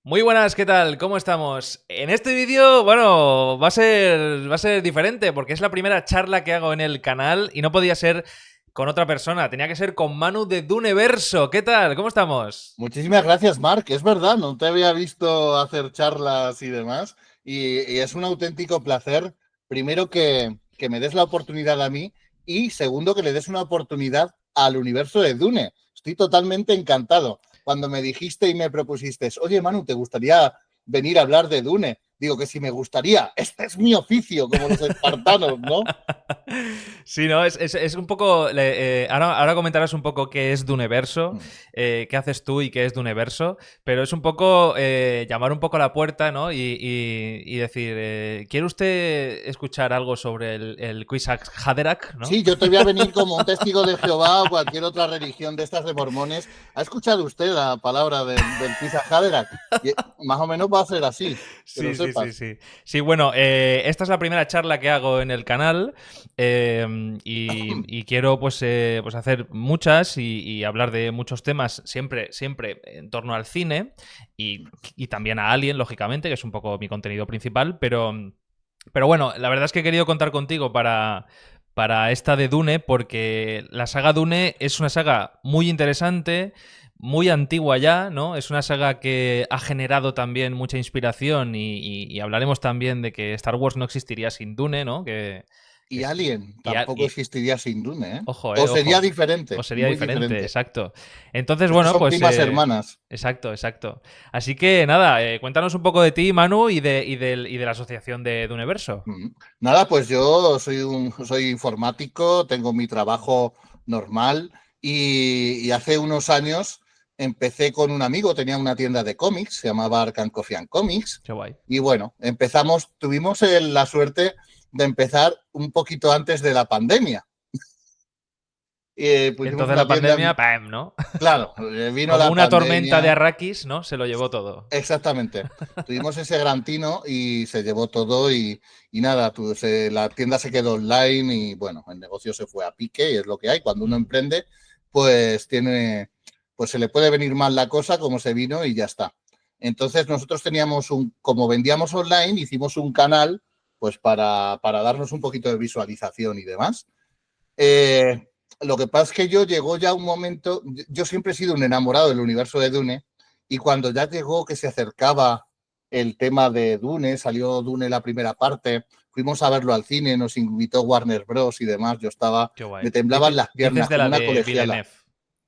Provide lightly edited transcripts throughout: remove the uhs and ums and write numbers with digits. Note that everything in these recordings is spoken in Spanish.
Muy buenas, ¿qué tal? ¿Cómo estamos? En este vídeo, bueno, va a ser diferente porque es la primera charla que hago en el canal y no podía ser con otra persona, tenía que ser con Manu de Duneverso. ¿Qué tal? ¿Cómo estamos? Muchísimas gracias, Mark. Es verdad, no te había visto hacer charlas y demás. Y es un auténtico placer, primero, que me des la oportunidad a mí y segundo, que le des una oportunidad al universo de Dune. Estoy totalmente encantado. Cuando me dijiste y me propusiste, oye, Manu, ¿te gustaría venir a hablar de Dune? Digo que si me gustaría, este es mi oficio, como los espartanos, ¿no? Sí, ¿no? Es un poco... ahora comentarás un poco qué es Duneverso, Mm. qué haces tú y qué es Duneverso, pero es un poco llamar un poco a la puerta, ¿no? Y decir, ¿quiere usted escuchar algo sobre el Kwisatz Haderach, ¿no? Sí, yo te voy a venir como un testigo de Jehová o cualquier otra religión de estas de mormones. ¿Ha escuchado usted la palabra del Pisa Haderach? Y más o menos va a ser así, que lo Sí, sí, sí, sepas. sí. Sí, bueno, esta es la primera charla que hago en el canal y quiero pues hacer muchas y hablar de muchos temas, siempre en torno al cine y también a Alien, lógicamente, que es un poco mi contenido principal, pero bueno, la verdad es que he querido contar contigo para esta de Dune porque la saga Dune es una saga muy interesante, muy antigua ya, ¿no? Es una saga que ha generado también mucha inspiración y hablaremos también de que Star Wars no existiría sin Dune, ¿no? Que Y es- Alien y, a- tampoco y- existiría sin Dune, ¿eh? ojo, O sería ojo. O diferente, sería muy diferente, diferente. exacto. Entonces, Es que bueno, son pues primas hermanas. exacto, exacto. Así que nada, cuéntanos un poco de ti, Manu, y de la asociación de Duneverso. Mm. Nada, pues yo soy informático, tengo mi trabajo normal y hace unos años empecé con un amigo, tenía una tienda de cómics, se llamaba Arcan Coffee and Comics, Qué guay. y bueno, tuvimos la suerte de empezar un poquito antes de la pandemia. Y Pusimos entonces una la tienda, pandemia, ¡pam!, ¿no? claro, vino Como la una tormenta de pandemia. Arrakis, ¿no? Se lo llevó todo. Exactamente. Tuvimos ese gran tino y se llevó todo y nada, la tienda se quedó online y bueno, el negocio se fue a pique y es lo que hay. Cuando uno Mm. emprende, pues se le puede venir mal la cosa como se vino y ya está. Entonces nosotros como vendíamos online, hicimos un canal pues para darnos un poquito de visualización y demás. Eh, lo que pasa es que llegó ya un momento, yo siempre he sido un enamorado del universo de Dune y cuando ya llegó que se acercaba el tema de Dune, salió Dune la primera parte, fuimos a verlo al cine, nos invitó Warner Bros. Y demás, Qué guay. me temblaban las Dices piernas de como la una de colegiala, Villeneuve.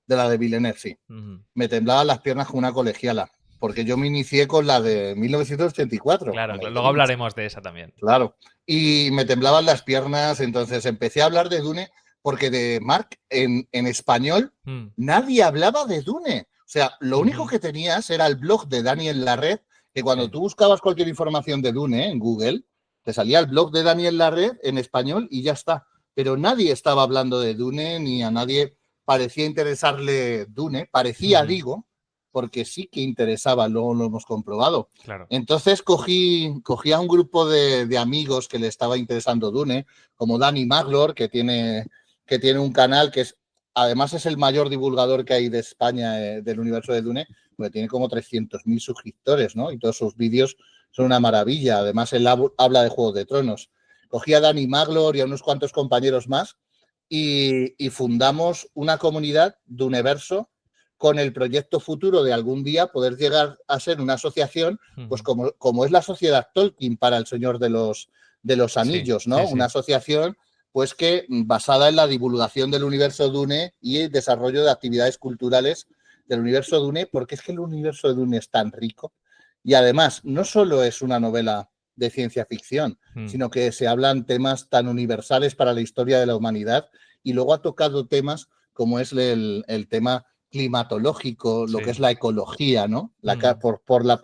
de la de Villeneuve, sí, Ujú. me temblaban las piernas como una colegiala, porque yo me inicié con la de 1984, Claro, con el luego Lynch. hablaremos de esa también. Claro. Y me temblaban las piernas, entonces empecé a hablar de Dune porque de Mark en español Mm. nadie hablaba de Dune. O sea, lo único Ujú. que tenías era el blog de Daniel Larred, que cuando Sí. tú buscabas cualquier información de Dune en Google, te salía el blog de Daniel Larred en español y ya está. Pero nadie estaba hablando de Dune ni a nadie parecía interesarle Dune. Parecía, Ujú. digo, porque sí que interesaba, luego lo hemos comprobado. Claro. Entonces cogí a un grupo de amigos que le estaba interesando Dune, como Danny Maglor, que tiene un canal además es el mayor divulgador que hay de España del universo de Dune, porque tiene como 300.000 suscriptores, ¿no? Y todos sus vídeos son una maravilla. Además, él habla de Juegos de Tronos. Cogí a Danny Maglor y a unos cuantos compañeros más y fundamos una comunidad de universo con el proyecto futuro de algún día poder llegar a ser una asociación, pues Ujú. como es la sociedad Tolkien para el Señor de los Sí, Anillos, ¿no? sí, Una sí. asociación pues que basada en la divulgación del universo Dune y el desarrollo de actividades culturales del universo Dune, porque es que el universo de Dune es tan rico y además no solo es una novela de ciencia ficción, Mm. sino que se hablan temas tan universales para la historia de la humanidad y luego ha tocado temas como es el tema climatológico, lo que Sí. es la ecología, ¿no? Mm. Por la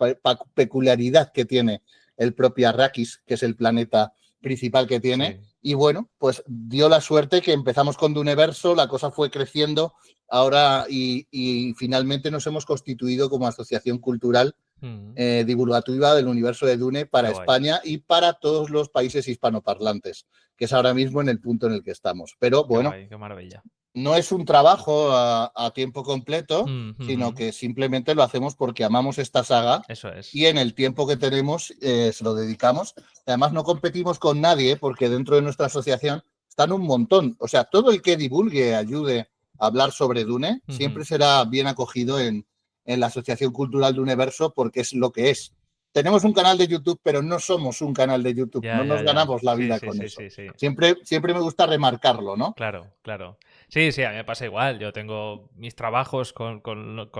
peculiaridad que tiene el propio Arrakis, que es el planeta principal que tiene. Sí. Y bueno, pues dio la suerte que empezamos con Duneverso, la cosa fue creciendo ahora y finalmente nos hemos constituido como asociación cultural Mm. divulgativa del universo de Dune Qué para guay. España y para todos los países hispanoparlantes, que es ahora mismo en el punto en el que estamos. Pero Qué bueno, guay, qué maravilla. no es un trabajo a tiempo completo, sino Ujú. que simplemente lo hacemos porque amamos esta saga Eso es. y en el tiempo que tenemos se lo dedicamos. Además, no competimos con nadie porque dentro de nuestra asociación están un montón. O sea, todo el que divulgue, ayude a hablar sobre Dune, siempre Ujú. será bien acogido en la Asociación Cultural de Universo porque es lo que es. Tenemos un canal de YouTube, pero no somos un canal de YouTube, no Ya, ya, nos ya. ganamos la Sí, vida sí, con sí, eso. sí, sí. Siempre me gusta remarcarlo, ¿no? Claro, claro. Sí, sí, a mí me pasa igual. Yo tengo mis trabajos con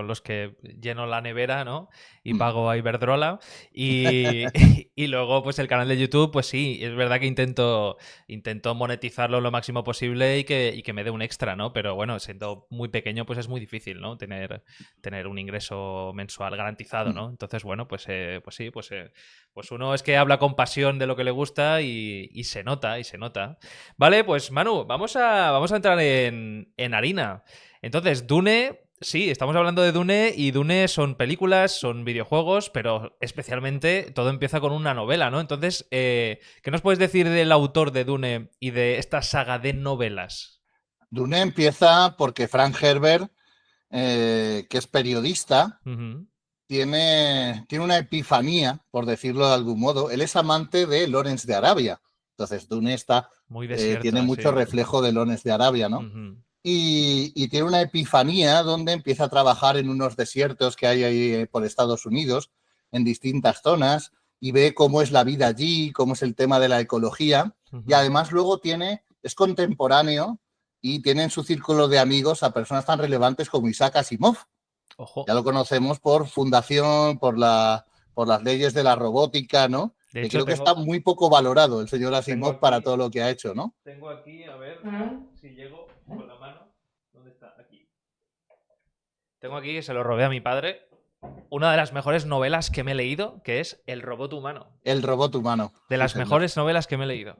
los que lleno la nevera, ¿no? Y pago a Iberdrola. Y, y luego, pues el canal de YouTube, pues sí, es verdad que intento monetizarlo lo máximo posible y que me dé un extra, ¿no? Pero bueno, siendo muy pequeño, pues es muy difícil, ¿no? Tener un ingreso mensual garantizado, ¿no? Entonces, bueno, pues sí, pues uno es que habla con pasión de lo que le gusta y se nota, y se nota. Vale, pues Manu, vamos a entrar en harina. Entonces, Dune, sí, estamos hablando de Dune y Dune son películas, son videojuegos, pero especialmente todo empieza con una novela, ¿no? Entonces, ¿qué nos puedes decir del autor de Dune y de esta saga de novelas? Dune empieza porque Frank Herbert, que es periodista, Ujú. tiene una epifanía, por decirlo de algún modo. Él es amante de Lawrence de Arabia. Entonces, Dune Muy tiene desierto, mucho sí. reflejo de Lawrence de Arabia, ¿no? Ujú. Y tiene una epifanía donde empieza a trabajar en unos desiertos que hay ahí por Estados Unidos, en distintas zonas, y ve cómo es la vida allí, cómo es el tema de la ecología. Y Ujú. además luego es contemporáneo y tiene en su círculo de amigos a personas tan relevantes como Isaac Asimov. Ya Ojo. lo conocemos por Fundación, por las leyes de la robótica, ¿no? De Que hecho, creo que está muy poco valorado el señor tengo Asimov para aquí, todo lo que ha hecho, ¿no? tengo aquí, a ver si llego con la mano. ¿Dónde está? Aquí. Tengo aquí, que se lo robé a mi padre, una de las mejores novelas que me he leído, que es El robot humano. El robot humano, De sí, las señor. mejores novelas que me he leído.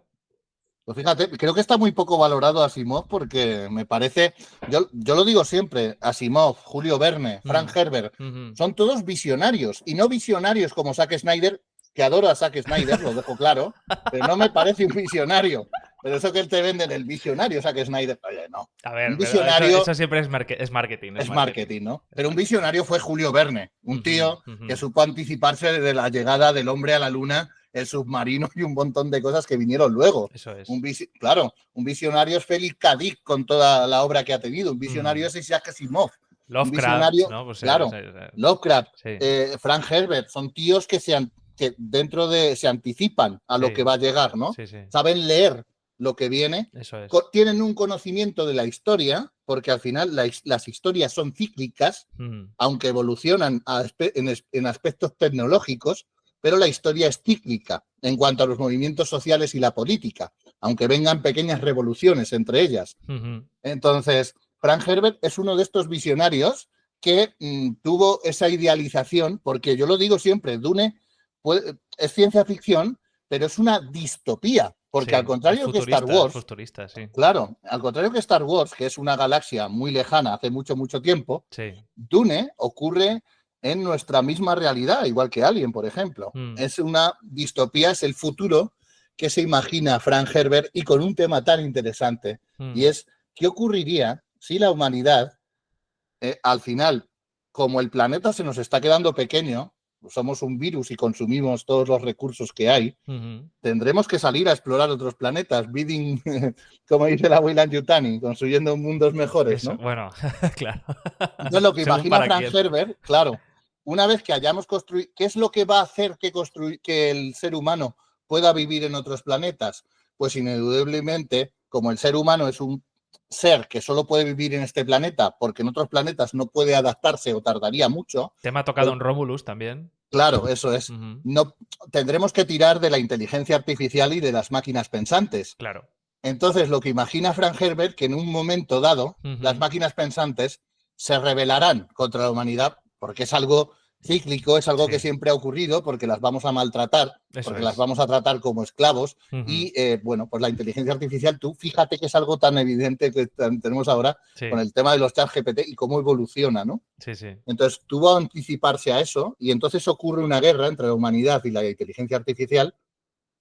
Pues fíjate, creo que está muy poco valorado Asimov porque me parece, yo lo digo siempre, Asimov, Julio Verne, Frank Mm. Herbert, Ujú. son todos visionarios y no visionarios como Zack Snyder, que adoro a Zack Snyder, lo dejo claro, pero no me parece un visionario. Pero eso que él te vende en el visionario, Zack Snyder, oye, no. A Un ver, pero visionario eso siempre es marketing, es es marketing. marketing, ¿no? Es Pero un marketing. visionario fue Julio Verne, un Ujú, tío que ujú. supo anticiparse de la llegada del hombre a la luna, el submarino y un montón de cosas que vinieron luego. Eso es. Claro, un visionario es Félix Kadik con toda la obra que ha tenido, un visionario Ujú. es Isaac Asimov, un Lovecraft, visionario, ¿no? Pues claro, Lovecraft, sí, Frank Herbert, son tíos que dentro de se anticipan a lo sí, que va a llegar, ¿no? sí, sí. Saben leer lo que viene, Eso es. tienen un conocimiento de la historia, porque al final las historias son cíclicas, Ujú. aunque evolucionan en aspectos tecnológicos, pero la historia es cíclica en cuanto a los movimientos sociales y la política, aunque vengan pequeñas revoluciones entre ellas. Ujú. Entonces, Frank Herbert es uno de estos visionarios que tuvo esa idealización, porque yo lo digo siempre, Dune es ciencia ficción, pero es una distopía, porque al Sí, contrario que Star es Wars, futurista, sí. claro, al contrario que Star Wars, que es una galaxia muy lejana hace mucho, mucho tiempo, Sí. Dune ocurre en nuestra misma realidad, igual que Alien, por ejemplo. Mm. Es una distopía, es el futuro que se imagina Frank Herbert y con un tema tan interesante, y Mm. es qué ocurriría si la humanidad, al final, como el planeta se nos está quedando pequeño, somos un virus y consumimos todos los recursos que hay, Ujú. tendremos que salir a explorar otros planetas, bidding, como dice la Weyland Yutani, construyendo mundos mejores, Eso, ¿no? bueno, claro. Entonces, lo que Según imagina para Frank quién. Herbert, claro, una vez que hayamos construido, ¿qué es lo que va a hacer que el ser humano pueda vivir en otros planetas? Pues indudablemente, como el ser humano es un ser que solo puede vivir en este planeta, porque en otros planetas no puede adaptarse o tardaría mucho, Tema tocado pues en Romulus también. claro, eso es. Ujú. No tendremos que tirar de la inteligencia artificial y de las máquinas pensantes. Claro. Entonces, lo que imagina Frank Herbert, que en un momento dado las Ujú. máquinas pensantes se rebelarán contra la humanidad, porque es algo cíclico, es algo que Sí, siempre ha ocurrido, porque las vamos a maltratar, eso porque las es. vamos a tratar como esclavos. Ujú. Y bueno, pues la inteligencia artificial, tú fíjate que es algo tan evidente que tenemos ahora con Sí, el tema de los chat GPT y cómo evoluciona, ¿no? sí, sí. Entonces tuvo a anticiparse a eso y entonces ocurre una guerra entre la humanidad y la inteligencia artificial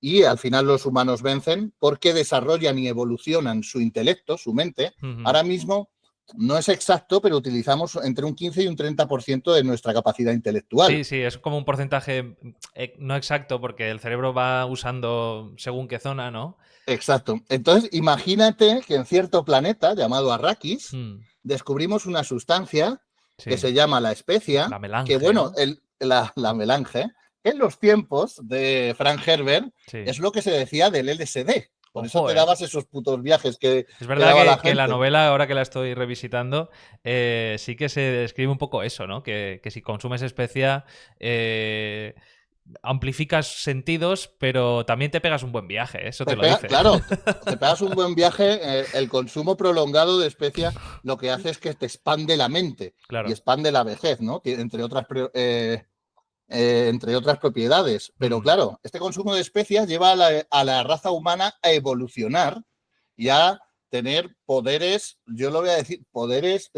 y al final los humanos vencen porque desarrollan y evolucionan su intelecto, su mente. Ahora mismo no es exacto, pero utilizamos entre un 15 y un 30% de nuestra capacidad intelectual. Sí, es como un porcentaje no exacto porque el cerebro va usando según qué zona, ¿no? Exacto. Entonces, imagínate que en cierto planeta llamado Arrakis descubrimos una sustancia que se llama la especia, la melange, que bueno, ¿no? la melange, en los tiempos de Frank Herbert es lo que se decía del LSD. Por eso te dabas esos putos viajes que es verdad daba la gente. Que la novela, ahora que la estoy revisitando, sí que se describe un poco eso, ¿no? Que si consumes especia, amplificas sentidos, pero también te pegas un buen viaje, eso te lo dice. Claro, te pegas un buen viaje. El consumo prolongado de especia lo que hace es que te expande la mente y expande la vejez, ¿no? Entre otras propiedades. Pero claro, este consumo de especias lleva a la raza humana a evolucionar y a tener poderes, yo lo voy a decir, poderes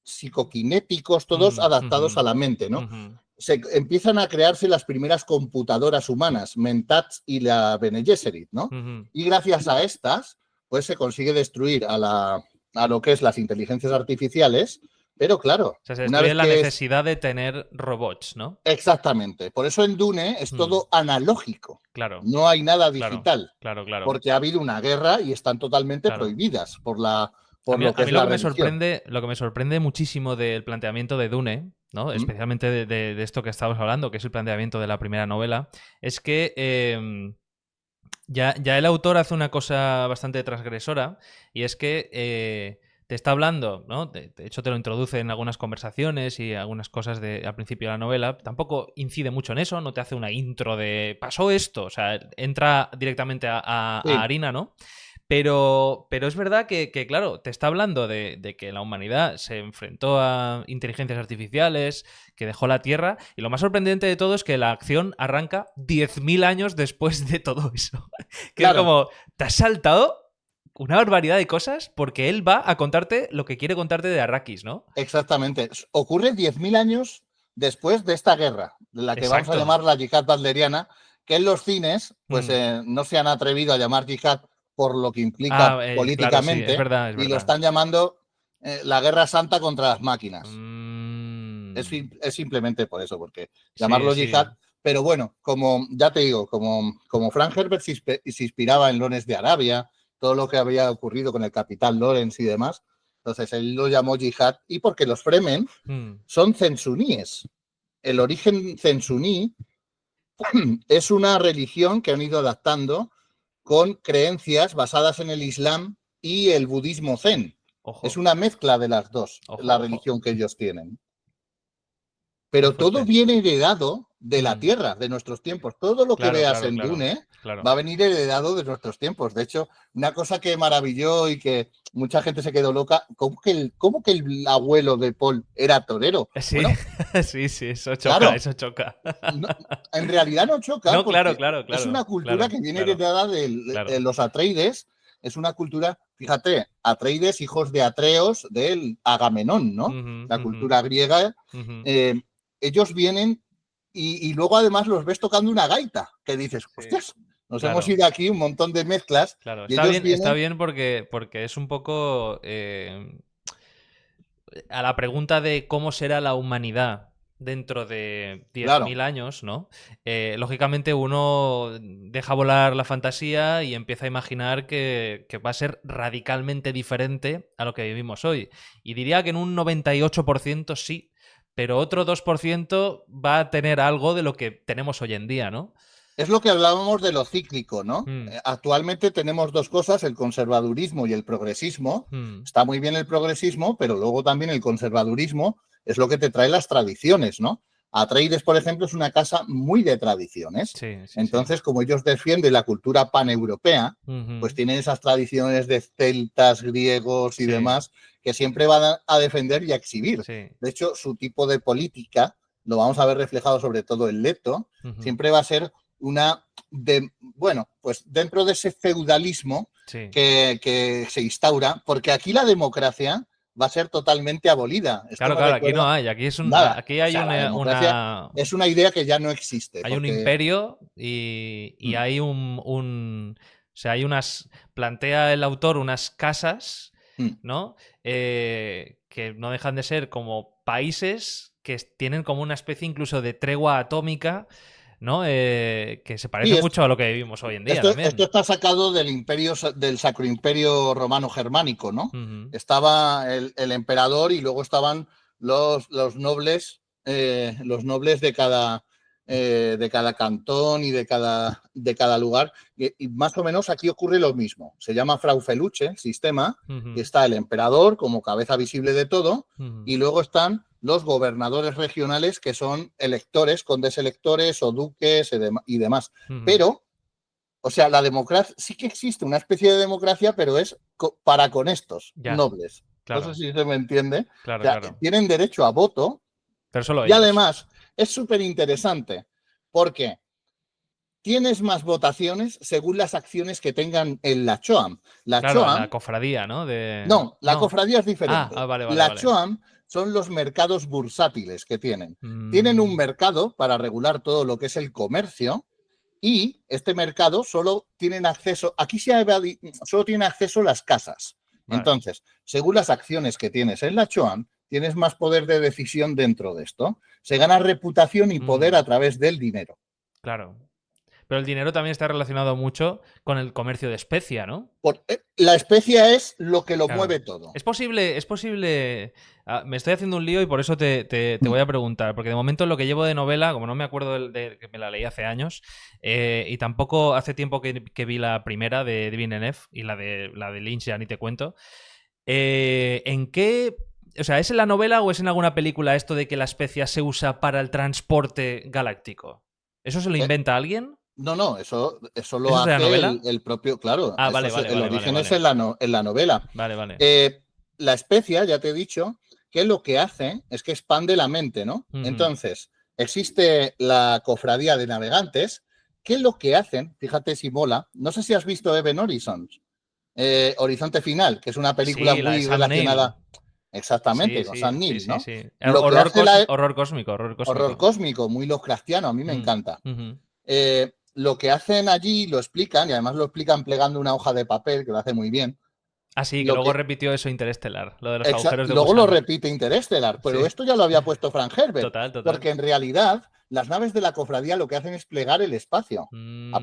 psicoquinéticos, todos adaptados a la mente, ¿no? Se empiezan a crearse las primeras computadoras humanas, Mentats y la Bene Gesserit, ¿no? Y gracias a estas, pues se consigue destruir a lo que es las inteligencias artificiales. Pero claro, o sea, se destruye la necesidad de tener robots, ¿no? Exactamente. Por eso en Dune es todo analógico. Claro. No hay nada digital. Claro. Porque ha habido una guerra y están totalmente prohibidas por lo que es la religión. Lo que me sorprende muchísimo del planteamiento de Dune, ¿no? Especialmente de esto que estamos hablando, que es el planteamiento de la primera novela, es que ya el autor hace una cosa bastante transgresora, y es que te está hablando, ¿no? De hecho, te lo introduce en algunas conversaciones y algunas cosas al principio de la novela. Tampoco incide mucho en eso, no te hace una intro de pasó esto, o sea, entra directamente a harina, ¿no? Pero es verdad que, claro, te está hablando de que la humanidad se enfrentó a inteligencias artificiales, que dejó la Tierra, y lo más sorprendente de todo es que la acción arranca 10.000 años después de todo eso. Que es como, te has saltado una barbaridad de cosas porque él va a contarte lo que quiere contarte de Arrakis, ¿no? Exactamente. Ocurre 10.000 años después de esta guerra, de la que vamos a llamar la yihad balderiana, que en los cines pues no se han atrevido a llamar yihad por lo que implica políticamente, claro, sí, es verdad. Y lo están llamando la guerra santa contra las máquinas. Es simplemente por eso, porque llamarlo yihad. Pero bueno, como ya te digo, como Frank Herbert se inspiraba en Lones de Arabia, todo lo que había ocurrido con el capitán Lawrence y demás, entonces él lo llamó yihad, y porque los Fremen son censuníes. El origen censuní es una religión que han ido adaptando con creencias basadas en el Islam y el budismo zen. Es una mezcla de las dos, la religión que ellos tienen. Pero todo viene heredado de la tierra, de nuestros tiempos. Todo lo que veas en Dune va a venir heredado de nuestros tiempos. De hecho, una cosa que maravilló y que mucha gente se quedó loca, ¿cómo que el abuelo de Paul era torero? Sí, bueno, sí, eso choca, No, en realidad no choca, no, porque claro, es una cultura que viene heredada de los Atreides. Es una cultura, fíjate, Atreides, hijos de Atreos, del Agamenón, ¿no? La cultura griega. Ellos vienen y luego además los ves tocando una gaita, que dices, hostias, nos hemos ido aquí un montón de mezclas. Claro, y está bien porque es un poco a la pregunta de cómo será la humanidad dentro de 10.000 años, ¿no? Lógicamente uno deja volar la fantasía y empieza a imaginar que va a ser radicalmente diferente a lo que vivimos hoy. Y diría que en un 98% sí, pero otro 2% va a tener algo de lo que tenemos hoy en día, ¿no? Es lo que hablábamos de lo cíclico, ¿no? Actualmente tenemos dos cosas, el conservadurismo y el progresismo. Está muy bien el progresismo, pero luego también el conservadurismo es lo que te trae las tradiciones, ¿no? Atreides, por ejemplo, es una casa muy de tradiciones. Entonces, como ellos defienden la cultura paneuropea, pues tienen esas tradiciones de celtas, griegos y demás, que siempre van a defender y a exhibir. De hecho, su tipo de política, lo vamos a ver reflejado sobre todo en Leto, siempre va a ser pues dentro de ese feudalismo que se instaura, porque aquí la democracia va a ser totalmente abolida. Esto Claro, me claro, aquí no recuerda hay. nada. Aquí O hay sea, la democracia es una idea que ya no existe. hay un Porque imperio y mm, hay o sea, hay unas. Plantea el autor unas casas, mm, ¿no? Que no dejan de ser como países que tienen como una especie incluso de tregua atómica, ¿no? Que se sí, parece mucho a lo que vivimos hoy en día esto también. está sacado del imperio, del Sacro Imperio Romano Germánico, ¿no? Ujú, Estaba el emperador y luego estaban los nobles de cada cantón y de cada lugar. Y más o menos aquí ocurre lo mismo. Se llama Fraufeluche, el sistema, y ujú, está el emperador como cabeza visible de todo, ujú. y luego están los gobernadores regionales que son electores, condes electores o duques y demás. Ujú. Pero o sea, la democracia, sí que existe una especie de democracia, pero es para con estos Ya, nobles. No sé claro, si se me entiende. O claro, sea, claro. tienen derecho a voto Pero solo y ellos. además es súper interesante porque tienes más votaciones según las acciones que tengan en la CHOAM. La Claro, en la CHOAM, cofradía, ¿no? no, la No. cofradía es diferente. Vale, vale, La vale. CHOAM son los mercados bursátiles que tienen. Tienen un Mm, mercado para regular todo lo que es el comercio y este mercado solo tienen acceso, solo tienen acceso las casas. vale, Entonces, según las acciones que tienes en la Choam, tienes más poder de decisión dentro de esto. Se gana reputación y poder mm, a través del dinero. claro. Pero el dinero también está relacionado mucho con el comercio de especia, ¿no? La especia es lo que lo Claro. mueve todo. Es posible. Me estoy haciendo un lío y por eso te Mm. voy a preguntar. Porque de momento lo que llevo de novela, como no me acuerdo que me la leí hace años, y tampoco hace tiempo que vi la primera de Villeneuve y la de Lynch ya ni te cuento. ¿En qué? O sea, ¿es en la novela o es en alguna película esto de que la especia se usa para el transporte galáctico? ¿Eso se lo Eh, inventa alguien? no, no, eso lo ¿Eso es de la hace novela? el propio, claro, Ah, vale, vale, el vale, vale, origen es vale. en la novela. Vale, vale. La especia, ya te he dicho, que lo que hace es que expande la mente, ¿no? Ujú. Entonces, existe la cofradía de navegantes, que lo que hacen, fíjate si mola, no sé si has visto Event Horizons, Horizonte Final, que es una película Sí, la de muy Sam Neill. relacionada exactamente Sí, con sí, Sam sí, Neill, sí, ¿no? sí. Lo que hace Horror cósmico, horror horror cósmico. cósmico, muy Lovecraftiano, a mí me Mm, encanta. ujú. Lo que hacen allí lo explican, y además lo explican plegando una hoja de papel, que lo hace muy bien. Ah, sí, que Lo luego que, repitió eso Interestelar, lo de los agujeros de Luego lo gusano. repite Interestelar, pero Sí, esto ya lo había puesto Frank Herbert, total, total. porque en realidad las naves de la cofradía lo que hacen es plegar el espacio. Mm.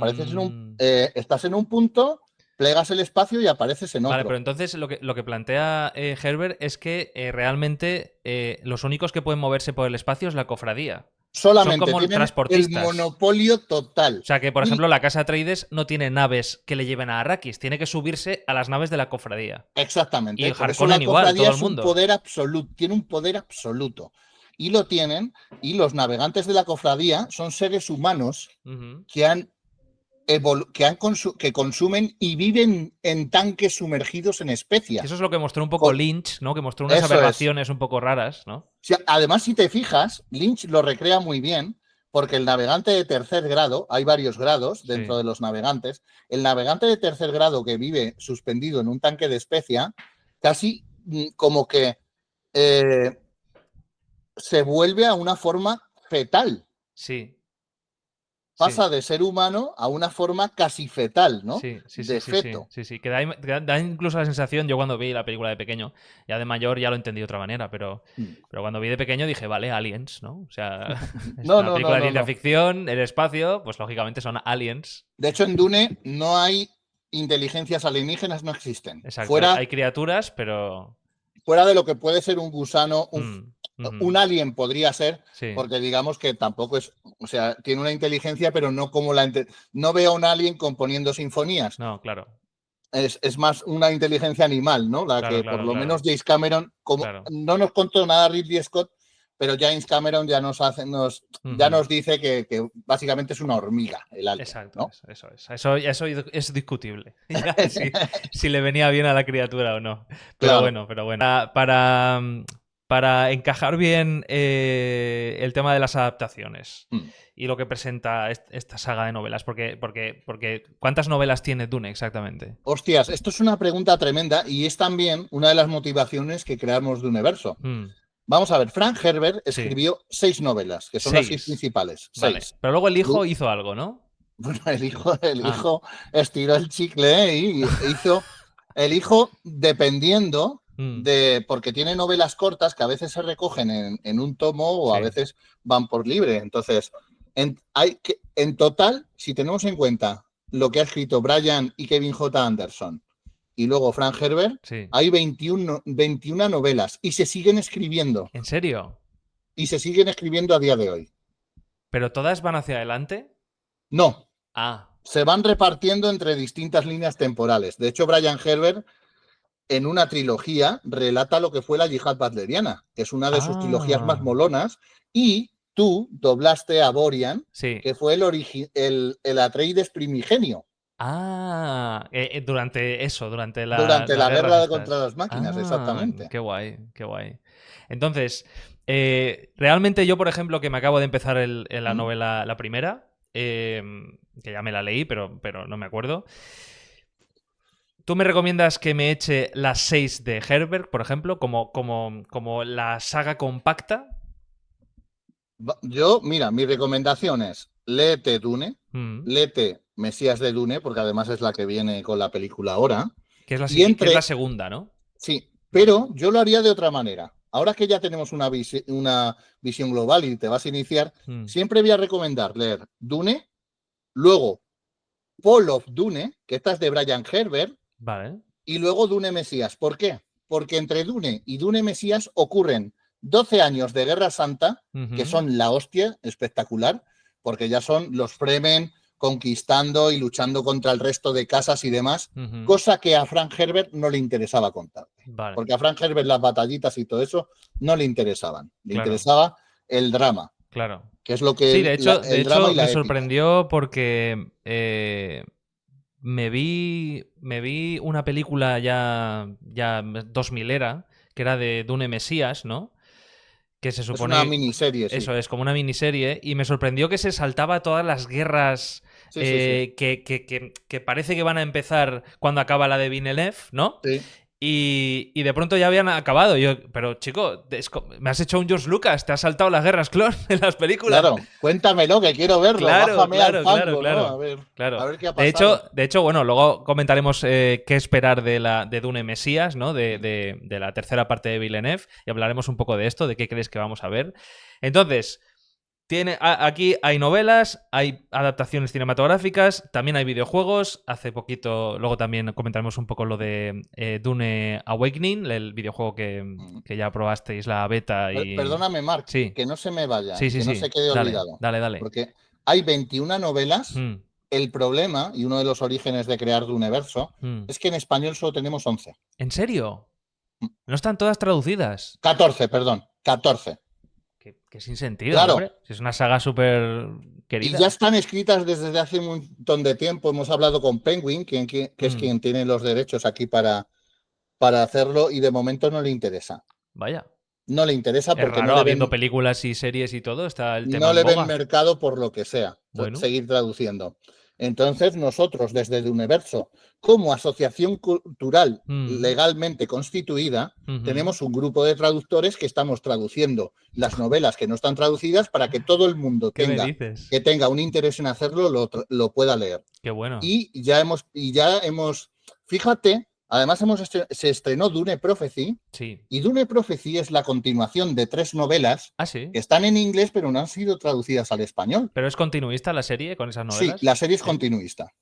Estás en un punto, plegas el espacio y apareces en Vale, pero otro. entonces lo que plantea Herbert es que realmente los únicos que pueden moverse por el espacio es la cofradía. Son Solamente como tienen el transportistas. monopolio O total. sea que, por ejemplo, Y la casa Atreides no tiene naves que le lleven a Arrakis, tiene que subirse a las naves de la cofradía. Y exactamente, por eso Harkonnen la igual, cofradía todo el es un mundo. poder absoluto, tiene un poder absoluto. Y lo tienen, y los navegantes de la cofradía son seres humanos Ujú. que han que consumen y viven en tanques sumergidos en Que especia. eso es lo que mostró un poco Con, Lynch, ¿no? Que mostró unas eso es. aberraciones un poco raras, ¿no? Además, si te fijas, Lynch lo recrea muy bien, porque el navegante de tercer grado, hay varios grados dentro Sí. de los navegantes, el navegante de tercer grado que vive suspendido en un tanque de especia, casi como que eh, se vuelve a una forma fetal. Sí. Sí. Pasa de ser humano a una forma casi fetal, ¿no? Sí, sí, sí, De sí, sí, feto. sí, sí. Que da incluso la sensación, yo cuando vi la película de pequeño, ya de mayor ya lo entendí de otra manera, pero cuando vi de pequeño dije, vale, aliens, ¿no? O sea, es No, una no, no, película de no, ciencia no. ficción, el espacio, pues lógicamente son aliens. De hecho, en Dune no hay inteligencias alienígenas, no existen. Exacto, hay criaturas, pero... Fuera de lo que puede ser un gusano, un Ujú. alien podría ser, Sí, porque digamos que tampoco es, o sea, tiene una inteligencia, pero no como no veo a un alien componiendo sinfonías. no, claro, Es más una inteligencia animal, ¿no? La claro, que por claro, lo menos claro, James Cameron, como claro. no nos contó nada Ridley Scott, pero James Cameron ya Ujú. nos dice que básicamente es una hormiga el alien, Exacto, ¿no? eso es. Eso es discutible. Ya, si le venía bien a la criatura o no. Pero Claro. bueno, pero bueno. Para para encajar bien el tema de las adaptaciones Mm. y lo que presenta esta saga de novelas. Porque ¿cuántas novelas tiene Dune exactamente? Hostias, esto es una pregunta tremenda y es también una de las motivaciones que creamos de Universo. Vamos a ver, Frank Herbert Sí. escribió 6 novelas, que son las 6 6. principales. Vale. 6. Pero luego el hijo hizo algo, ¿no? Bueno, Ah. estiró el chicle y hizo. El hijo, dependiendo Mm. de. Porque tiene novelas cortas que a veces se recogen en un tomo o a Sí. veces van por libre. Entonces, en total, si tenemos en cuenta lo que ha escrito Brian y Kevin J. Anderson y luego Frank Herbert, Sí. hay 21 novelas y se siguen escribiendo. ¿En serio? Y se siguen escribiendo a día de hoy. ¿Pero todas van hacia adelante? No, Ah. se van repartiendo entre distintas líneas temporales. De hecho, Brian Herbert, en una trilogía, relata lo que fue la yihad butleriana, que es una de sus trilogías más Ah. molonas, y tú doblaste a Borian, Sí. que fue el Atreides primigenio. Ah, durante eso, durante Durante las la guerras guerra contra estas. las máquinas, Ah, exactamente. qué guay, qué guay. Entonces, realmente yo, por ejemplo, que me acabo de empezar la ¿Mm? novela, la primera, que ya me la leí, pero no me acuerdo. ¿Tú me recomiendas que me eche las 6 de Herbert, por ejemplo, como la saga compacta? Yo, mira, mi recomendación es léete Dune, Mm. léete Mesías de Dune, porque además es la que viene con la película ahora, y Que es la entre. segunda, ¿no? Sí, Vale. pero yo lo haría de otra manera. Ahora que ya tenemos una visión global y te vas a iniciar, Mm. siempre voy a recomendar leer Dune, luego Paul of Dune, que esta es de Brian Herbert, Vale. y luego Dune Mesías. ¿Por qué? Porque entre Dune y Dune Mesías ocurren 12 años de Guerra Santa, que Ujú. son la hostia, espectacular, porque ya son los Fremen conquistando y luchando contra el resto de casas y demás, Ujú. cosa que a Frank Herbert no le interesaba contar. Vale, Porque a Frank Herbert las batallitas y todo eso no le interesaban. Le claro. interesaba el drama, Claro. que es lo Sí, que de el drama hecho y me la épica. sorprendió porque me vi una película ya 2000 era, que era de Dune Mesías, ¿no? Que se Es una supone, miniserie, sí. eso es, como una miniserie, y me sorprendió que se saltaba todas las guerras Sí, sí, sí. que parece que van a empezar cuando acaba la de Villeneuve, ¿no? Sí. Y de pronto ya habían acabado. Pero chico, me has hecho un George Lucas, te has saltado las guerras clon en las películas. Claro, cuéntamelo, que quiero verlo. Claro, Bájame al claro, claro, fango, ¿no? claro. A Claro. ver qué ha De hecho, pasado. bueno, luego comentaremos qué esperar de Dune Mesías, ¿no? De la tercera parte de Villeneuve. Y hablaremos un poco de esto, de qué crees que vamos a ver. Entonces, aquí hay novelas, hay adaptaciones cinematográficas, también hay videojuegos. Hace poquito, luego también comentaremos un poco lo de Dune Awakening, el videojuego que ya probasteis la beta y... Perdóname, Marc, Sí, que no se me vaya, sí, sí, que no sí. se quede Dale, olvidado. dale, dale. Porque hay 21 novelas. Mm, El problema, y uno de los orígenes de crear Duneverso, mm. es que en español solo tenemos 11. ¿En serio? ¿No están todas traducidas? 14, perdón, 14. Que sin sentido, ¿no, Claro, hombre? Si es una saga súper y ya querida. están escritas desde hace un montón de tiempo. Hemos hablado con Penguin, que es Mm, quien tiene los derechos aquí para hacerlo, y de momento no le interesa. vaya. No le interesa Es porque raro, habiendo películas y series y todo, está el tema no en le ven boga. mercado por lo que sea, Bueno. seguir traduciendo. Entonces, nosotros, desde el Universo, como asociación cultural Mm, legalmente constituida, ujú. tenemos un grupo de traductores que estamos traduciendo las novelas que no están traducidas para que todo el mundo ¿Qué me dices? que tenga un interés en hacerlo, lo pueda leer. Qué bueno. Y ya hemos, fíjate, además se estrenó Dune Prophecy, Sí. y Dune Prophecy es la continuación de 3 novelas Ah, sí. que están en inglés pero no han sido traducidas al español. ¿Pero es continuista la serie con esas Sí, novelas? la serie es Sí. continuista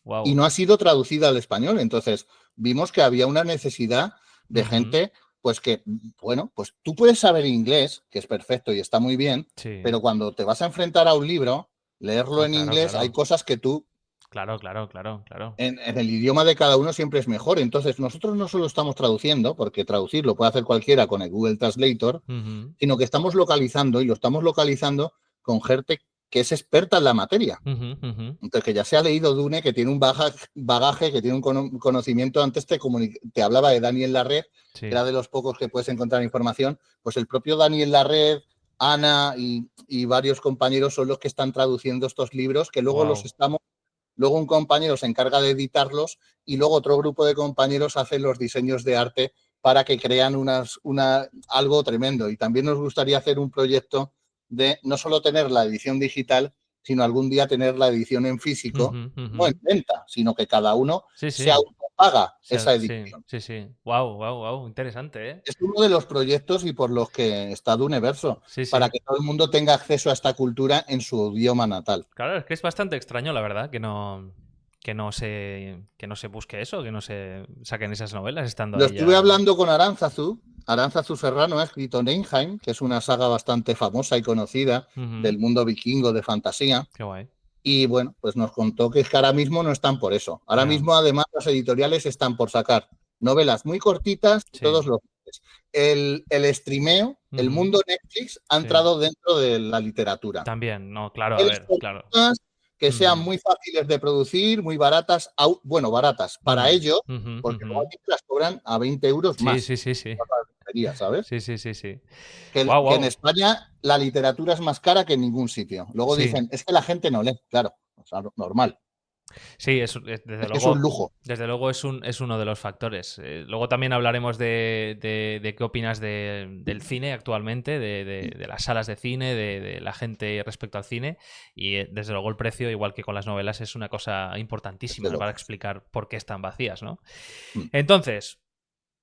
y Wow. no ha sido traducida al español. Entonces vimos que había una necesidad de gente, pues que, bueno, pues tú puedes saber inglés, que es perfecto y está muy bien, Sí. pero cuando te vas a enfrentar a un libro, leerlo Ah, en claro, inglés, hay claro. cosas que tú Claro, claro, claro, claro. en el idioma de cada uno siempre es mejor. Entonces, nosotros no solo estamos traduciendo, porque traducir lo puede hacer cualquiera con el Google Translator, Ujú. sino que estamos localizando y lo estamos localizando con gente que es experta en la materia. Ujú, ujú. Entonces, que ya se ha leído Dune, que tiene un bagaje, que tiene un conocimiento. Antes te hablaba de Daniel Larred, que Sí. era de los pocos que puedes encontrar información. Pues el propio Daniel Larred, Ana y varios compañeros son los que están traduciendo estos libros, que luego Wow. luego un compañero se encarga de editarlos y luego otro grupo de compañeros hace los diseños de arte para que crean algo tremendo. Y también nos gustaría hacer un proyecto de no solo tener la edición digital, sino algún día tener la edición en físico, Ujú, no en ujú. venta, sino que cada uno Sí, se sí. autopaga esa Sí, edición. sí, sí. Wow, wow, wow. Interesante, ¿eh? Es uno de los proyectos y por los que está Duneverso, Sí, para sí. que todo el mundo tenga acceso a esta cultura en su idioma natal. Claro, es que es bastante extraño, la verdad, que no se busque eso, que no se saquen esas novelas estando Lo ahí estuve ya. hablando con Aránzazu. Aránzazu Serrano ha escrito Neinheim, que es una saga bastante famosa y conocida Ujú. del mundo vikingo de fantasía. Qué guay. Y bueno, pues nos contó que es que ahora mismo no están por eso. Ahora Ya. mismo, además, las editoriales están por sacar novelas muy cortitas Sí. todos los meses. El streameo, el Ujú. mundo Netflix, ha Sí. entrado dentro de la literatura. También, no, claro, a Quieres ver, claro. películas que sean Ujú. muy fáciles de producir, muy baratas, bueno, baratas para Mm. ellos, Ujú, porque ujú. luego a ti te las cobran a 20 euros Sí, más. sí, sí, sí. ¿Sabes? Sí, sí, sí, sí. Que, Wow, que en wow. España la literatura es más cara que en ningún sitio. Luego Sí. dicen, es que la gente no lee, claro, o sea, normal, Sí, es que es un lujo. desde luego es uno de los factores. Luego también hablaremos de qué opinas del cine actualmente, de las salas de cine, de la gente respecto al cine. Y desde luego el precio, igual que con las novelas, es una cosa Desde importantísima para luego. explicar por qué están vacías, ¿no? Mm. Entonces,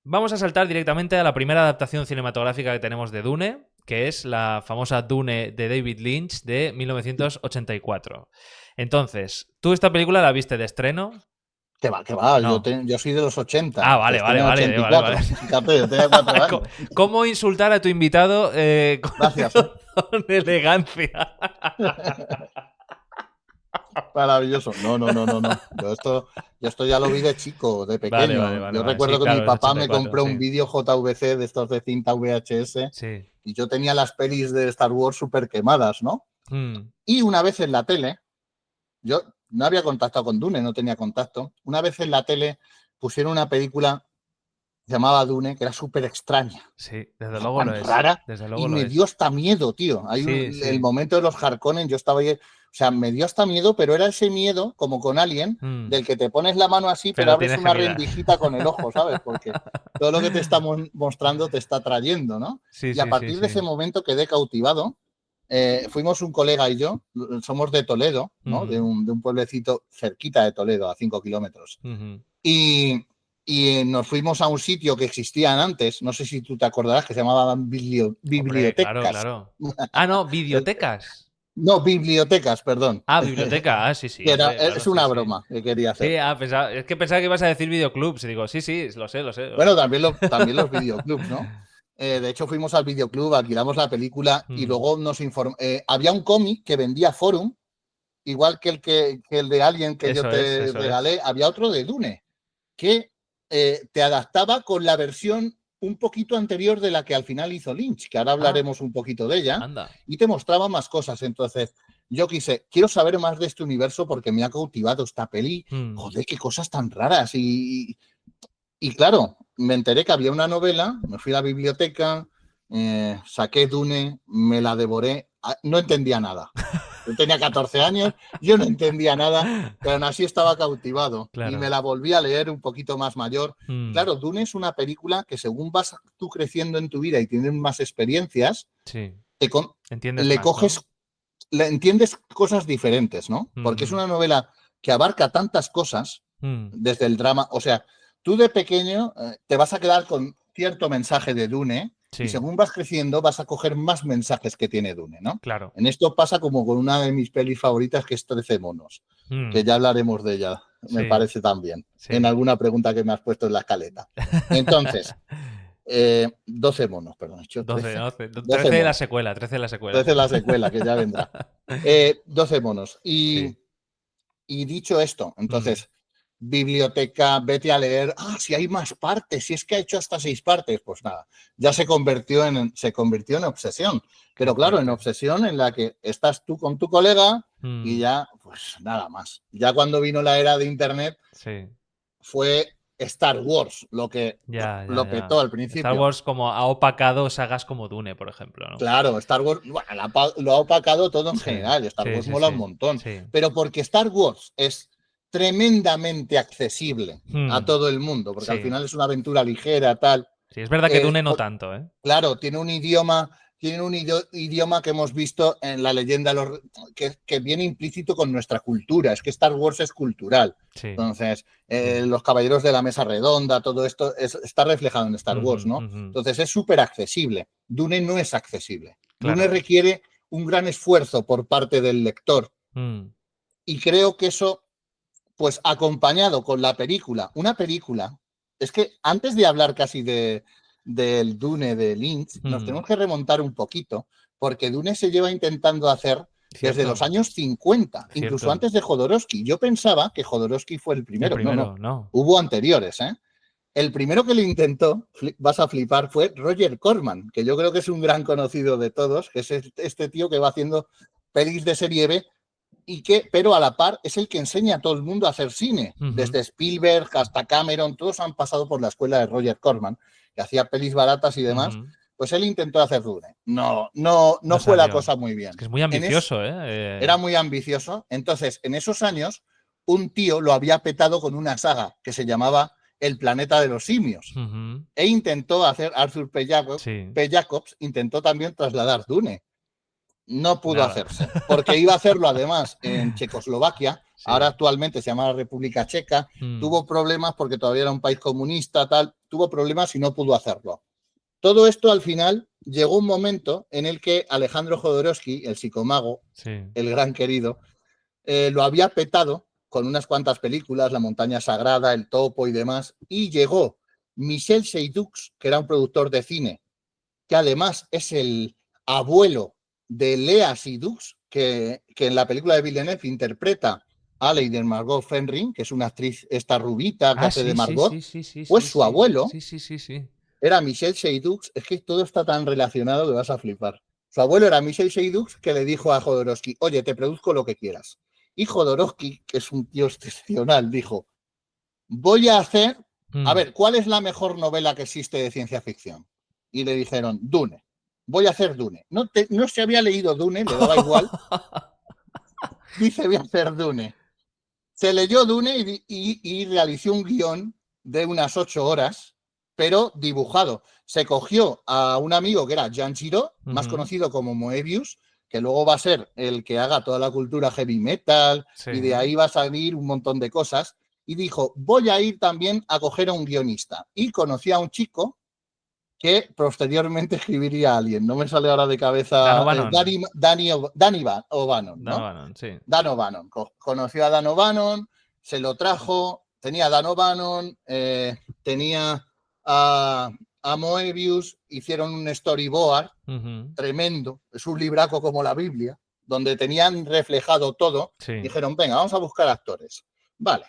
vamos a saltar directamente a la primera adaptación cinematográfica que tenemos de Dune, que es la famosa Dune de David Lynch de 1984. Entonces, ¿tú esta película la viste de estreno? Que va, No. yo soy de los Ah, 80, te vale, estoy vale, en vale, vale, vale. 84. Fíjate, yo tenía 4 años. ¿Cómo insultar a tu invitado Gracias, con elegancia? maravilloso. No, no, no, no, no. Yo esto ya lo vi de chico, de Vale, vale, pequeño. vale, Yo vale. Sí, recuerdo que mi claro, es papá me 84, compró sí. un vídeo JVC de estos de cinta VHS Sí. y yo tenía las pelis de Star Wars súper quemadas, ¿no? Mm, Y una vez en la tele, yo no había contactado con Dune, no tenía contacto. Una vez en la tele pusieron una película que se llamaba Dune, que era súper extraña, sí, desde era luego lo tan es. rara Desde luego y lo me dio es. hasta miedo, tío. Sí, El sí. momento de los Harkonnen, yo estaba ahí, o sea, me dio hasta miedo, pero era ese miedo, como con Alien, Mm, del que te pones la mano así, pero pero abres tienes que una mirar. rendijita con el ojo, ¿sabes? Porque todo lo que te está mostrando te está trayendo, ¿no? Sí, Y a sí, sí, partir de ese sí. momento quedé cautivado. Fuimos un colega y yo, somos de Toledo, ¿no? Ujú, De un pueblecito cerquita de Toledo, a 5 kilómetros. ujú. Y, nos fuimos a un sitio que existían antes, no sé si tú te acordarás, que se llamaban Hombre, claro, bibliotecas. claro. Ah, no, videotecas. No, bibliotecas, perdón. Ah, biblioteca. Ah, sí, sí, hombre, Es claro, sí, una sí. broma que quería hacer. Sí, es que pensaba que ibas a decir videoclubs. Y digo, sí, sí, lo sé, lo sé. Bueno, también los videoclubs, ¿no? De hecho, fuimos al videoclub, alquilamos la película y Mm, luego nos informó. Había un cómic que vendía Forum, igual que el de Alien que yo eso es, te eso es. regalé, había otro de Dune, que te adaptaba con la versión un poquito anterior de la que al final hizo Lynch, que ahora Ah, hablaremos un poquito de ella, anda. y te mostraba más cosas. Entonces, yo quiero saber más de este universo porque me ha cautivado esta peli. Mm, Joder, qué cosas tan raras. Y claro, me enteré que había una novela, me fui a la biblioteca, saqué Dune, me la devoré, no entendía nada. Yo tenía 14 años, yo no entendía nada, pero aún así estaba cautivado y me claro. la volví a leer un poquito más mayor. Y Mm, claro, Dune es una película que según vas tú creciendo en tu vida y tienes más experiencias, sí. te con- Entiendes le más, coges, ¿no? le entiendes cosas diferentes, ¿no? Porque es Ujú, una novela que abarca tantas cosas mm, desde el drama. O sea, tú de pequeño te vas a quedar con cierto mensaje de Dune y sí, según vas creciendo vas a coger más mensajes que tiene Dune, ¿no? claro. En esto pasa como con una de mis pelis favoritas que es 13 monos, que Mm, ya hablaremos de ella, me sí, parece también, en sí. alguna pregunta que me has puesto en la escaleta. Entonces, 12 monos, perdón, he dicho 12, 13. 12. 12 13 de la monos. secuela, 13 de la secuela. 13 la secuela, que ya vendrá. 12 monos. Sí. Y dicho esto, Mm, entonces, biblioteca, vete a leer, si hay más partes, si es que ha hecho hasta 6 partes, pues nada, ya se convirtió en obsesión. Pero claro, en obsesión en la que estás tú con tu colega y ya, pues nada más. Ya cuando vino la era de Internet, fue Star Wars lo que lo petó al principio. Star Wars como ha opacado sagas como Dune, por ejemplo, ¿no? Claro, Star Wars lo ha opacado todo en general. Star Wars mola un montón. Pero porque Star Wars es tremendamente accesible a todo el mundo, porque al final es una aventura ligera, tal. Sí, es verdad que Dune no tanto, ¿eh? Claro, tiene un idioma que hemos visto en la leyenda que viene implícito con nuestra cultura. Es que Star Wars es cultural. Entonces, los caballeros de la mesa redonda, todo esto está reflejado en Star Wars, ¿no? Entonces, es súper accesible. Dune no es accesible. Dune requiere un gran esfuerzo por parte del lector. Y creo que eso, pues acompañado con la película, una película, es que antes de hablar casi del Dune de Lynch, nos tenemos que remontar un poquito, porque Dune se lleva intentando hacer desde los años 50, incluso antes de Jodorowsky. Yo pensaba que Jodorowsky fue el primero. No. Hubo anteriores, ¿eh? El primero que lo intentó, vas a flipar, fue Roger Corman, que yo creo que es un gran conocido de todos, que es este tío que va haciendo pelis de serie B, pero a la par es el que enseña a todo el mundo a hacer cine. Desde Spielberg hasta Cameron, todos han pasado por la escuela de Roger Corman, que hacía pelis baratas y demás. Pues él intentó hacer Dune. No fue la cosa muy bien. Es que es muy ambicioso, ¿eh? Era muy ambicioso. Entonces, en esos años, un tío lo había petado con una saga que se llamaba El planeta de los simios. E intentó hacer, Arthur P. Jacobs intentó también trasladar Dune. No pudo hacerse, porque iba a hacerlo además en Checoslovaquia, ahora actualmente se llama la República Checa, tuvo problemas porque todavía era un país comunista, tuvo problemas y no pudo hacerlo. Todo esto al final llegó un momento en el que Alejandro Jodorowsky, el psicomago, el gran querido, lo había petado con unas cuantas películas, La montaña sagrada, El topo y demás, y llegó Michel Seydoux, que era un productor de cine, que además es el abuelo de Lea Seydoux, que en la película de Villeneuve interpreta a Lady Margot Fenring, que es una actriz, esta rubita que hace de Margot, pues su abuelo era Michel Seydoux. Es que todo está tan relacionado que vas a flipar. Su abuelo era Michel Seydoux, que le dijo a Jodorowsky, oye, te produzco lo que quieras. Y Jodorowsky, que es un tío excepcional, dijo, voy a hacer, a ver, ¿cuál es la mejor novela que existe de ciencia ficción? Y le dijeron, Dune. Voy a hacer Dune. No se había leído Dune, le daba igual. Dice, voy a hacer Dune. Se leyó Dune y realizó un guión de unas 8 horas, pero dibujado. Se cogió a un amigo que era Jean Giraud, más conocido como Moebius, que luego va a ser el que haga toda la cultura heavy metal, y de ahí va a salir un montón de cosas. Y dijo, voy a ir también a coger a un guionista. Y conocí a un chico que posteriormente escribiría a alguien. No me sale ahora de cabeza. Danny O'Bannon, ¿no? Dan O'Bannon. Conoció a Dan O'Bannon, se lo trajo, tenía a Dan O'Bannon, tenía a Moebius, hicieron un storyboard tremendo, es un libraco como la Biblia, donde tenían reflejado todo. Dijeron, venga, vamos a buscar actores. Vale.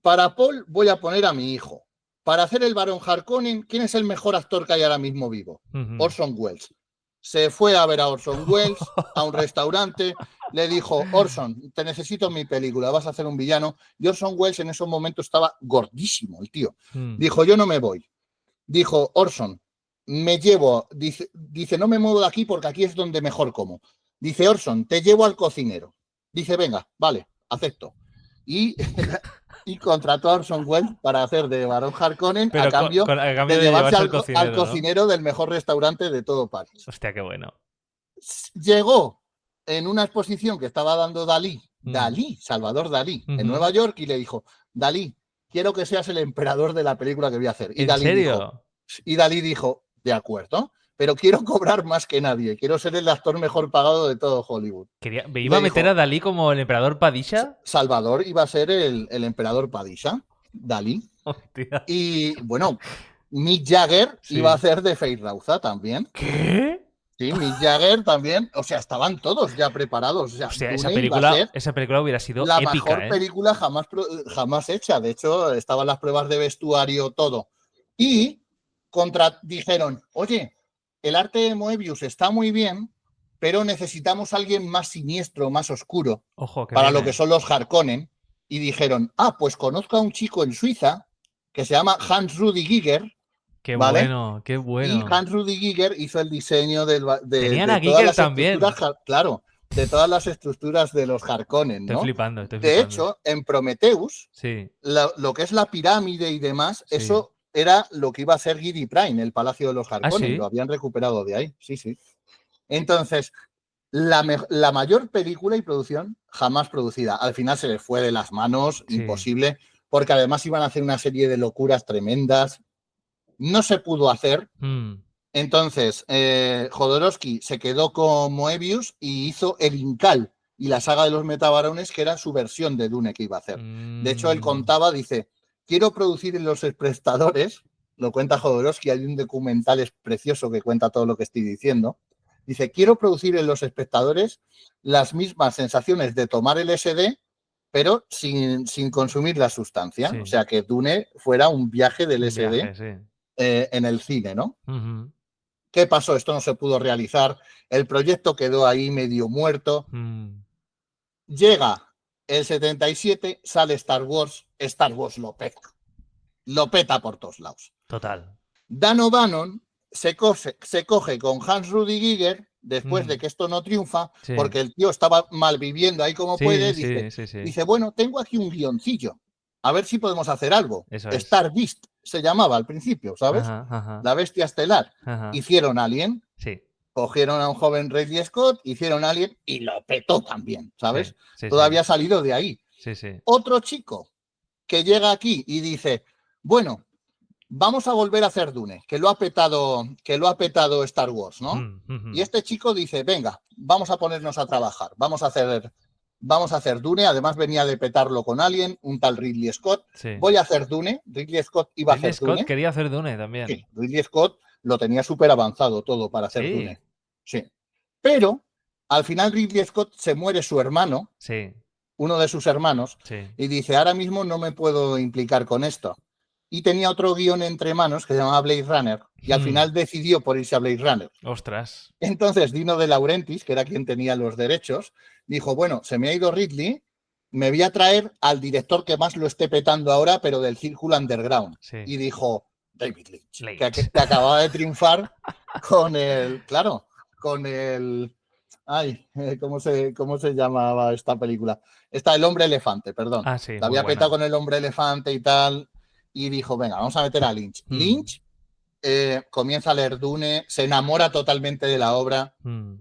Para Paul voy a poner a mi hijo. Para hacer el Barón Harkonnen, ¿quién es el mejor actor que hay ahora mismo vivo? Orson Welles. Se fue a ver a Orson Welles a un restaurante, le dijo, Orson, te necesito en mi película, vas a hacer un villano. Y Orson Welles en esos momentos estaba gordísimo, el tío. Dijo, yo no me voy. Dijo, Orson, me llevo, dice, no me muevo de aquí porque aquí es donde mejor como. Dice, Orson, te llevo al cocinero. Dice, venga, vale, acepto. Y contrató a Orson Welles para hacer de Barón Harkonnen a cambio de llevarse al cocinero del mejor restaurante de todo París. Hostia, qué bueno. Llegó en una exposición que estaba dando Salvador Dalí, en Nueva York, y le dijo, Dalí, quiero que seas el emperador de la película que voy a hacer. ¿En serio? Y Dalí dijo, de acuerdo, pero quiero cobrar más que nadie, quiero ser el actor mejor pagado de todo Hollywood. ¿Me iba a meter a Dalí como el emperador Padishah? Salvador iba a ser el emperador Padishah, Dalí. Hostia. Y bueno, Mick Jagger iba a hacer de Feyd Rautha también. ¿Qué? Sí, Mick Jagger también. O sea, estaban todos ya preparados. O sea, Hostia, Dune iba a ser esa película hubiera sido la épica, mejor ¿eh? película jamás hecha. De hecho, estaban las pruebas de vestuario, todo. Y dijeron, oye, el arte de Moebius está muy bien, pero necesitamos a alguien más siniestro, más oscuro, Ojo, que para lo que viene. son los Harkonnen. Y dijeron, pues conozco a un chico en Suiza que se llama Hans Rudi Giger, Qué ¿vale? bueno, qué Y bueno. Hans Rudi Giger hizo el diseño Tenían de a todas Giger las también. estructuras, claro, de todas las estructuras de los Harkonnen, Estoy ¿no? flipando, estoy De flipando. hecho, en Prometheus, Sí, lo que es la pirámide y demás, sí. eso era lo que iba a ser Gidi Prime, el palacio de los Ah, Harkonnen, lo sí. habían recuperado de ahí, sí, sí. Entonces, la mayor película y producción jamás producida. Al final se les fue de las manos, Sí. imposible, porque además iban a hacer una serie de locuras tremendas. No se pudo hacer. Mm, Entonces, Jodorowsky se quedó con Moebius y hizo el Incal y la saga de los Metabarones, que era su versión de Dune que iba a hacer. De hecho, él mm, contaba, dice, quiero producir en Los Espectadores, lo cuenta Jodorowsky, hay un documental es precioso que cuenta todo lo que estoy diciendo. Dice, quiero producir en Los Espectadores las mismas sensaciones de tomar el LSD, pero sin consumir la sustancia. O sí. sea, que Dune fuera un viaje del Un LSD viaje, sí. en el cine, ¿no? Ujú, ¿Qué pasó? Esto no se pudo realizar. El proyecto quedó ahí medio muerto. mm, Llega el 77, sale Star Wars lo peta por todos lados. total. Dan O'Bannon se coge con Hans Rudy Giger, después de Mm, que esto no triunfa, sí. porque el tío estaba mal viviendo ahí como Sí, puede, sí, sí, sí. dice, bueno, tengo aquí un guioncillo, a ver si podemos hacer algo. Eso es. Star Beast se llamaba al principio, ¿sabes? Ajá, ajá, La bestia estelar. ajá. Hicieron Alien, Sí, cogieron a un joven Ridley Scott, hicieron Alien y lo petó también, sí, ¿sabes? sí, Todo sí. había salido de ahí. Sí, sí. Otro chico que llega aquí y dice, bueno, vamos a volver a hacer Dune, que lo ha petado Star Wars, ¿no? Mm, ujú, Y este chico dice, venga, vamos a ponernos a trabajar, vamos a hacer Dune, además venía de petarlo con Alien, un tal Ridley Scott, sí. voy a hacer Dune, Ridley Scott iba a Ridley hacer Scott Dune, quería hacer Dune también. sí, Ridley Scott lo tenía súper avanzado todo para hacer Sí, Dune, sí. Pero al final Ridley Scott se muere su hermano, sí, uno de sus hermanos, sí. y dice, ahora mismo no me puedo implicar con esto. Y tenía otro guión entre manos que se llamaba Blade Runner, y al Mm, final decidió por irse a Blade Runner. ostras. Entonces Dino de Laurentiis, que era quien tenía los derechos, dijo, bueno, se me ha ido Ridley, me voy a traer al director que más lo esté petando ahora, pero del círculo underground. Sí. Y dijo, David Lynch, Lynch. que acababa de triunfar con claro, con el, ay, cómo se llamaba esta película? Está El Hombre Elefante, perdón. Ah, sí, La muy había petado buena. con El Hombre Elefante y tal, y dijo, venga, vamos a meter a Lynch. Mm, Lynch comienza a leer Dune, se enamora totalmente de la obra mm,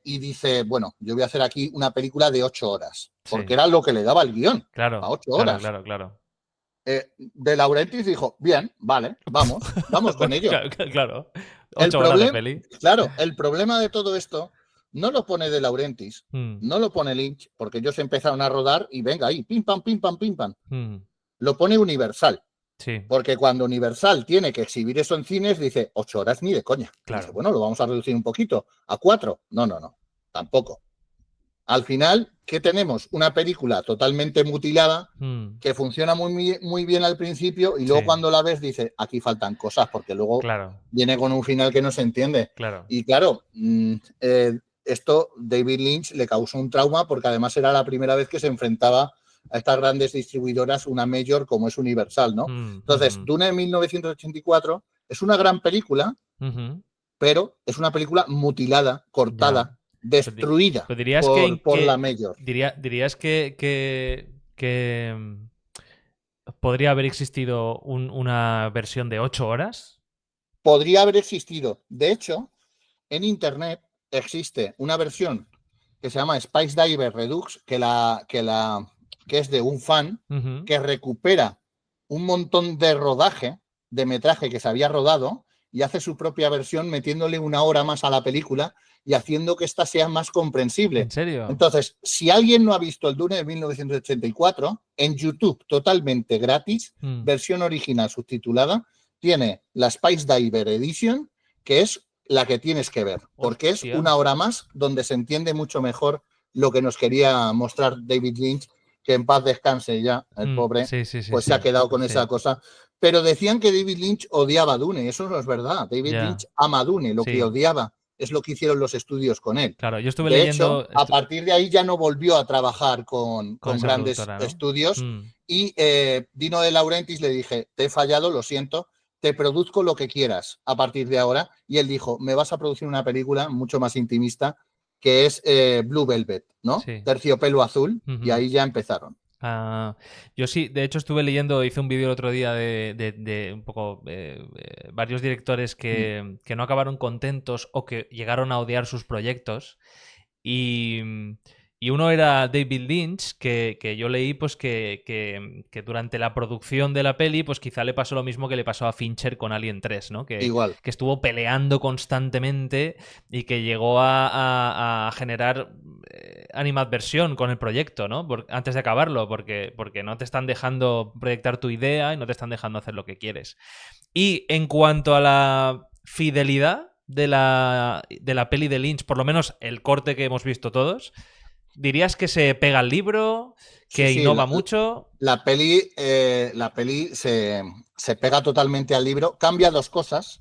y dice, bueno, yo voy a hacer aquí una película de 8 horas, porque sí. era lo que le daba el guión, a Claro, ocho claro, horas. claro, claro. De Laurentiis dijo, bien, vale, vamos con ello. Claro, claro. El 8 horas de problema, peli. claro, el problema de todo esto no lo pone De Laurentiis, Mm, no lo pone Lynch, porque ellos empezaron a rodar y venga ahí, pim pam, pim pam, pim pam. mm, Lo pone Universal, sí, porque cuando Universal tiene que exhibir eso en cines, dice 8 horas ni de coña. Dice, claro. bueno, lo vamos a reducir un poquito, a 4. No, no, no, tampoco. Al final, ¿qué tenemos? Una película totalmente mutilada Mm, que funciona muy bien al principio y luego sí, cuando la ves dice, aquí faltan cosas porque luego claro, viene con un final que no se entiende. claro. Y claro, esto David Lynch le causó un trauma porque además era la primera vez que se enfrentaba a estas grandes distribuidoras, una major como es Universal, ¿no? Mm, Entonces, ujú, Dune en 1984 es una gran película, ujú, pero es una película mutilada, ya. cortada, Pero destruida pero dirías que, por la major. dirías que podría haber existido una versión de 8 horas. Podría haber existido. De hecho, en Internet existe una versión que se llama Spice Diver Redux, que es de un fan Ujú, que recupera un montón de rodaje, de metraje que se había rodado y hace su propia versión metiéndole 1 hora más a la película y haciendo que ésta sea más comprensible. ¿en serio? Entonces, si alguien no ha visto el Dune de 1984, en YouTube totalmente gratis, Mm, versión original subtitulada, tiene la Spice Diver Edition, que es la que tienes que ver, porque es Hostia. una hora más donde se entiende mucho mejor lo que nos quería mostrar David Lynch, que en paz descanse ya, el pobre, Sí, sí, sí, pues sí. se ha quedado con Sí. esa cosa. Pero decían que David Lynch odiaba a Dune, eso no es verdad. David Ya. Lynch ama a Dune, lo Sí. que odiaba es lo que hicieron los estudios con él. Claro, yo estuve De leyendo... hecho, a partir de ahí ya no volvió a trabajar con esa grandes productora, ¿no? estudios y Dino De Laurentiis le dije, te he fallado, lo siento, te produzco lo que quieras a partir de ahora. Y él dijo, me vas a producir una película mucho más intimista que es Blue Velvet, ¿no? Sí. Terciopelo azul, y ahí ya empezaron. Yo sí, de hecho estuve leyendo, hice un vídeo el otro día de un poco varios directores que no acabaron contentos o que llegaron a odiar sus proyectos y uno era David Lynch, que yo leí pues que durante la producción de la peli pues quizá le pasó lo mismo que le pasó a Fincher con Alien 3, ¿no? Igual. Que estuvo peleando constantemente y que llegó a generar animadversión con el proyecto, ¿no? Antes de acabarlo, porque no te están dejando proyectar tu idea y no te están dejando hacer lo que quieres. Y en cuanto a la fidelidad de la peli de Lynch, por lo menos el corte que hemos visto todos, ¿dirías que se pega al libro, que Sí, innova mucho? La peli se pega totalmente al libro, cambia dos cosas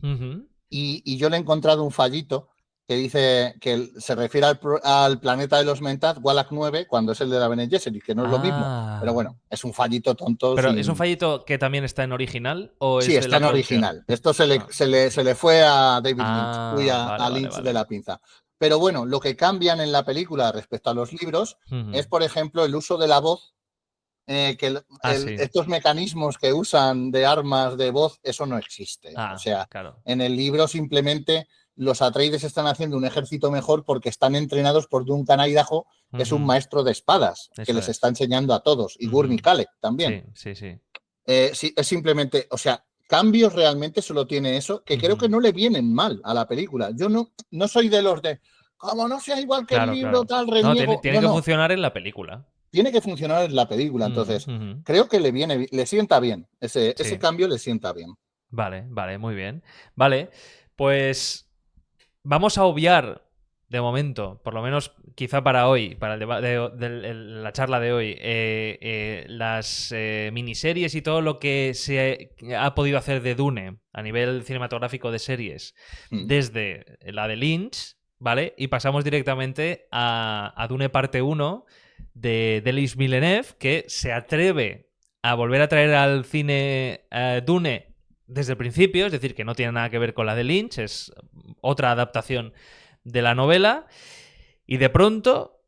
y yo le he encontrado un fallito que dice que se refiere al planeta de los Mentat, Wallach 9, cuando es el de la Bene Gesserit, que no es lo mismo. Pero bueno, es un fallito tonto. ¿Pero es un fallito que también está en original o Sí, es de está la en producción? original. Esto se le fue a David Lynch, a Vale, Lynch vale. de la pinza. Pero bueno, lo que cambian en la película respecto a los libros es, por ejemplo, el uso de la voz. Que Sí. estos mecanismos que usan de armas de voz, eso no existe. O sea, claro. en el libro simplemente los Atreides están haciendo un ejército mejor porque están entrenados por Duncan Idaho, que es un maestro de espadas, que les está enseñando a todos, y Gurney Halleck también. Sí. Sí, es simplemente, o sea, cambios realmente solo tiene eso, que creo que no le vienen mal a la película. Yo no soy de los de, como no sea igual que el libro, tal, reniego. Tiene que funcionar en la película. Tiene que funcionar en la película, entonces creo que le sienta bien, ese cambio le sienta bien. Vale, muy bien. Vale, pues vamos a obviar de momento, por lo menos quizá para hoy, para la charla de hoy, las miniseries y todo lo que se ha podido hacer de Dune a nivel cinematográfico de series desde la de Lynch, ¿vale? Y pasamos directamente a Dune parte 1 de Denis Villeneuve, que se atreve a volver a traer al cine Dune desde el principio, es decir, que no tiene nada que ver con la de Lynch, es otra adaptación de la novela, y de pronto,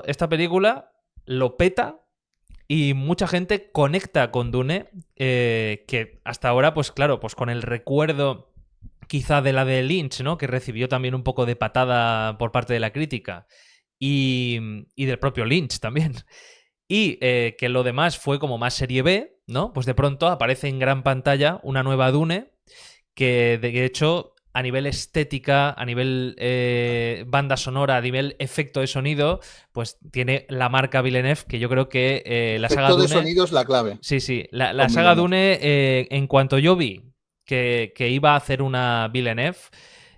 esta película lo peta y mucha gente conecta con Dune, que hasta ahora, pues claro, pues con el recuerdo quizá de la de Lynch, ¿no? Que recibió también un poco de patada por parte de la crítica y del propio Lynch también. Y que lo demás fue como más serie B, ¿no? Pues de pronto aparece en gran pantalla una nueva Dune que de hecho a nivel estética, a nivel banda sonora, a nivel efecto de sonido, pues tiene la marca Villeneuve, que yo creo que la saga Dune... Efecto de sonido es la clave. Sí, la saga Dune, en cuanto yo vi que iba a hacer una Villeneuve,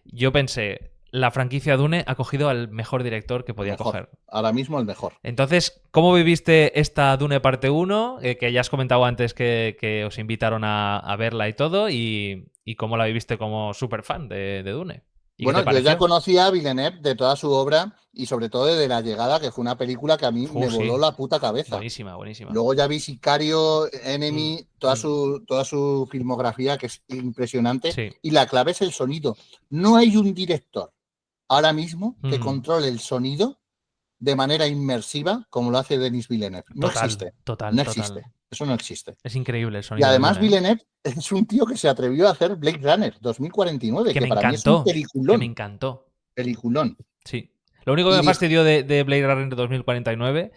yo pensé, la franquicia Dune ha cogido al mejor director que podía coger. Ahora mismo el mejor. Entonces, ¿cómo viviste esta Dune parte 1? Que ya has comentado antes que os invitaron a verla y todo, y cómo la viviste como súper fan de Dune. Bueno, yo ya conocía a Villeneuve de toda su obra y sobre todo de La Llegada, que fue una película que a mí me voló la puta cabeza. Buenísima. Luego ya vi Sicario, Enemy, toda su filmografía, que es impresionante. Sí. Y la clave es el sonido. No hay un director ahora mismo que controle el sonido de manera inmersiva como lo hace Denis Villeneuve. No existe. Eso no existe. Es increíble el sonido. Y además Villeneuve es un tío que se atrevió a hacer Blade Runner 2049, que para mí es un peliculón. Que me encantó. Peliculón. Sí. Lo único que me fastidió de Blade Runner 2049,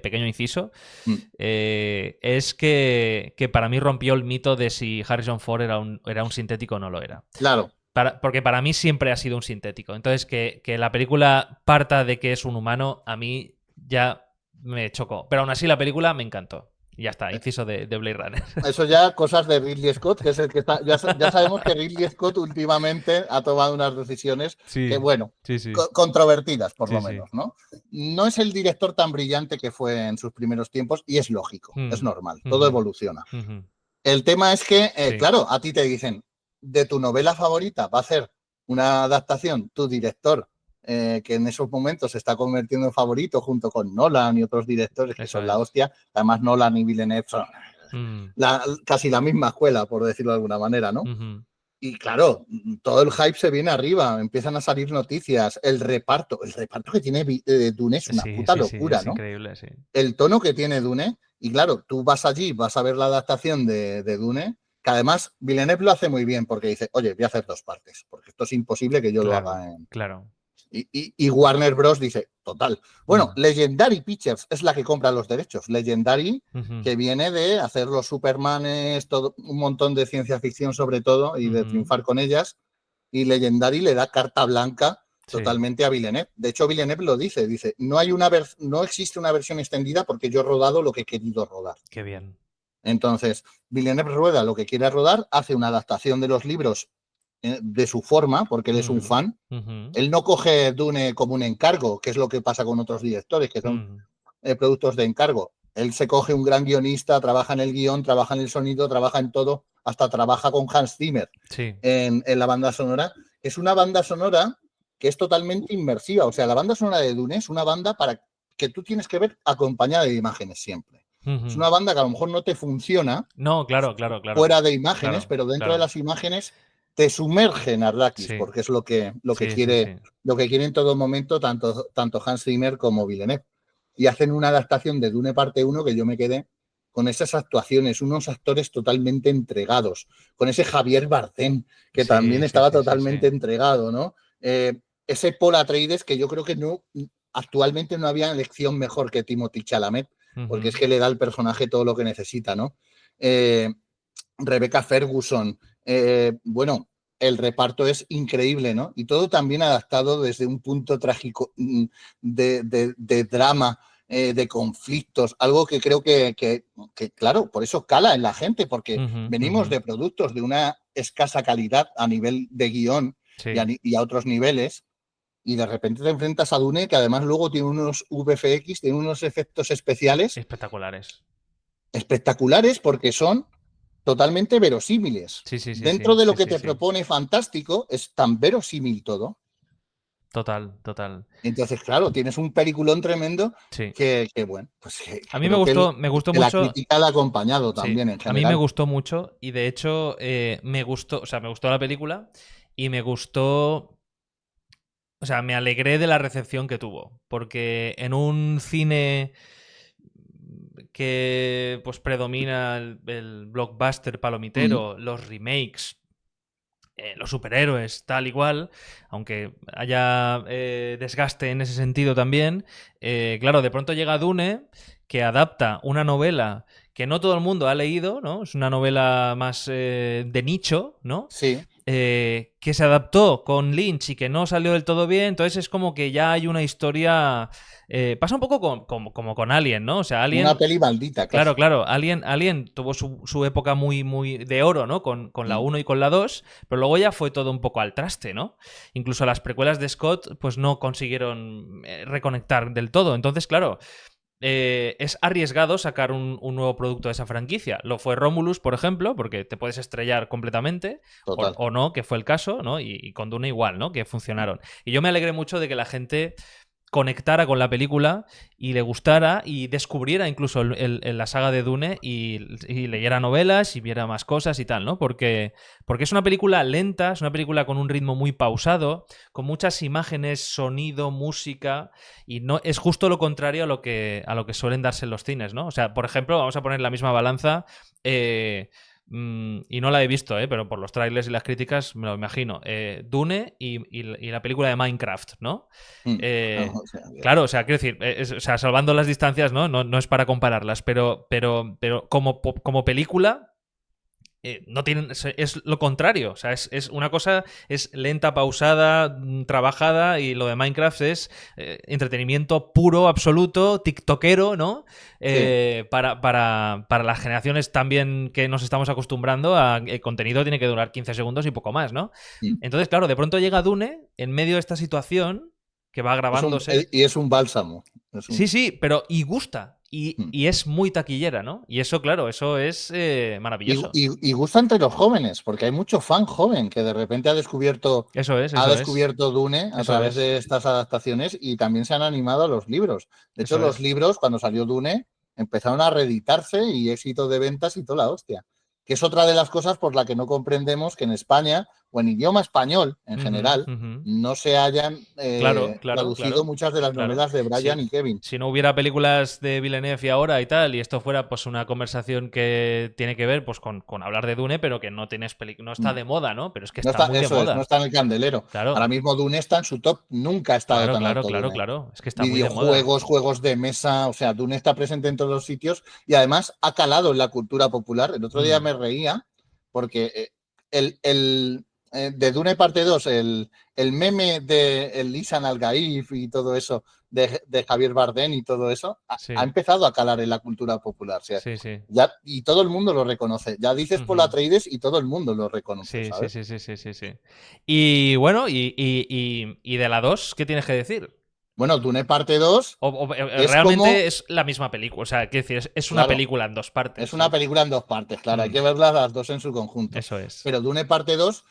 pequeño inciso, es que para mí rompió el mito de si Harrison Ford era un sintético o no lo era. Claro. Porque para mí siempre ha sido un sintético. Entonces, que la película parta de que es un humano, a mí ya me chocó. Pero aún así la película me encantó. Y ya está, inciso de Blade Runner. Eso ya cosas de Ridley Scott, que es el que está. Ya sabemos que Ridley Scott últimamente ha tomado unas decisiones que, Sí, bueno, sí, sí. controvertidas, por Sí, lo sí. menos, ¿no? No es el director tan brillante que fue en sus primeros tiempos y es lógico, es normal, todo evoluciona. El tema es que, Sí. claro, a ti te dicen, de tu novela favorita va a hacer una adaptación, tu director, que en esos momentos se está convirtiendo en favorito junto con Nolan y otros directores que Eso son la es. hostia. Además, Nolan y Villeneuve son casi la misma escuela, por decirlo de alguna manera, ¿no? Y claro, todo el hype se viene arriba, empiezan a salir noticias, el reparto que tiene Dune es una Sí, puta sí, sí, locura, es ¿no? increíble, sí. El tono que tiene Dune, y claro, tú vas allí, vas a ver la adaptación de Dune, que además Villeneuve lo hace muy bien porque dice, oye, voy a hacer 2 partes, porque esto es imposible que yo lo Claro, haga en... claro. Y Warner Bros. Dice, total. Bueno, Mm. Legendary Pictures es la que compra los derechos. Legendary, Ujú, que viene de hacer los Supermanes, todo, un montón de ciencia ficción sobre todo, y de ujú. triunfar con ellas. Y Legendary le da carta blanca Sí, totalmente a Villeneuve. De hecho, Villeneuve lo dice, no hay no existe una versión extendida porque yo he rodado lo que he querido rodar. qué bien. Entonces, Villeneuve rueda lo que quiere rodar, hace una adaptación de los libros de su forma, porque él es un Mm, fan. ujú, Él no coge Dune como un encargo, que es lo que pasa con otros directores, que son mm. productos de encargo. Él se coge un gran guionista, trabaja en el guión, trabaja en el sonido, trabaja en todo, hasta trabaja con Hans Zimmer Sí. en la banda sonora. Es una banda sonora que es totalmente inmersiva. O sea, la banda sonora de Dune es una banda para que tú tienes que ver acompañada de imágenes siempre. Es Ujú. una banda que a lo mejor no te funciona No, claro, claro, claro. fuera de imágenes, Claro, pero dentro de claro. las imágenes te sumergen a Arrakis, Sí, porque es sí, sí, sí. lo que quiere en todo momento tanto Hans Zimmer como Villeneuve. Y hacen una adaptación de Dune parte 1 que yo me quedé con esas actuaciones, unos actores totalmente entregados, con ese Javier Bardem, que también Sí, sí, estaba sí, sí, sí. totalmente entregado, ¿no? Ese Paul Atreides que yo creo que no, actualmente no había elección mejor que Timothy Chalamet, porque es Ujú. que le da al personaje todo lo que necesita, ¿no? Rebecca Ferguson, bueno, el reparto es increíble, ¿no? Y todo también adaptado desde un punto trágico de drama, de conflictos, algo que creo que, claro, por eso cala en la gente, porque Ujú, venimos ujú. de productos de una escasa calidad a nivel de guión Sí, y a otros niveles, y de repente te enfrentas a Dune, que además luego tiene unos VFX, tiene unos efectos especiales espectaculares. espectaculares porque son totalmente verosímiles. Sí, sí, sí, Dentro sí, de lo sí, que sí, te sí. propone Fantástico, es tan verosímil todo. Total, total. Entonces, claro, tienes un peliculón tremendo Sí. bueno, pues A mí creo que, me gustó que la mucho. crítica la ha acompañado Sí, también en a mí me general. gustó mucho y de hecho me gustó, o sea, me gustó la película y me gustó, o sea, me alegré de la recepción que tuvo, porque en un cine que pues predomina el blockbuster Mm, palomitero, los remakes, los superhéroes, tal igual, aunque haya desgaste en ese sentido también, claro, de pronto llega Dune, que adapta una novela que no todo el mundo ha leído, ¿no? Es una novela más de nicho, ¿no? sí, Que se adaptó con Lynch y que no salió del todo bien, entonces es como que ya hay una historia... pasa un poco como con Alien, ¿no? O sea, una Alien... peli maldita Claro, casi. claro, Alien tuvo su época muy de oro, ¿no? Con la Mm, 1 y con la 2, pero luego ya fue todo un poco al traste, ¿no? Incluso las precuelas de Scott, pues no consiguieron reconectar del todo. Entonces, claro, es arriesgado sacar un nuevo producto de esa franquicia. Lo fue Romulus, por ejemplo, porque te puedes estrellar completamente, total. o no, que fue el caso, ¿no? Y con Dune igual, ¿no? Que funcionaron. Y yo me alegré mucho de que la gente conectara con la película y le gustara y descubriera incluso la saga de Dune y leyera novelas y viera más cosas y tal, ¿no? Porque es una película lenta, es una película con un ritmo muy pausado, con muchas imágenes, sonido, música, y no es justo lo contrario a lo que suelen darse en los cines, ¿no? O sea, por ejemplo, vamos a poner la misma balanza. Y no la he visto, pero por los trailers y las críticas me lo imagino. Dune y la película de Minecraft, ¿no? Mm, Eh, o sea, claro, o sea, quiero decir, o sea, salvando las distancias, ¿no? No es para compararlas, pero como película no tienen, es lo contrario. O sea, es una cosa es lenta, pausada, trabajada, y lo de Minecraft es entretenimiento puro, absoluto, tiktokero, ¿no? Sí. Para las generaciones también que nos estamos acostumbrando a el contenido tiene que durar 15 segundos y poco más, ¿no? Mm. Entonces, claro, de pronto llega Dune en medio de esta situación que va grabándose. Y es un bálsamo. Sí, sí, pero y gusta. Mm. Y es muy taquillera, ¿no? Y eso, claro, eso es maravilloso. Y gusta entre los jóvenes, porque hay mucho fan joven que de repente Eso es, ha eso es. descubierto Dune a Eso través es. de estas adaptaciones y también se han animado a los libros. De hecho, Eso los es. libros, cuando salió Dune, empezaron a reeditarse y éxito de ventas y toda la hostia. Que es otra de las cosas por la que no comprendemos que en España, o en idioma español en Ujú, general, ujú. no se hayan Claro, claro, traducido claro. muchas de las Claro. novelas de Brian Si, y Kevin. si no hubiera películas de Villeneuve y ahora y tal, y esto fuera pues una conversación que tiene que ver pues con hablar de Dune, pero que no tienes no está Mm. de moda, ¿no? Pero es que No está está, muy de eso es, no moda. está en el candelero. Ahora Claro, mismo Dune está en su top, nunca ha estado claro, tan claro, alto claro, Dune. claro. Es que está muy de moda. Videojuegos, juegos de mesa, o sea, Dune está presente en todos los sitios y además ha calado en la cultura popular. El otro día Mm. me reía porque de Dune parte 2 el meme de el Lisan Al-Gaif y todo eso, de Javier Bardem y todo eso, ha Sí, empezado a calar en la cultura popular. O sea, sí, sí. ya, y todo el mundo lo reconoce. Ya dices por la Ujú. Atreides y todo el mundo lo reconoce, Sí, sí, ¿sabes? sí, sí, sí, sí, sí. Y bueno, y de la 2 ¿qué tienes que decir? Bueno, Dune parte 2 es Realmente como, es la misma película. O sea, quiero decir, es una claro, película en dos es partes, una ¿no? película en dos partes, claro, hay Mm, que verlas las dos en su conjunto. eso es. Pero Dune parte 2,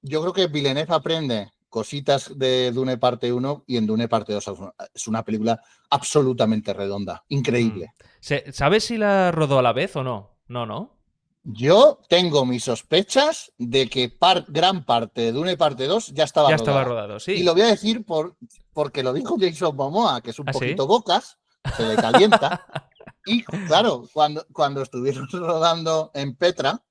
yo creo que Villeneuve aprende cositas de Dune parte 1 y en Dune parte 2 es una película absolutamente redonda, Mm. increíble. ¿Sabes si la rodó a la vez o no? No, ¿no? Yo tengo mis sospechas de que gran parte de Dune parte 2 ya estaba Ya estaba rodada. rodado, Y lo sí. voy a decir porque lo dijo Jason Momoa, que es un ¿Ah, sí? poquito bocas, se le calienta. Y claro, cuando estuvieron rodando en Petra,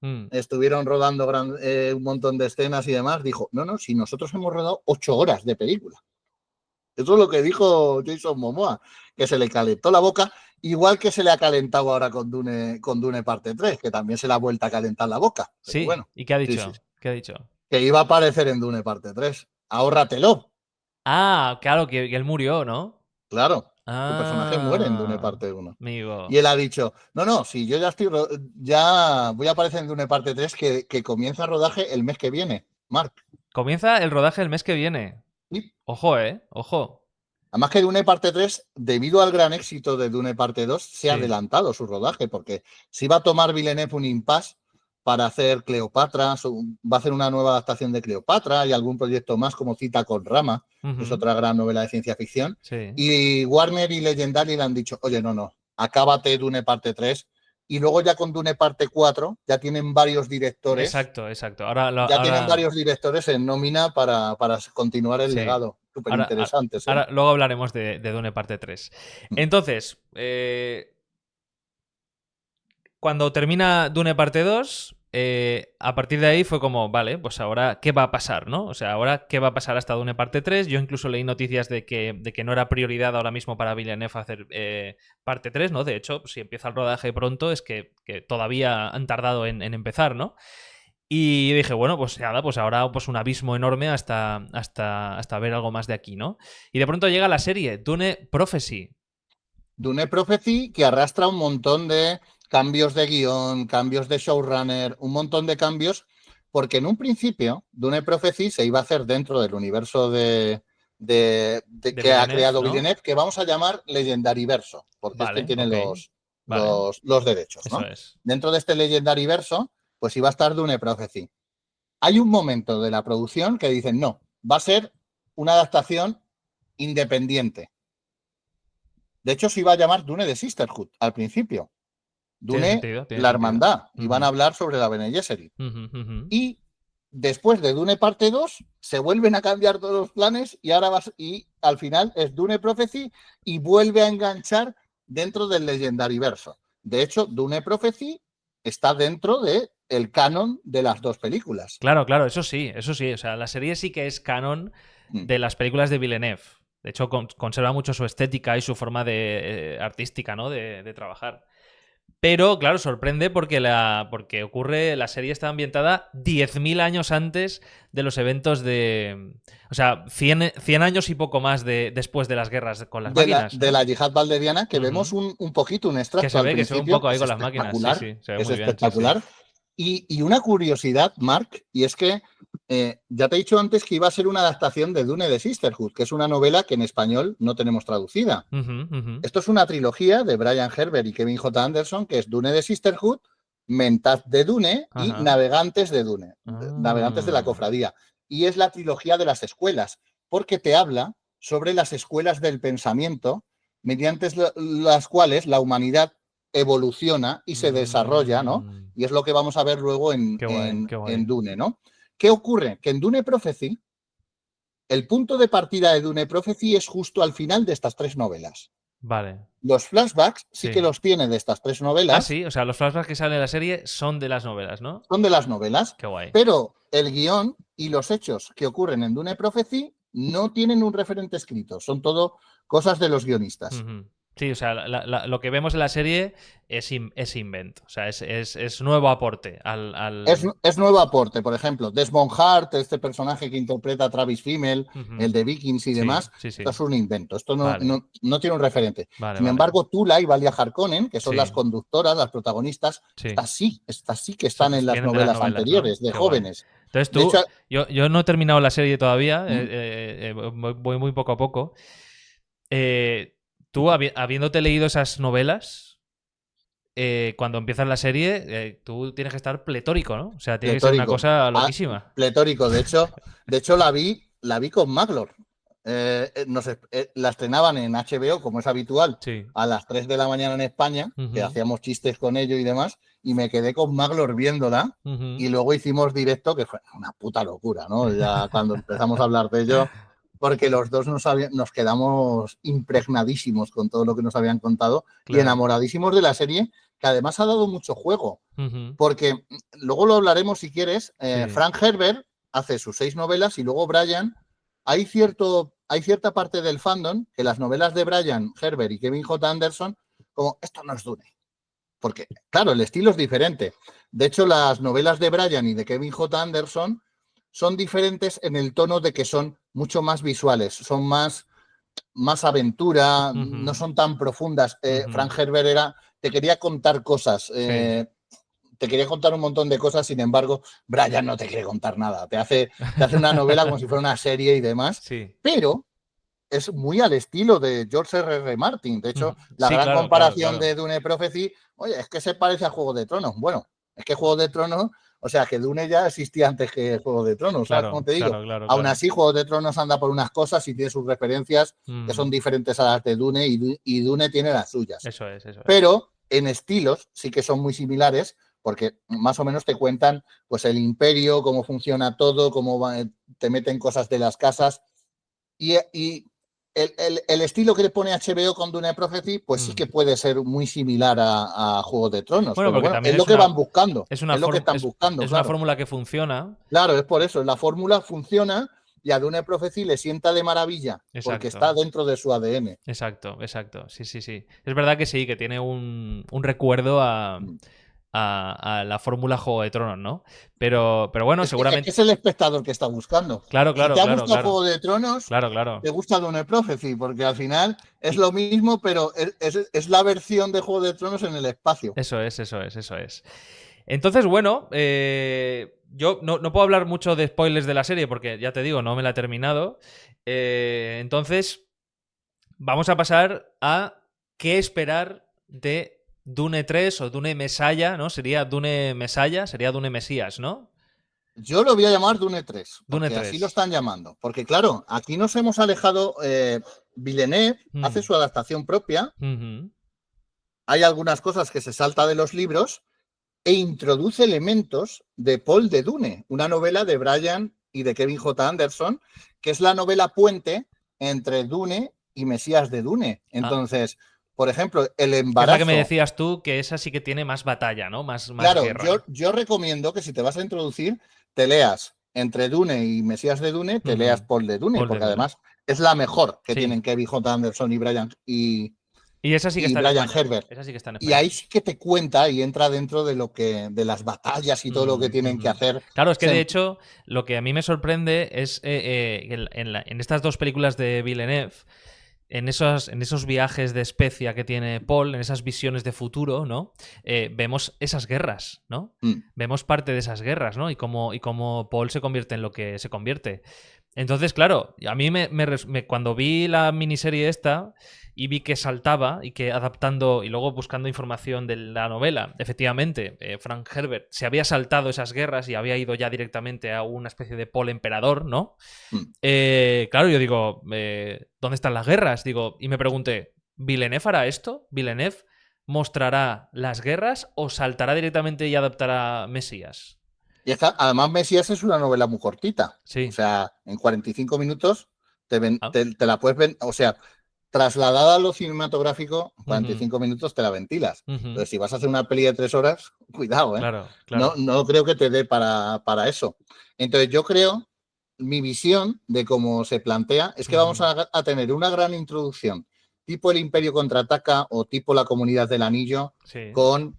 Mm. estuvieron rodando un montón de escenas y demás, dijo, no, no, si nosotros hemos rodado 8 horas de película. Eso es lo que dijo Jason Momoa, que se le calentó la boca, igual que se le ha calentado ahora con Dune parte 3, que también se le ha vuelto a calentar la boca. Pero Sí. bueno, ¿Y qué ha sí, sí, dicho? ¿Qué ha dicho? que iba a aparecer en Dune parte 3. Ahórratelo, Ah, claro, que él murió, ¿no? claro. Su personaje muere en Dune Ah, parte 1. Y amigo. él ha dicho, no, no, si yo ya voy a aparecer en Dune parte 3 que comienza rodaje el mes que viene, Mark. Comienza el rodaje el mes que viene. Y Ojo, ¿eh? Ojo. además que Dune parte 3, debido al gran éxito de Dune parte 2, se ha Sí. adelantado su rodaje, porque se iba a tomar Villeneuve un impasse para hacer Cleopatra, va a hacer una nueva adaptación de Cleopatra y algún proyecto más como Cita con Rama, que es Ujú. otra gran novela de ciencia ficción. Sí. Y Warner y Legendary le han dicho, oye, no, no, acábate Dune parte 3 y luego ya con Dune parte 4 ya tienen varios directores, Exacto, exacto. en nómina para continuar el Sí. legado. Súper Ahora, interesantes, ¿eh? ahora, luego hablaremos de Dune parte 3. Entonces, cuando termina Dune parte 2, a partir de ahí fue como, vale, pues ahora, ¿qué va a pasar, no? O sea, ahora, ¿qué va a pasar hasta Dune parte 3? Yo incluso leí noticias de que no era prioridad ahora mismo para Villeneuve hacer parte 3, ¿no? De hecho, si empieza el rodaje pronto, es que todavía han tardado en empezar, ¿no? Y dije, bueno, pues nada, pues ahora pues un abismo enorme hasta ver algo más de aquí, ¿no? Y de pronto llega la serie, Dune Prophecy. Dune Prophecy, que arrastra un montón de cambios de guión, cambios de showrunner, un montón de cambios, porque en un principio Dune Prophecy se iba a hacer dentro del universo De que ha Villeneuve, creado ¿no? Villeneuve, que vamos a llamar Legendary Verso, porque es quien Vale, tiene ok. Vale, los derechos, eso ¿no? es. Dentro de este Legendary Verso, pues iba a estar Dune Prophecy. Hay un momento de la producción que dicen, no, va a ser una adaptación independiente. De hecho, se iba a llamar Dune de Sisterhood al principio. Tiene Dune, sentido, tiene la sentido. hermandad. Iban a Ujú, hablar sobre la Bene Gesserit. ujú, ujú. Y después de Dune parte 2, se vuelven a cambiar todos los planes y al final es Dune Prophecy y vuelve a enganchar dentro del Legendary Verso. De hecho, Dune Prophecy está dentro del canon de las dos películas. Claro, claro, eso sí, eso sí. O sea, la serie sí que es canon de las películas de Villeneuve. De hecho, conserva mucho su estética y su forma de artística, ¿no? De trabajar. Pero, claro, sorprende porque la serie está ambientada 10.000 años antes de los eventos de... O sea, 100 años y poco más después de las guerras con las máquinas, de ¿no? la yihad valderiana, que vemos Ujú. un poquito, un extracto al Que se ve un principio, poco que ahí es con las máquinas. Sí, espectacular, sí, se ve que es muy bien, sí, sí. espectacular. Y una curiosidad, Marc, y es que ya te he dicho antes que iba a ser una adaptación de Dune de Sisterhood, que es una novela que en español no tenemos traducida. Ujú, ujú. Esto es una trilogía de Brian Herbert y Kevin J. Anderson, que es Dune de Sisterhood, Mentat de Dune y Ajá. Navegantes de Dune, Navegantes de la Ah. Cofradía. Y es la trilogía de las escuelas, porque te habla sobre las escuelas del pensamiento, mediante las cuales la humanidad evoluciona y se desarrolla, ¿no? Mm. Y es lo que vamos a ver luego Qué guay, qué en guay. Dune, ¿no? ¿Qué ocurre? Que en Dune Prophecy, el punto de partida de Dune Prophecy es justo al final de estas tres novelas. Vale, Los flashbacks sí que sí. los tiene de estas tres Ah, novelas, sí, o sea, los flashbacks que salen en la serie son de las novelas, ¿no? son de las novelas, Qué guay. pero el guión y los hechos que ocurren en Dune Prophecy no tienen un referente escrito, son todo cosas de los guionistas. Ujú. Sí, o sea, lo que vemos en la serie es invento. O sea, es nuevo aporte Es nuevo aporte, por ejemplo, Desmond Hart, este personaje que interpreta a Travis Fimmel, Ujú. el de Vikings y Sí, demás, sí, esto sí. es un invento, esto Vale, no tiene un referente. vale, Sin vale. embargo, Tula y Valia Harkonnen, que son las Sí, conductoras, las protagonistas, sí. estas sí que están en las Vienen de las novelas novelas, ¿no? anteriores, de Qué guay. jóvenes. Entonces De hecho, tú, yo no he terminado la serie todavía, ¿Mm? voy muy poco a poco. Tú, habiéndote leído esas novelas, cuando empiezas la serie, tú tienes que estar pletórico, ¿no? O sea, tiene que ser una Pletórico. cosa Ah, loquísima. pletórico. De hecho la vi con Maglor. La estrenaban en HBO, como es habitual, Sí. a las 3 de la mañana en España, que Ujú, hacíamos chistes con ello y demás, y me quedé con Maglor viéndola, ujú. y luego hicimos directo, que fue una puta locura, ¿no? Ya cuando empezamos a hablar de ello, porque los dos nos quedamos impregnadísimos con todo lo que nos habían contado y Claro. enamoradísimos de la serie, que además ha dado mucho juego. Ujú. Porque luego lo hablaremos si quieres. Sí. Frank Herbert hace sus 6 novelas y luego Brian. Hay cierta parte del fandom que las novelas de Brian Herbert y Kevin J. Anderson, como esto no es Dune. Porque, claro, el estilo es diferente. De hecho, las novelas de Brian y de Kevin J. Anderson son diferentes en el tono de que son mucho más visuales, son más aventura, no Ujú, son tan profundas. ujú. Frank Herbert te quería contar cosas, Sí. te quería contar un montón de cosas, sin embargo, Brian no te quiere contar nada. Te hace una novela como si fuera una serie y demás, Sí. pero es muy al estilo de George R. Martin. De Ujú. hecho, la Sí, gran claro, claro, comparación de claro. Dune Prophecy, oye, es que se parece a Juego de Tronos. Bueno, es que Juego de Tronos, o sea, que Dune ya existía antes que Juego de Tronos, ¿sabes cómo Claro, te digo? claro, claro, Aún claro. así, Juego de Tronos anda por unas cosas y tiene sus referencias que son Mm. diferentes a las de Dune y Dune tiene las suyas. Eso es, eso es. Pero en estilos sí que son muy similares porque más o menos te cuentan pues el imperio, cómo funciona todo, te meten cosas de las casas y el estilo que le pone HBO con Dune Prophecy pues sí Mm. que puede ser muy similar a Juego de Tronos, Bueno, pero porque bueno, también es lo que van buscando, es una es lo que form- están buscando, es una claro. fórmula que funciona. Claro, es por eso, la fórmula funciona y a Dune Prophecy le sienta de maravilla porque está Exacto. dentro de su ADN. Exacto, exacto. Sí, sí, sí. Es verdad que sí, que tiene un recuerdo a la fórmula Juego de Tronos, ¿no? Pero bueno, Es que seguramente. es el espectador que está buscando. Claro, Si claro, te ha claro, gustado claro. Juego de Tronos, Claro, claro. te gusta Dune Prophecy, porque al final es Y lo mismo, pero es la versión de Juego de Tronos en el espacio. eso es, eso es, eso es. Entonces, bueno, yo no puedo hablar mucho de spoilers de la serie porque ya te digo, no me la he terminado. Entonces, vamos a pasar a qué esperar de Dune 3 o Dune Mesaya, ¿no? Sería Dune Mesaya, sería Dune Mesías, ¿no? Yo lo voy a llamar Dune 3, Dune porque así lo 3. están llamando. Porque claro, aquí nos hemos alejado. Villeneuve hace Mm. su adaptación propia. Ujú. Hay algunas cosas que se salta de los libros e introduce elementos de Paul de Dune, una novela de Brian y de Kevin J. Anderson, que es la novela puente entre Dune y Mesías de Dune. Ah, Entonces, por ejemplo, el que es la que me embarazo. decías tú, que esa sí que tiene más batalla, ¿no? Más Claro, guerra. yo recomiendo que si te vas a introducir, te leas entre Dune y Mesías de Dune, te leas Ujú. Paul de Dune, Paul de porque Dune. además es la mejor que Sí. tienen Kevin J. Anderson y Brian Y esa sí que y está en Brian español. Herbert. Esa sí que está en Y ahí español. sí que te cuenta y entra dentro de lo de las batallas y todo lo que tienen que hacer. Claro, es que de hecho lo que a mí me sorprende es que en estas dos películas de Villeneuve, en esos viajes de especia que tiene Paul, en esas visiones de futuro, ¿no? Vemos esas guerras, ¿no? Mm. Vemos parte de esas guerras, ¿no? Y cómo Paul se convierte en lo que se convierte. Entonces, claro, a mí cuando vi la miniserie esta y vi que saltaba y que adaptando y luego buscando información de la novela, efectivamente, Frank Herbert se había saltado esas guerras y había ido ya directamente a una especie de Paul emperador, ¿no? Mm. Claro, yo digo, ¿dónde están las guerras? Digo, y me pregunté, ¿Villeneuve hará esto? ¿Villeneuve mostrará las guerras o saltará directamente y adaptará Mesías? Y además Mesías es una novela muy cortita. O Sí. sea, en 45 minutos Ah. te la puedes ver. O sea, trasladada a lo cinematográfico, en Ujú, 45 minutos te la ventilas. ujú. Entonces, si vas a hacer una peli de 3 horas, cuidado, ¿eh? Claro, No, claro. no creo que te dé para eso. Entonces, yo creo, mi visión de cómo se plantea es que vamos Ujú. a tener una gran introducción, tipo el Imperio contraataca o tipo la Comunidad del Anillo, Sí. con una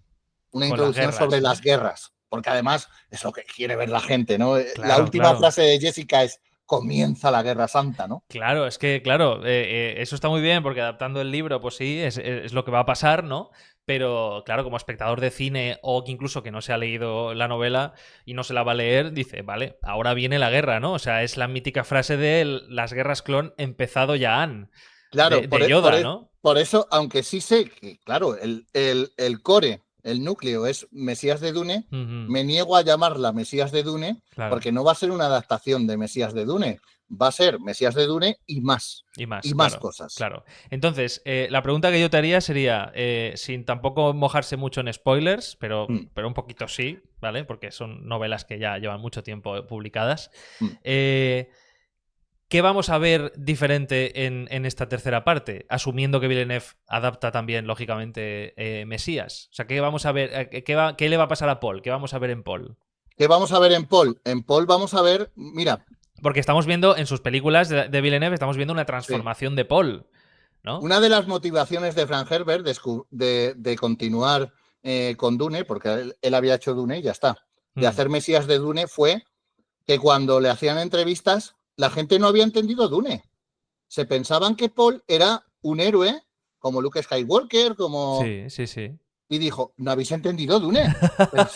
Con las introducción sobre guerras, las ¿no? guerras, porque además es lo que quiere ver la gente, ¿no? La Claro, última claro. frase de Jessica es: comienza la Guerra Santa, ¿no? Claro, es que, claro, eso está muy bien porque adaptando el libro, pues sí, es lo que va a pasar, ¿no? Pero, claro, como espectador de cine o que incluso que no se ha leído la novela y no se la va a leer, dice, vale, ahora viene la guerra, ¿no? O sea, es la mítica frase de las guerras clon empezado ya han, Claro, de Yoda, ¿no? por eso, aunque sí sé que, claro, el core, el núcleo es Mesías de Dune, Ujú. me niego a llamarla Mesías de Dune Claro. porque no va a ser una adaptación de Mesías de Dune, va a ser Mesías de Dune Y y más claro, cosas. claro. Entonces, la pregunta que yo te haría sería, sin tampoco mojarse mucho en spoilers, Mm, pero un poquito sí, ¿vale? Porque son novelas que ya llevan mucho tiempo publicadas. mm. Eh, ¿Qué vamos a ver diferente en esta tercera parte? Asumiendo que Villeneuve adapta también, lógicamente, Mesías. O sea, ¿qué vamos a ver? ¿Qué le va a pasar a Paul? ¿Qué vamos a ver en Paul? ¿Qué vamos a ver en Paul? En Paul vamos a ver, mira, Porque estamos viendo en sus películas de Villeneuve, estamos viendo una sí, transformación de Paul, ¿no? una de las motivaciones de Frank Herbert de continuar con Dune, porque él había hecho Dune y ya está, de Mm, hacer Mesías de Dune fue que cuando le hacían entrevistas, la gente no había entendido Dune. Se pensaban que Paul era un héroe, como Luke Skywalker, como... sí, sí, sí. Y dijo, ¿no habéis entendido Dune? Pero,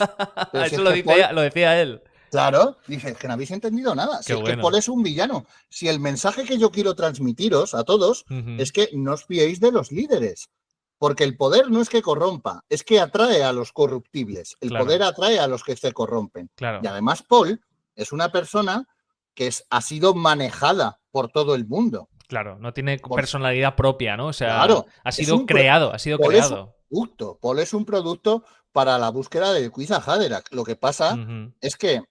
pero si Eso es que Paul, lo decía él. claro, dije, es que no habéis entendido nada. Qué Si es que Paul bueno. es un villano. Si el mensaje que yo quiero transmitiros a todos Ujú. es que no os fiéis de los líderes. Porque el poder no es que corrompa, es que atrae a los corruptibles. El poder Claro, atrae a los que se corrompen. Y claro, además Paul es una persona que ha sido manejada por todo el mundo. claro. No tiene Por, personalidad propia, ¿no? O sea, claro, es un ha sido Paul es un creado. producto. Paul es un producto para la búsqueda de Quiza Haderach. Lo que pasa Ujú. es que,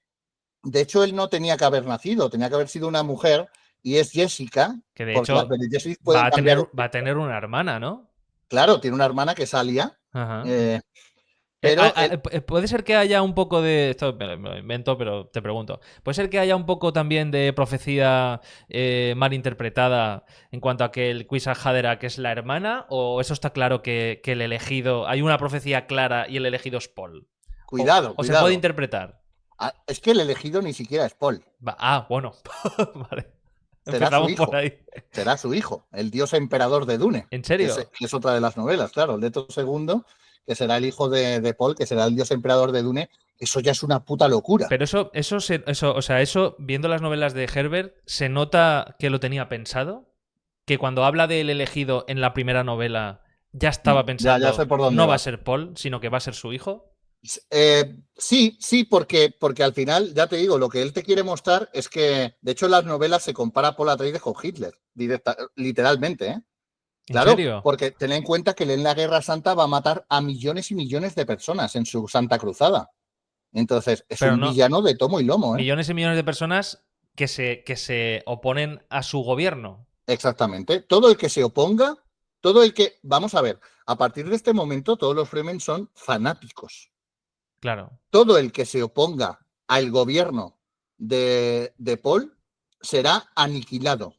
de hecho, él no tenía que haber nacido, tenía que haber sido una mujer y es Jessica, Que de porque las hecho Bene Gesserit pueden cambiar el va a sexo. tener una hermana, ¿no? Claro, tiene una hermana que es Alia, Ajá. eh, pero él, Puede ser que haya un poco de. Esto me lo invento, pero te pregunto. ¿Puede ser que haya un poco también de profecía mal interpretada en cuanto a que el Quizá Hadera que es la hermana? ¿O eso está claro que el elegido. Hay una profecía clara y el elegido es Paul? cuidado, O se puede cuidado. interpretar? Es que el elegido ni siquiera es Paul, Bueno. Vale. será su Empezamos por hijo, ahí. será su hijo, el dios emperador de Dune, ¿En serio? que es otra de las novelas, claro, el Leto II, que será el hijo de Paul, que será el dios emperador de Dune. Eso ya es una puta locura. Pero o sea, eso, viendo las novelas de Herbert, ¿se nota que lo tenía pensado? Que cuando habla del elegido en la primera novela, ya estaba Ya sé pensando, por dónde no va a vas. ser Paul, sino que va a ser su hijo. Sí, sí, porque al final, ya te digo, lo que él te quiere mostrar es que, de hecho, en las novelas se compara Paul Atreides con Hitler, literalmente, ¿eh? ¿En Claro, serio? porque ten en cuenta que él en la Guerra Santa va a matar a millones y millones de personas en su Santa Cruzada. Entonces, es Pero un no, villano de tomo y lomo, ¿eh? millones y millones de personas que se oponen a su gobierno. Exactamente. Todo el que se oponga, todo el que, vamos a ver, a partir de este momento todos los Fremen son fanáticos. Claro. Todo el que se oponga al gobierno de Paul será aniquilado.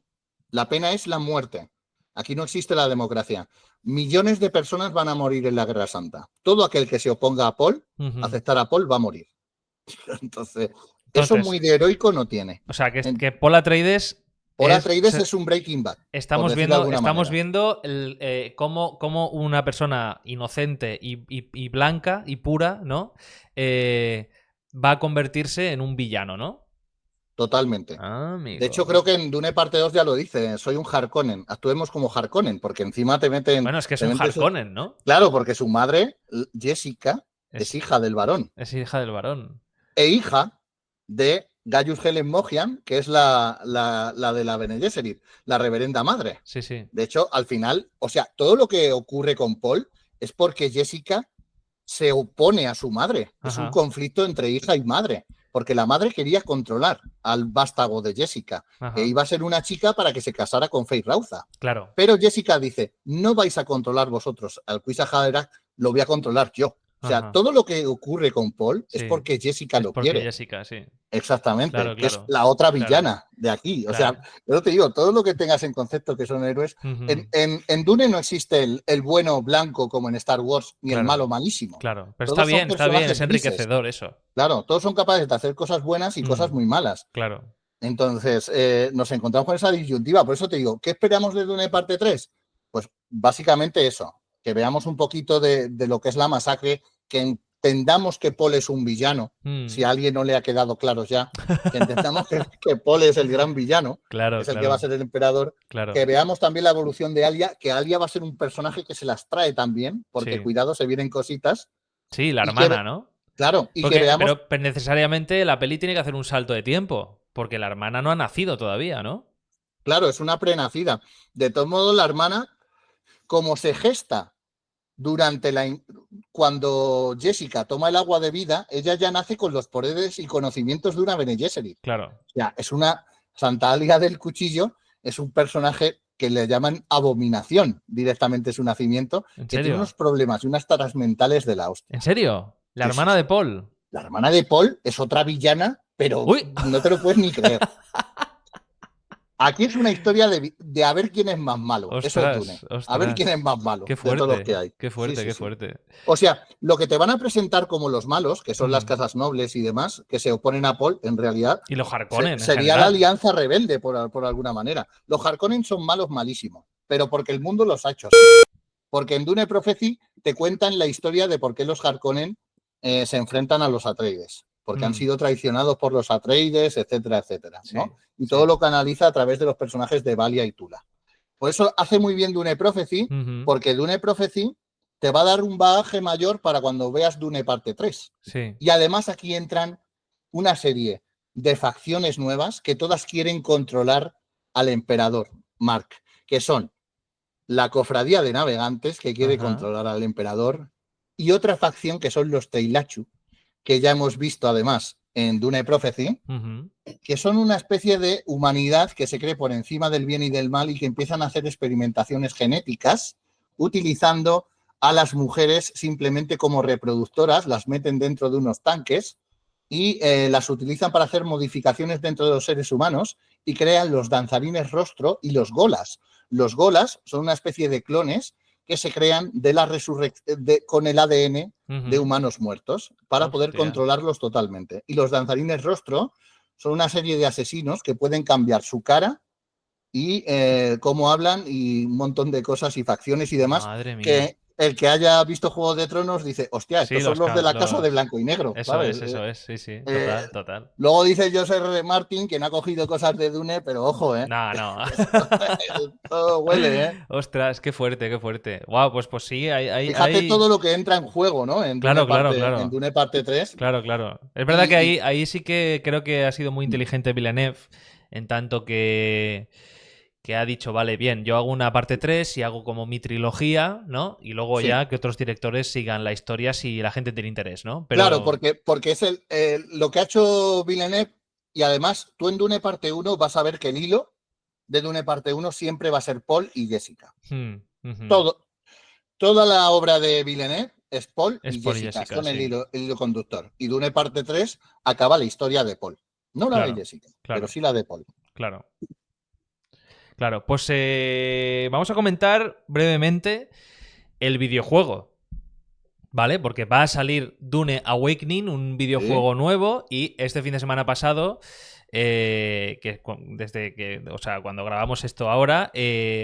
La pena es la muerte. Aquí no existe la democracia. Millones de personas van a morir en la Guerra Santa. Todo aquel que se oponga a Paul, aceptar a Paul, va a morir. Entonces, eso muy de heroico no tiene. O sea, que Paul Atreides... Paul Atreides es un Breaking Bad. Estamos viendo cómo una persona inocente y blanca y pura, ¿no? Va a convertirse en un villano, ¿no? Totalmente. Amigo. De hecho, creo que en Dune parte 2 ya lo dice, soy un Harkonnen, actuemos como Harkonnen, porque encima te meten... Bueno, es que es un Harkonnen, ¿no? Claro, porque su madre, Jessica, es hija del varón. Es hija del varón. E hija de Gaius Helen Mohiam, que es la de la Bene Gesserit, la reverenda madre. Sí, sí. De hecho, al final, o sea, todo lo que ocurre con Paul es porque Jessica se opone a su madre. Ajá. Es un conflicto entre hija y madre. Porque la madre quería controlar al vástago de Jessica. E iba a ser una chica para que se casara con Faye Rauza. Claro. Pero Jessica dice, no vais a controlar vosotros al Quizá Haderach, lo voy a controlar yo. O sea, todo lo que ocurre con Paul es porque Jessica lo quiere. Jessica, sí. Exactamente, claro. Que es la otra villana de aquí. O sea, yo te digo, todo lo que tengas en concepto que son héroes, en Dune no existe el bueno blanco como en Star Wars, ni el malo malísimo. Claro, pero está bien, es enriquecedor eso. Claro, todos son capaces de hacer cosas buenas y cosas muy malas. Claro. Entonces, nos encontramos con esa disyuntiva. Por eso te digo, ¿qué esperamos de Dune parte 3? Pues básicamente eso, que veamos un poquito de lo que es la masacre, que entendamos que Paul es un villano, si a alguien no le ha quedado claro ya, que entendamos que Paul es el gran villano, es el que va a ser el emperador, que veamos también la evolución de Alia, que Alia va a ser un personaje que se las trae también, porque cuidado, se vienen cositas. Sí, la hermana, ¿no? Claro, y que veamos... Pero necesariamente la peli tiene que hacer un salto de tiempo, porque la hermana no ha nacido todavía, ¿no? Claro, es una prenacida. De todos modos, la hermana, como se gesta cuando Jessica toma el agua de vida, ella ya nace con los poderes y conocimientos de una Bene Gesserit. Claro. O sea, es una Santa Alia del Cuchillo, es un personaje que le llaman abominación directamente su nacimiento, que tiene unos problemas y unas taras mentales de la hostia. ¿En serio? ¿La hermana de Paul? La hermana de Paul es otra villana, pero no te lo puedes ni creer. Aquí es una historia de a ver quién es más malo. Ostras, eso es Dune. A ver quién es más malo. Qué fuerte, de todos los que hay. Qué fuerte, qué fuerte. O sea, lo que te van a presentar como los malos, que son las casas nobles y demás, que se oponen a Paul, en realidad... Y los Harkonnen, sería la alianza rebelde, por alguna manera. Los Harkonnen son malos malísimos, pero porque el mundo los ha hecho así. Porque en Dune Prophecy te cuentan la historia de por qué los Harkonnen se enfrentan a los Atreides. Porque han sido traicionados por los Atreides, etcétera, etcétera, ¿no? Y todo lo canaliza a través de los personajes de Valia y Tula. Por eso hace muy bien Dune Prophecy, porque Dune Prophecy te va a dar un bagaje mayor para cuando veas Dune parte 3. Sí. Y además aquí entran una serie de facciones nuevas que todas quieren controlar al emperador, Mark, que son la cofradía de navegantes, que quiere controlar al emperador, y otra facción que son los Teilachu, que ya hemos visto además en Dune Prophecy, que son una especie de humanidad que se cree por encima del bien y del mal y que empiezan a hacer experimentaciones genéticas utilizando a las mujeres simplemente como reproductoras, las meten dentro de unos tanques y las utilizan para hacer modificaciones dentro de los seres humanos y crean los danzarines rostro y los golas. Los golas son una especie de clones que se crean de la con el ADN de humanos muertos para poder controlarlos totalmente. Y los danzarines rostro son una serie de asesinos que pueden cambiar su cara y cómo hablan y un montón de cosas y facciones y demás. Madre mía. Que el que haya visto Juego de Tronos dice, hostia, estos son los de la casa de blanco y negro. Eso ¿sabes? es, sí, total. Luego dice Joseph R. Martin que no ha cogido cosas de Dune, pero ojo, No. Todo huele, Ostras, qué fuerte. Guau, pues sí, Fíjate todo lo que entra en juego, ¿no? En Dune parte 3. Claro. Es verdad que ahí sí que creo que ha sido muy inteligente Villeneuve, en tanto que ha dicho, vale, bien, yo hago una parte 3 y hago como mi trilogía, ¿no? Y luego ya que otros directores sigan la historia si la gente tiene interés, ¿no? Pero... Claro, porque es lo que ha hecho Villeneuve, y además tú en Dune parte 1 vas a ver que el hilo de Dune parte 1 siempre va a ser Paul y Jessica. Toda la obra de Villeneuve es Paul y Jessica, son el hilo conductor. Y Dune parte 3 acaba la historia de Paul. No la de Jessica, pero sí la de Paul. Claro. Claro, pues vamos a comentar brevemente el videojuego, ¿vale? Porque va a salir Dune Awakening, un videojuego nuevo, y este fin de semana pasado, desde que, o sea, cuando grabamos esto ahora,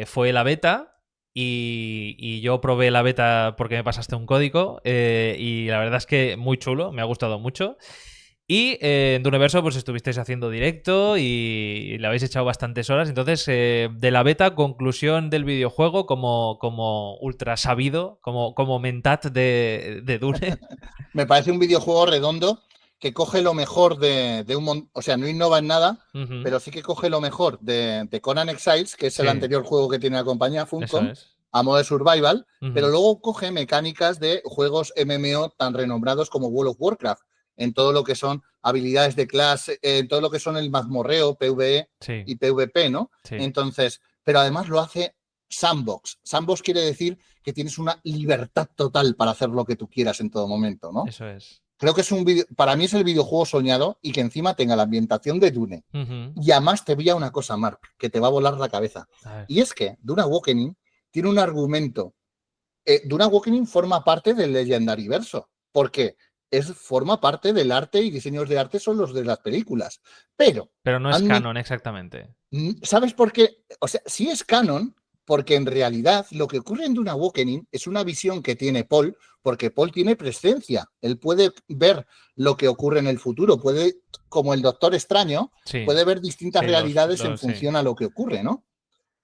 fue la beta. Y yo probé la beta porque me pasaste un código y la verdad es que muy chulo, me ha gustado mucho. Y en Duneverso pues estuvisteis haciendo directo y le habéis echado bastantes horas. Entonces, de la beta, conclusión del videojuego como ultra sabido, como mentat de Dune. Me parece un videojuego redondo que coge lo mejor de un montón, o sea, no innova en nada, pero sí que coge lo mejor de Conan Exiles, que es el anterior juego que tiene la compañía Funcom, a modo de survival, pero luego coge mecánicas de juegos MMO tan renombrados como World of Warcraft, en todo lo que son habilidades de clase, en todo lo que son el mazmorreo, PvE y PvP, ¿no? Sí. Entonces, pero además lo hace sandbox. Sandbox quiere decir que tienes una libertad total para hacer lo que tú quieras en todo momento, ¿no? Eso es. Creo que es un video, para mí es el videojuego soñado y que encima tenga la ambientación de Dune. Y además te voy a una cosa, Marc, que te va a volar la cabeza. Y es que Dune Awakening tiene un argumento. Dune Awakening forma parte del Legendariverso, porque forma parte del arte y diseños de arte son los de las películas. Pero no es canon exactamente. ¿Sabes por qué? O sea, sí es canon, porque en realidad lo que ocurre en Dune Awakening es una visión que tiene Paul, porque Paul tiene presencia. Él puede ver lo que ocurre en el futuro, puede, como el Doctor Extraño, puede ver distintas realidades en función a lo que ocurre, ¿no?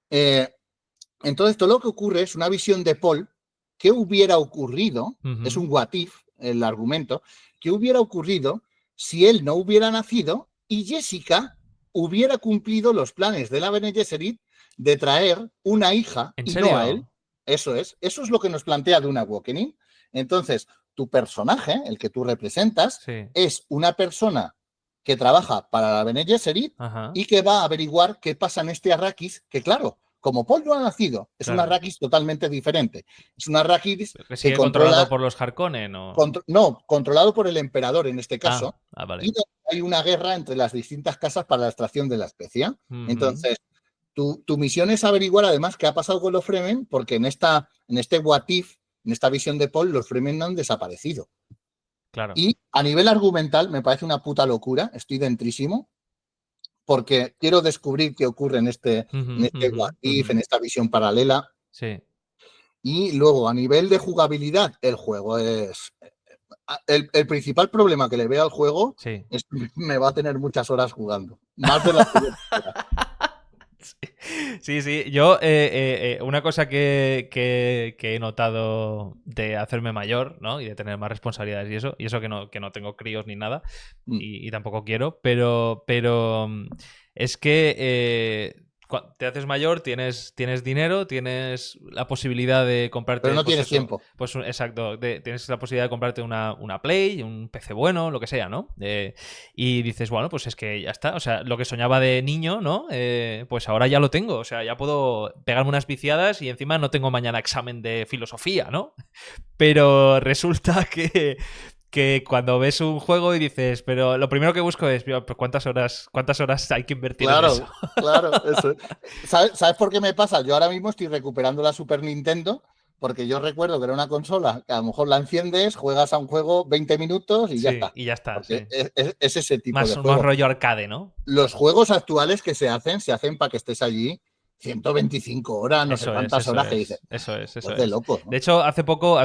Entonces, todo lo que ocurre es una visión de Paul. ¿Qué hubiera ocurrido? Es un what if, el argumento. ¿Qué hubiera ocurrido si él no hubiera nacido y Jessica hubiera cumplido los planes de la Bene Gesserit de traer una hija y no a él? Eso es lo que nos plantea Dune Awakening. Entonces, tu personaje, el que tú representas, es una persona que trabaja para la Bene Gesserit y que va a averiguar qué pasa en este Arrakis, que claro, como Paul no ha nacido, es un Arrakis totalmente diferente. Es un Arrakis que sigue controlado por los Harkonnen, ¿o? No, controlado por el emperador en este caso. Vale. Y hay una guerra entre las distintas casas para la extracción de la especia. Entonces, tu misión es averiguar además qué ha pasado con los Fremen, porque en este what if, en esta visión de Paul, los Fremen no han desaparecido. Claro. Y a nivel argumental me parece una puta locura, estoy dentrísimo, porque quiero descubrir qué ocurre en este what if, en esta visión paralela. Sí. Y luego, a nivel de jugabilidad, el juego es... El principal problema que le veo al juego es que me va a tener muchas horas jugando. Más de las Sí. Yo, una cosa que he notado de hacerme mayor, ¿no? Y de tener más responsabilidades y eso que no tengo críos ni nada, y tampoco quiero, pero es que te haces mayor, tienes dinero, tienes la posibilidad de comprarte... Pero no tienes tiempo. Pues exacto, tienes la posibilidad de comprarte una Play, un PC bueno, lo que sea, ¿no? Y dices, bueno, pues es que ya está. O sea, lo que soñaba de niño, ¿no? Pues ahora ya lo tengo. O sea, ya puedo pegarme unas viciadas y encima no tengo mañana examen de filosofía, ¿no? Pero resulta que cuando ves un juego y dices, pero lo primero que busco es, ¿cuántas horas hay que invertir en eso? Claro, eso. ¿Sabes por qué me pasa? Yo ahora mismo estoy recuperando la Super Nintendo, porque yo recuerdo que era una consola que a lo mejor la enciendes, juegas a un juego 20 minutos y ya está. Y ya está, es ese tipo de juego. Más rollo arcade, ¿no? Los juegos actuales que se hacen para que estés allí 125 horas, no sé cuántas horas que dices. Eso es. De loco, ¿no? De hecho, hace poco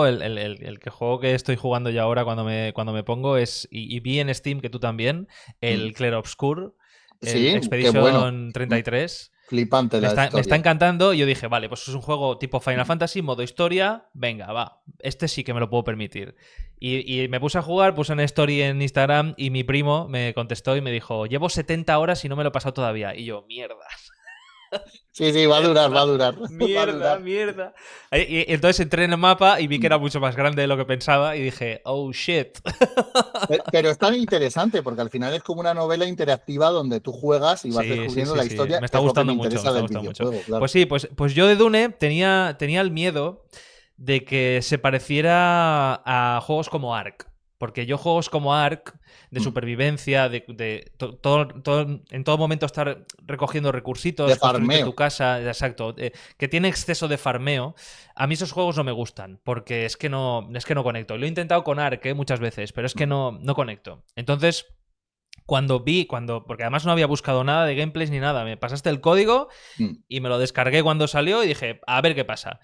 el juego que estoy jugando ya ahora cuando me pongo es, y vi en Steam que tú también, el Clair Obscur, el Expedition 33. Flipante me está encantando y yo dije, vale, pues es un juego tipo Final Fantasy, modo historia, venga, va, este sí que me lo puedo permitir. Y me puse a jugar, puse una story en Instagram y mi primo me contestó y me dijo, llevo 70 horas y no me lo he pasado todavía. Y yo, mierda. Sí, va a durar. Mierda. Y entonces entré en el mapa y vi que era mucho más grande de lo que pensaba y dije, oh shit. Pero es tan interesante porque al final es como una novela interactiva donde tú juegas y vas descubriendo la historia. Me está gustando mucho. Claro. Pues sí, pues yo de Dune tenía el miedo de que se pareciera a juegos como Ark. Porque yo juegos como Ark, de supervivencia, en todo momento estar recogiendo recursitos, De construirte tu farmeo. casa, exacto, que tiene exceso de farmeo, a mí esos juegos no me gustan, porque es que no conecto. Lo he intentado con Ark muchas veces, pero es que no conecto. Entonces, porque además no había buscado nada de gameplays ni nada, me pasaste el código y me lo descargué cuando salió y dije, a ver qué pasa.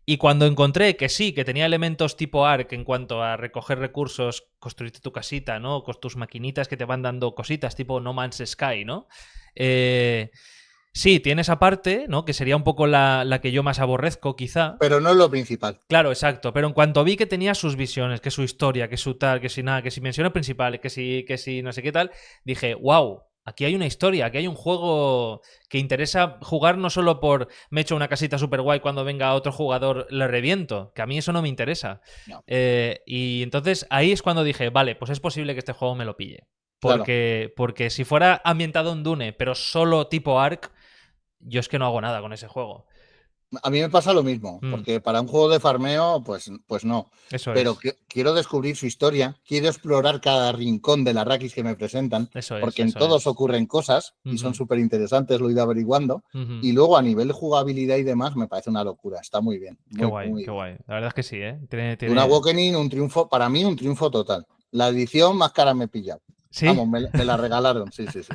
Y cuando encontré que sí, que tenía elementos tipo Ark en cuanto a recoger recursos, construirte tu casita, ¿no? Con tus maquinitas que te van dando cositas, tipo No Man's Sky, ¿no? Sí, tiene esa parte, ¿no? Que sería un poco la que yo más aborrezco, quizá. Pero no es lo principal. Claro, exacto. Pero en cuanto vi que tenía sus visiones, que su historia, que su tal, que si nada, que si menciones principales, que si no sé qué tal, dije, wow, aquí hay una historia, aquí hay un juego que interesa jugar no solo por me echo una casita super guay cuando venga otro jugador le reviento, que a mí eso no me interesa. No. Y entonces ahí es cuando dije, vale, pues es posible que este juego me lo pille. Claro. Porque si fuera ambientado en Dune, pero solo tipo Ark, yo es que no hago nada con ese juego. A mí me pasa lo mismo, porque para un juego de farmeo, pues no. Eso Pero es. quiero descubrir su historia, quiero explorar cada rincón de la Arrakis que me presentan, Eso es, porque en eso todos es. ocurren cosas y son súper interesantes, lo he ido averiguando. Ujú. Y luego a nivel jugabilidad y demás, me parece una locura. Está muy bien, Qué muy, guay, muy qué bien. guay. La verdad es que sí, ¿eh? Un Awakening, un triunfo, para mí un triunfo total. La edición más cara me he pillado. ¿Sí? Vamos, me la regalaron, sí, sí, sí.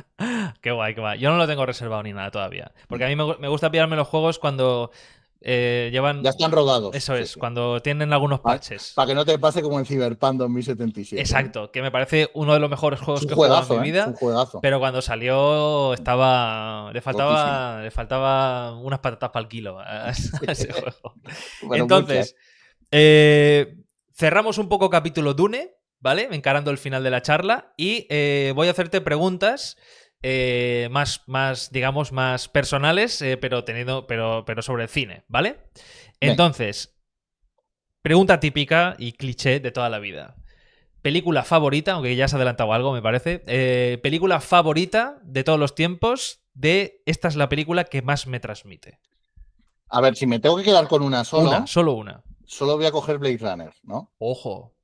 Qué guay, qué guay. Yo no lo tengo reservado ni nada todavía. Porque a mí me gusta pillarme los juegos cuando llevan... Ya están rodados, Eso sí, es, sí. cuando tienen algunos parches. Para que no te pase como en Cyberpunk 2077, ¿no? Exacto, que me parece uno de los mejores Es juegos un que he jugado en mi juegazo, ¿eh? Es un vida, juegazo. pero cuando salió estaba... Rotísimo. Le faltaba unas patatas para el kilo a ese juego. Pero muchas. Entonces, cerramos un poco capítulo Dune, ¿vale? Encarando el final de la charla y voy a hacerte preguntas digamos, más personales, pero sobre el cine, ¿vale? Venga. Entonces, pregunta típica y cliché de toda la vida. Película favorita, aunque ya has adelantado algo, me parece. Película favorita de todos los tiempos de esta es la película que más me transmite. A ver, si me tengo que quedar con una Una, solo, solo una. solo voy a coger Blade Runner, ¿no? Ojo.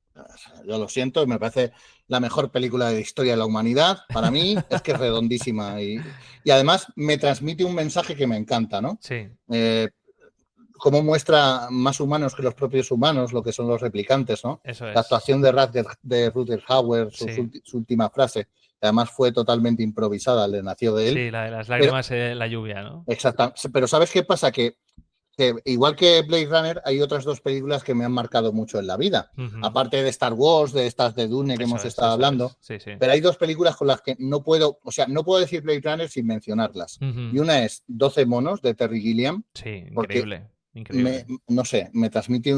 Yo lo siento, me parece la mejor película de la historia de la humanidad. Para mí es que es redondísima y además me transmite un mensaje que me encanta, ¿no? Sí. Cómo muestra más humanos que los propios humanos, lo que son los replicantes, ¿no? Eso La es. actuación de Rutger Hauer, Sí. su última frase, que además fue totalmente improvisada, le nació de él. Sí, la de las Pero, lágrimas en la lluvia, ¿no? exactamente, pero ¿sabes qué pasa? Que igual que Blade Runner, hay otras dos películas que me han marcado mucho en la vida. Ujú. Aparte de Star Wars, de estas de Dune que hemos estado Eso es. hablando. Sí, sí. Pero hay dos películas con las que no puedo, o sea, no puedo decir Blade Runner sin mencionarlas. Ujú. Y una es 12 monos de Terry Gilliam, Sí, porque increíble. Increíble. no sé, me transmite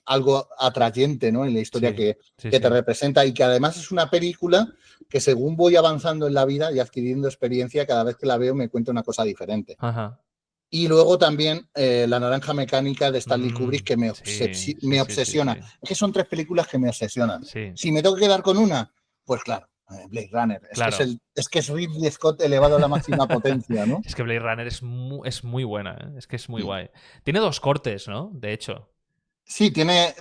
algo atrayente, ¿no? En la historia Sí, que sí, te sí. representa y que además es una película que según voy avanzando en la vida y adquiriendo experiencia, cada vez que la veo me cuenta una cosa diferente. Ajá. Y luego también La Naranja Mecánica de Stanley Kubrick, que Sí, sí, me sí, sí, obsesiona. sí. Es que son tres películas que me obsesionan. Sí, Si me tengo que quedar con una, pues claro, Blade Runner. claro. Es que es Ridley Scott elevado a la máxima potencia, ¿no? Es que Blade Runner es muy buena, ¿eh? Es que es muy guay. Tiene dos cortes, ¿no? De hecho. Sí, tiene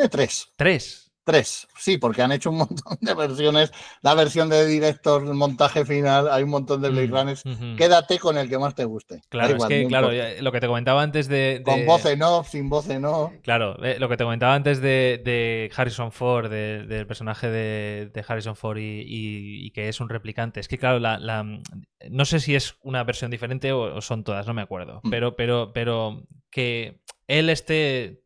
tres. Tres. Tres, sí, porque han hecho un montón de versiones. La versión de director, el montaje final, hay un montón de Blade Runners. Ujú. Quédate con el que más te guste. Da Claro, es igual, no que, claro, importa. lo que te comentaba antes Con voz en off, sin voz en off. Claro, lo que te comentaba antes de Harrison Ford, del personaje de Harrison Ford y que es un replicante. Es que, claro, no sé si es una versión diferente o son todas, no me acuerdo. Pero que él esté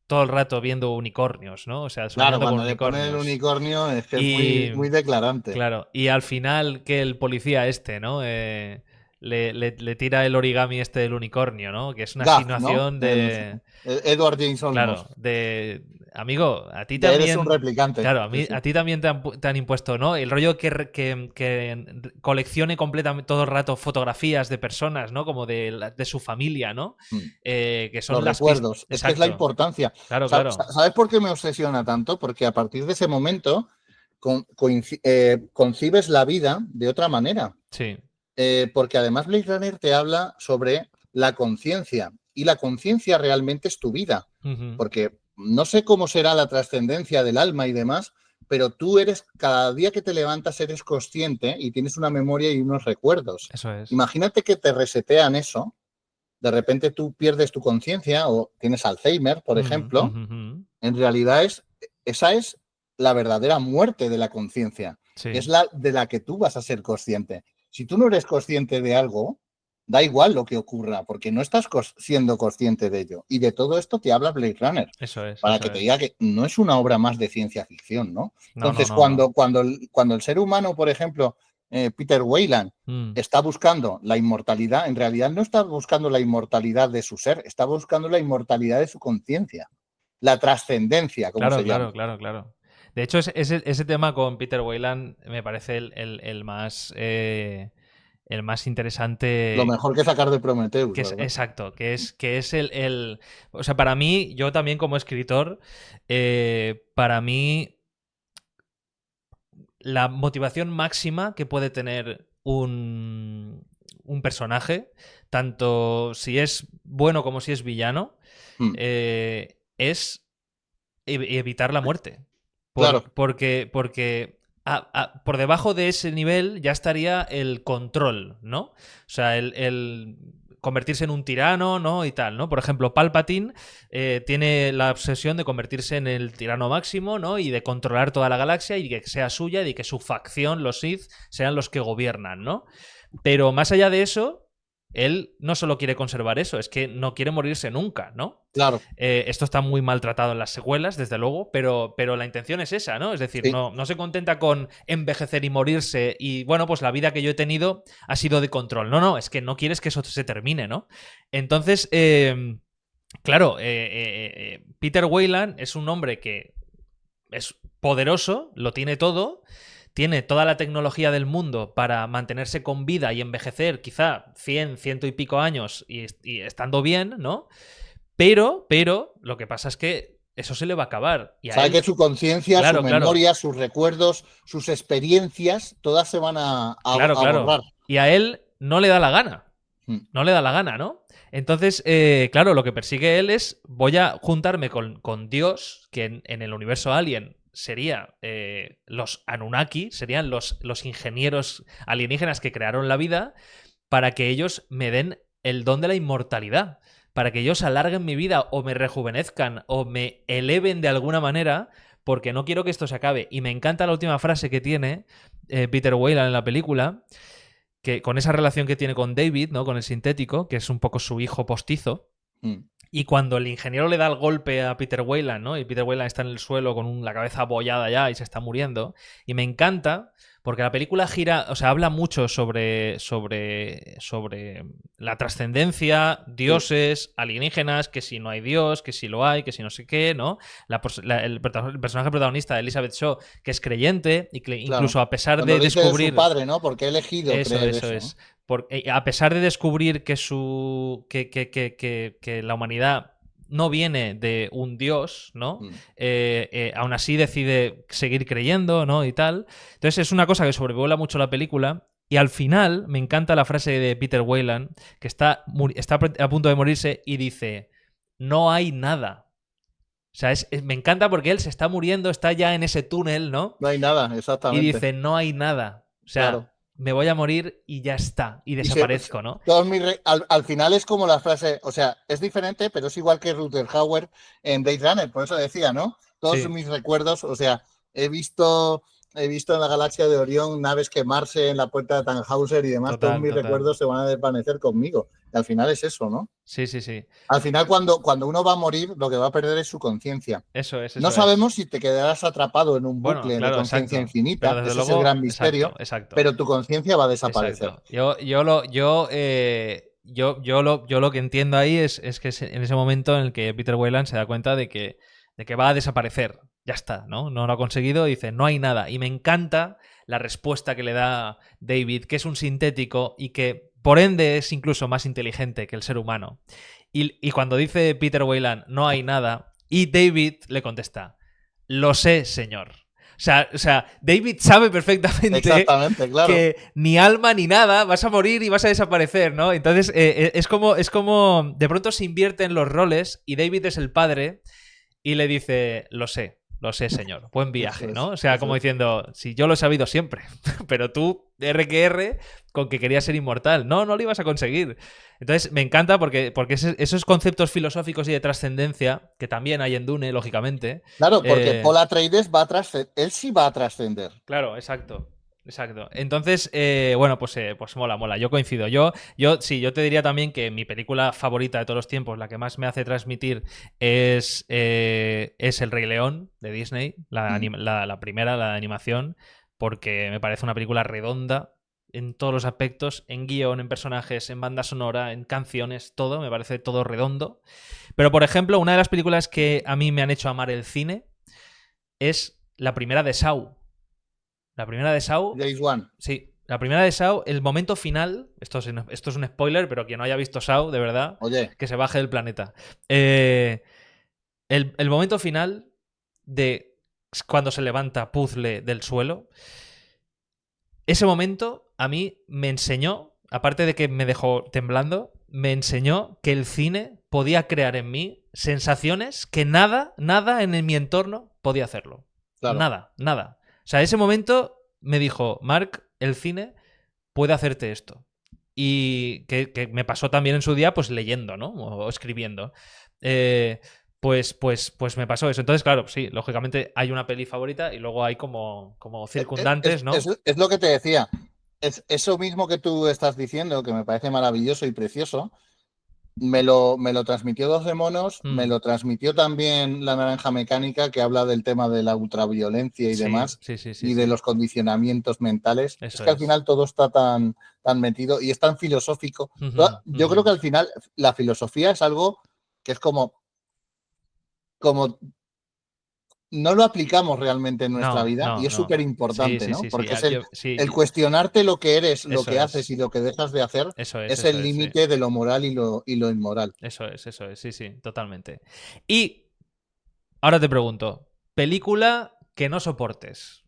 todo el rato viendo unicornios, ¿no? O sea, Claro, soñando con cuando le ponen el unicornios. unicornio es que es muy, Y, muy declarante. claro, y al final que el policía ¿no? Le tira el origami del unicornio, ¿no? Que es una Gaff, ¿no? insinuación de... Edward James Olmos. Claro, de... Amigo, a ti De eres un también... replicante. Claro, Sí, sí. a ti también te han impuesto, ¿no? El rollo que coleccione completamente todo el rato fotografías de personas, ¿no? Como de su familia, ¿no? Que son Los las pistas... recuerdos. Es que es la Exacto. importancia. Claro, claro. ¿Sabes por qué me obsesiona tanto? Porque a partir de ese momento concibes la vida de otra manera. Sí. Porque además Blade Runner te habla sobre la conciencia. Y la conciencia realmente es tu vida. Ujú. Porque no sé cómo será la trascendencia del alma y demás, pero tú eres, cada día que te levantas eres consciente y tienes una memoria y unos recuerdos. Eso es. Imagínate que te resetean eso, de repente tú pierdes tu conciencia o tienes Alzheimer, por ejemplo. En realidad esa es la verdadera muerte de la conciencia. Sí. Es la de la que tú vas a ser consciente. Si tú no eres consciente de algo, da igual lo que ocurra, porque no estás siendo consciente de ello. Y de todo esto te habla Blade Runner. Eso es. Para eso que te es. diga que no es una obra más de ciencia ficción, ¿no? No, Entonces, no, no, no. cuando el ser humano, por ejemplo, Peter Weyland, está buscando la inmortalidad, en realidad no está buscando la inmortalidad de su ser, está buscando la inmortalidad de su conciencia, la trascendencia, como se llama. Claro. De hecho, ese tema con Peter Weyland me parece el más interesante. Lo mejor que sacar de Prometheus, ¿verdad? Exacto, que es el... O sea, para mí, yo también como escritor, para mí la motivación máxima que puede tener un personaje, tanto si es bueno como si es villano, es evitar la muerte. Claro. Porque por debajo de ese nivel ya estaría el control, ¿no? O sea, el convertirse en un tirano, ¿no? Y tal, ¿no? Por ejemplo, Palpatine tiene la obsesión de convertirse en el tirano máximo, ¿no? Y de controlar toda la galaxia y que sea suya y de que su facción, los Sith, sean los que gobiernan, ¿no? Pero más allá de eso, él no solo quiere conservar eso, es que no quiere morirse nunca, ¿no? Claro. Esto está muy maltratado en las secuelas, desde luego, pero la intención es esa, ¿no? Es decir, Sí. no se contenta con envejecer y morirse y, bueno, pues la vida que yo he tenido ha sido de control. No, es que no quieres que eso se termine, ¿no? Entonces, claro, Peter Weyland es un hombre que es poderoso, lo tiene todo, tiene toda la tecnología del mundo para mantenerse con vida y envejecer quizá 100, 100 y pico años y estando bien, ¿no? Pero lo que pasa es que eso se le va a acabar. Y a Sabe él, que su conciencia, su memoria, sus recuerdos, sus experiencias, todas se van a borrar. Y a él no le da la gana. No le da la gana, ¿no? Entonces, claro, lo que persigue él es, voy a juntarme con Dios, que en el universo Alien sería los Anunnaki, serían los ingenieros alienígenas que crearon la vida, para que ellos me den el don de la inmortalidad, para que ellos alarguen mi vida o me rejuvenezcan o me eleven de alguna manera, porque no quiero que esto se acabe. Y me encanta la última frase que tiene Peter Weyland en la película, que con esa relación que tiene con David, ¿no? Con el sintético, que es un poco su hijo postizo. Y cuando el ingeniero le da el golpe a Peter Weyland, ¿no? Y Peter Weyland está en el suelo con la cabeza abollada ya y se está muriendo. Y me encanta porque la película gira, o sea, habla mucho sobre la trascendencia, dioses, alienígenas, que si no hay Dios, que si lo hay, que si no sé qué, ¿no? El personaje protagonista de Elizabeth Shaw, que es creyente y que incluso a pesar cuando de descubrir... su padre, ¿no? Porque he elegido creer eso. Es. A pesar de descubrir que la humanidad no viene de un dios, ¿no? Aún así decide seguir creyendo, ¿no? Y tal. Entonces es una cosa que sobrevuela mucho la película. Y al final me encanta la frase de Peter Weyland, que está a punto de morirse y dice, no hay nada. O sea, me encanta porque él se está muriendo, está ya en ese túnel, ¿no? No hay nada, exactamente. Y dice, no hay nada. O sea, claro, me voy a morir y ya está. Y desaparezco, ¿no? Al final es como la frase, o sea, es diferente, pero es igual que Rutger Hauer en Blade Runner, por eso decía, ¿no? Todos mis recuerdos, o sea, he visto en la galaxia de Orión naves quemarse en la puerta de Tannhauser y demás, todos mis recuerdos se van a desvanecer conmigo. Y al final es eso, ¿no? Sí. Al final, cuando uno va a morir, lo que va a perder es su conciencia. Eso es. No sabemos si te quedarás atrapado en un bucle de conciencia infinita, ese es el gran misterio, exacto. pero tu conciencia va a desaparecer. Yo lo que entiendo ahí es que es en ese momento en el que Peter Weyland se da cuenta de que va a desaparecer. Ya está, ¿no? No lo ha conseguido, dice, no hay nada. Y me encanta la respuesta que le da David, que es un sintético y que por ende es incluso más inteligente que el ser humano. Y cuando dice Peter Weyland, no hay nada, y David le contesta, lo sé, señor. O sea, David sabe perfectamente claro, que ni alma ni nada, vas a morir y vas a desaparecer, ¿no? Entonces es como de pronto se invierten los roles y David es el padre Y le dice, lo sé, señor. Buen viaje, ¿no? O sea, eso como es. diciendo, si yo lo he sabido siempre, pero tú, R que R, con que querías ser inmortal. No, no lo ibas a conseguir. Entonces, me encanta porque esos conceptos filosóficos y de trascendencia, que también hay en Dune, lógicamente. Claro, porque Paul Atreides va a trascender, él sí va a trascender. Claro, exacto. Exacto. Entonces, bueno, pues mola, mola. Yo coincido. Yo te diría también que mi película favorita de todos los tiempos, la que más me hace transmitir, es El Rey León de Disney, la primera, la de animación, porque me parece una película redonda en todos los aspectos, en guión, en personajes, en banda sonora, en canciones, todo, me parece todo redondo. Pero, por ejemplo, una de las películas que a mí me han hecho amar el cine es la primera de Saw. La primera de Saw, Days One. sí, la primera de Saw, el momento final, esto es un spoiler, pero quien no haya visto Saw, de verdad, Oye, que se baje del planeta. El momento final de cuando se levanta Puzzle del suelo, ese momento a mí me enseñó, aparte de que me dejó temblando, me enseñó que el cine podía crear en mí sensaciones que nada, nada en mi entorno podía hacerlo. claro. Nada, nada. O sea, ese momento me dijo, Mark, el cine puede hacerte esto. Y que me pasó también en su día, pues leyendo, ¿no? O escribiendo. Pues me pasó eso. Entonces, claro, sí, lógicamente hay una peli favorita y luego hay como circundantes, ¿no? Es lo que te decía. Es eso mismo que tú estás diciendo, que me parece maravilloso y precioso. Me lo transmitió Dos de Monos, me Mm, lo transmitió también La Naranja Mecánica, que habla del tema de la ultraviolencia y sí, demás, sí, sí, sí, y de sí. los condicionamientos mentales. Es Eso que al es. final todo está tan metido y es tan filosófico. Ujú, Yo creo que ujú. al final la filosofía es algo que es como no lo aplicamos realmente en nuestra No, vida y no, es no. súper Sí, importante, sí, ¿no? sí, sí. Porque es Sí, el cuestionarte lo que eres, lo eso que haces es. y lo que dejas de hacer es Eso el es, sí. límite de lo moral y lo inmoral. Eso es, sí, sí, totalmente. Y ahora te pregunto, película que no soportes.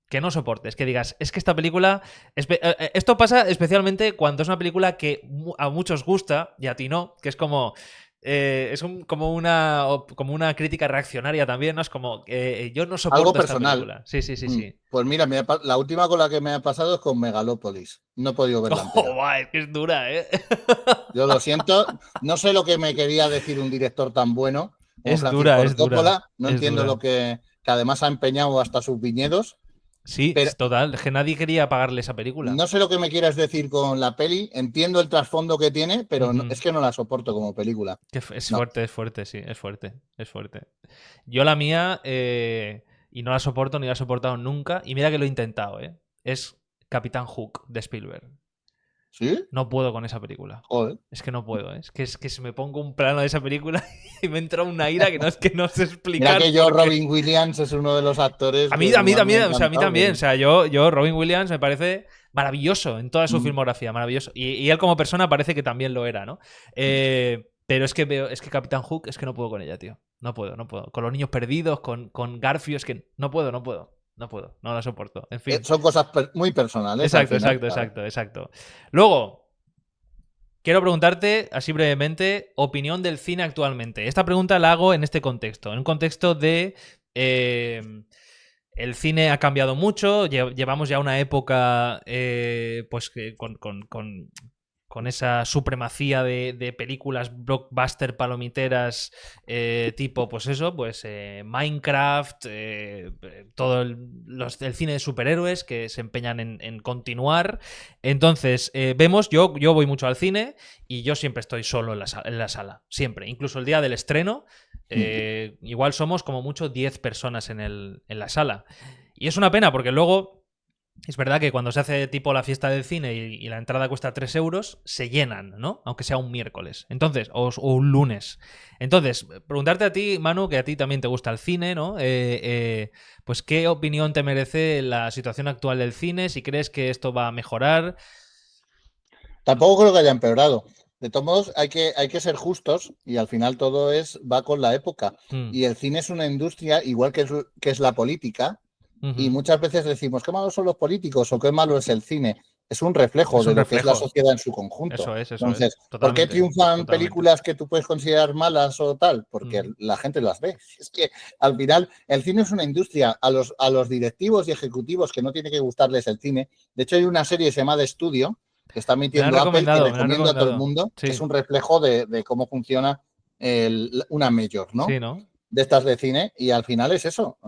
Que no soportes, que digas, es que esta película. Esto pasa especialmente cuando es una película que a muchos gusta y a ti no, que es como. Como una crítica reaccionaria también, ¿no? Es como, yo no Algo soporto esta personal. película. Sí, sí, sí, sí. Pues mira, la última con la que me ha pasado es con Megalópolis. No he podido verla Oh, entera. guay, es que es dura, ¿eh? Yo lo siento, no sé lo que me quería decir un director tan bueno como Es dura, Francis es Ford dura, Coppola. No es entiendo dura. lo que además ha empeñado hasta sus viñedos, Sí, pero es total, es que nadie quería pagarle esa película. no sé lo que me quieras decir con la peli. Entiendo el trasfondo que tiene, pero Ujú. es que no la soporto como película. No. Es fuerte, sí, es fuerte, es fuerte. Yo la mía, y no la soporto ni la he soportado nunca, y mira que lo he intentado, ¿eh? Es Capitán Hook de Spielberg. ¿Sí? No puedo con esa película. Joder. Es que no puedo, ¿eh? Es que se me pongo un plano de esa película y me entra una ira que no sé Mira explicar que yo, por qué. Robin Williams, es uno de los actores A mí, que a mí más me ha también, o sea, a mí encantado. también. O sea, yo Robin Williams me parece maravilloso en toda su Mm, filmografía, maravilloso. Y él como persona parece que también lo era, ¿no? Pero es que Capitán Hook, es que no puedo con ella, tío. No puedo, no puedo. Con los niños perdidos, con Garfio, es que no puedo, no puedo. No puedo, no la soporto. En fin. Son cosas muy personales al Exacto, final, exacto, claro. exacto, exacto. Luego, quiero preguntarte, así brevemente, opinión del cine actualmente. Esta pregunta la hago en este contexto, en un contexto de... el cine ha cambiado mucho, llevamos ya una época pues que con esa supremacía de películas blockbuster palomiteras tipo, pues eso, pues Minecraft, todo el cine de superhéroes que se empeñan en continuar. Entonces, vemos, yo voy mucho al cine y yo siempre estoy solo en la sala, siempre, incluso el día del estreno. Mm. Igual somos como mucho 10 personas en la sala. Y es una pena porque luego es verdad que cuando se hace tipo la fiesta del cine y la entrada cuesta 3 euros, se llenan, ¿no? Aunque sea un miércoles. Entonces, o un lunes. Entonces, preguntarte a ti, Manu, que a ti también te gusta el cine, ¿no? Pues, ¿qué opinión te merece la situación actual del cine? Si crees que esto va a mejorar. Tampoco creo que haya empeorado. De todos modos, hay que ser justos y al final todo va con la época. Mm, Y el cine es una industria, igual que es la política, y ujú, muchas veces decimos, qué malos son los políticos o qué malo es el cine. es un reflejo Es un de lo que es la reflejo. sociedad en su conjunto. Eso es. Entonces, ¿por qué Totalmente. triunfan Totalmente. películas que tú puedes considerar malas o tal? Porque la gente las ve. Es que al final el cine es una industria. A los directivos y ejecutivos que no tiene que gustarles el cine. De hecho, hay una serie que se llama The Studio que está Me la han emitiendo Apple, que recomendado, me la han recomiendo a todo el recomendado. mundo, que es Sí, un reflejo de cómo funciona una major, ¿no? sí, ¿no? De estas de cine, y al final es eso.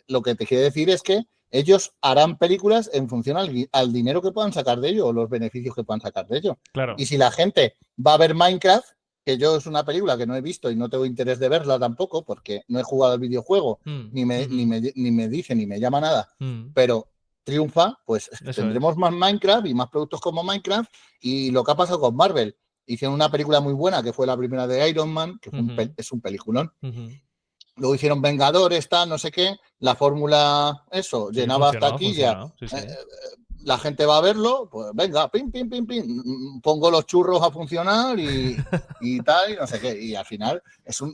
Lo que te quiere decir es que ellos harán películas en función al dinero que puedan sacar de ello o los beneficios que puedan sacar de ello. Claro. Y si la gente va a ver Minecraft, que yo es una película que no he visto y no tengo interés de verla tampoco, porque no he jugado al videojuego, ni me dice, ni me llama nada, pero triunfa, pues tendremos más Minecraft y más productos como Minecraft. Y lo que ha pasado con Marvel, hicieron una película muy buena, que fue la primera de Iron Man, que fue es un peliculón. Luego hicieron Vengadores, tal, no sé qué. La fórmula, eso, Sí, llenaba hasta aquí ya. Sí, sí. La gente va a verlo, pues venga, pim, pim, pim, pim. Pongo los churros a funcionar y tal, y no sé qué. Y al final,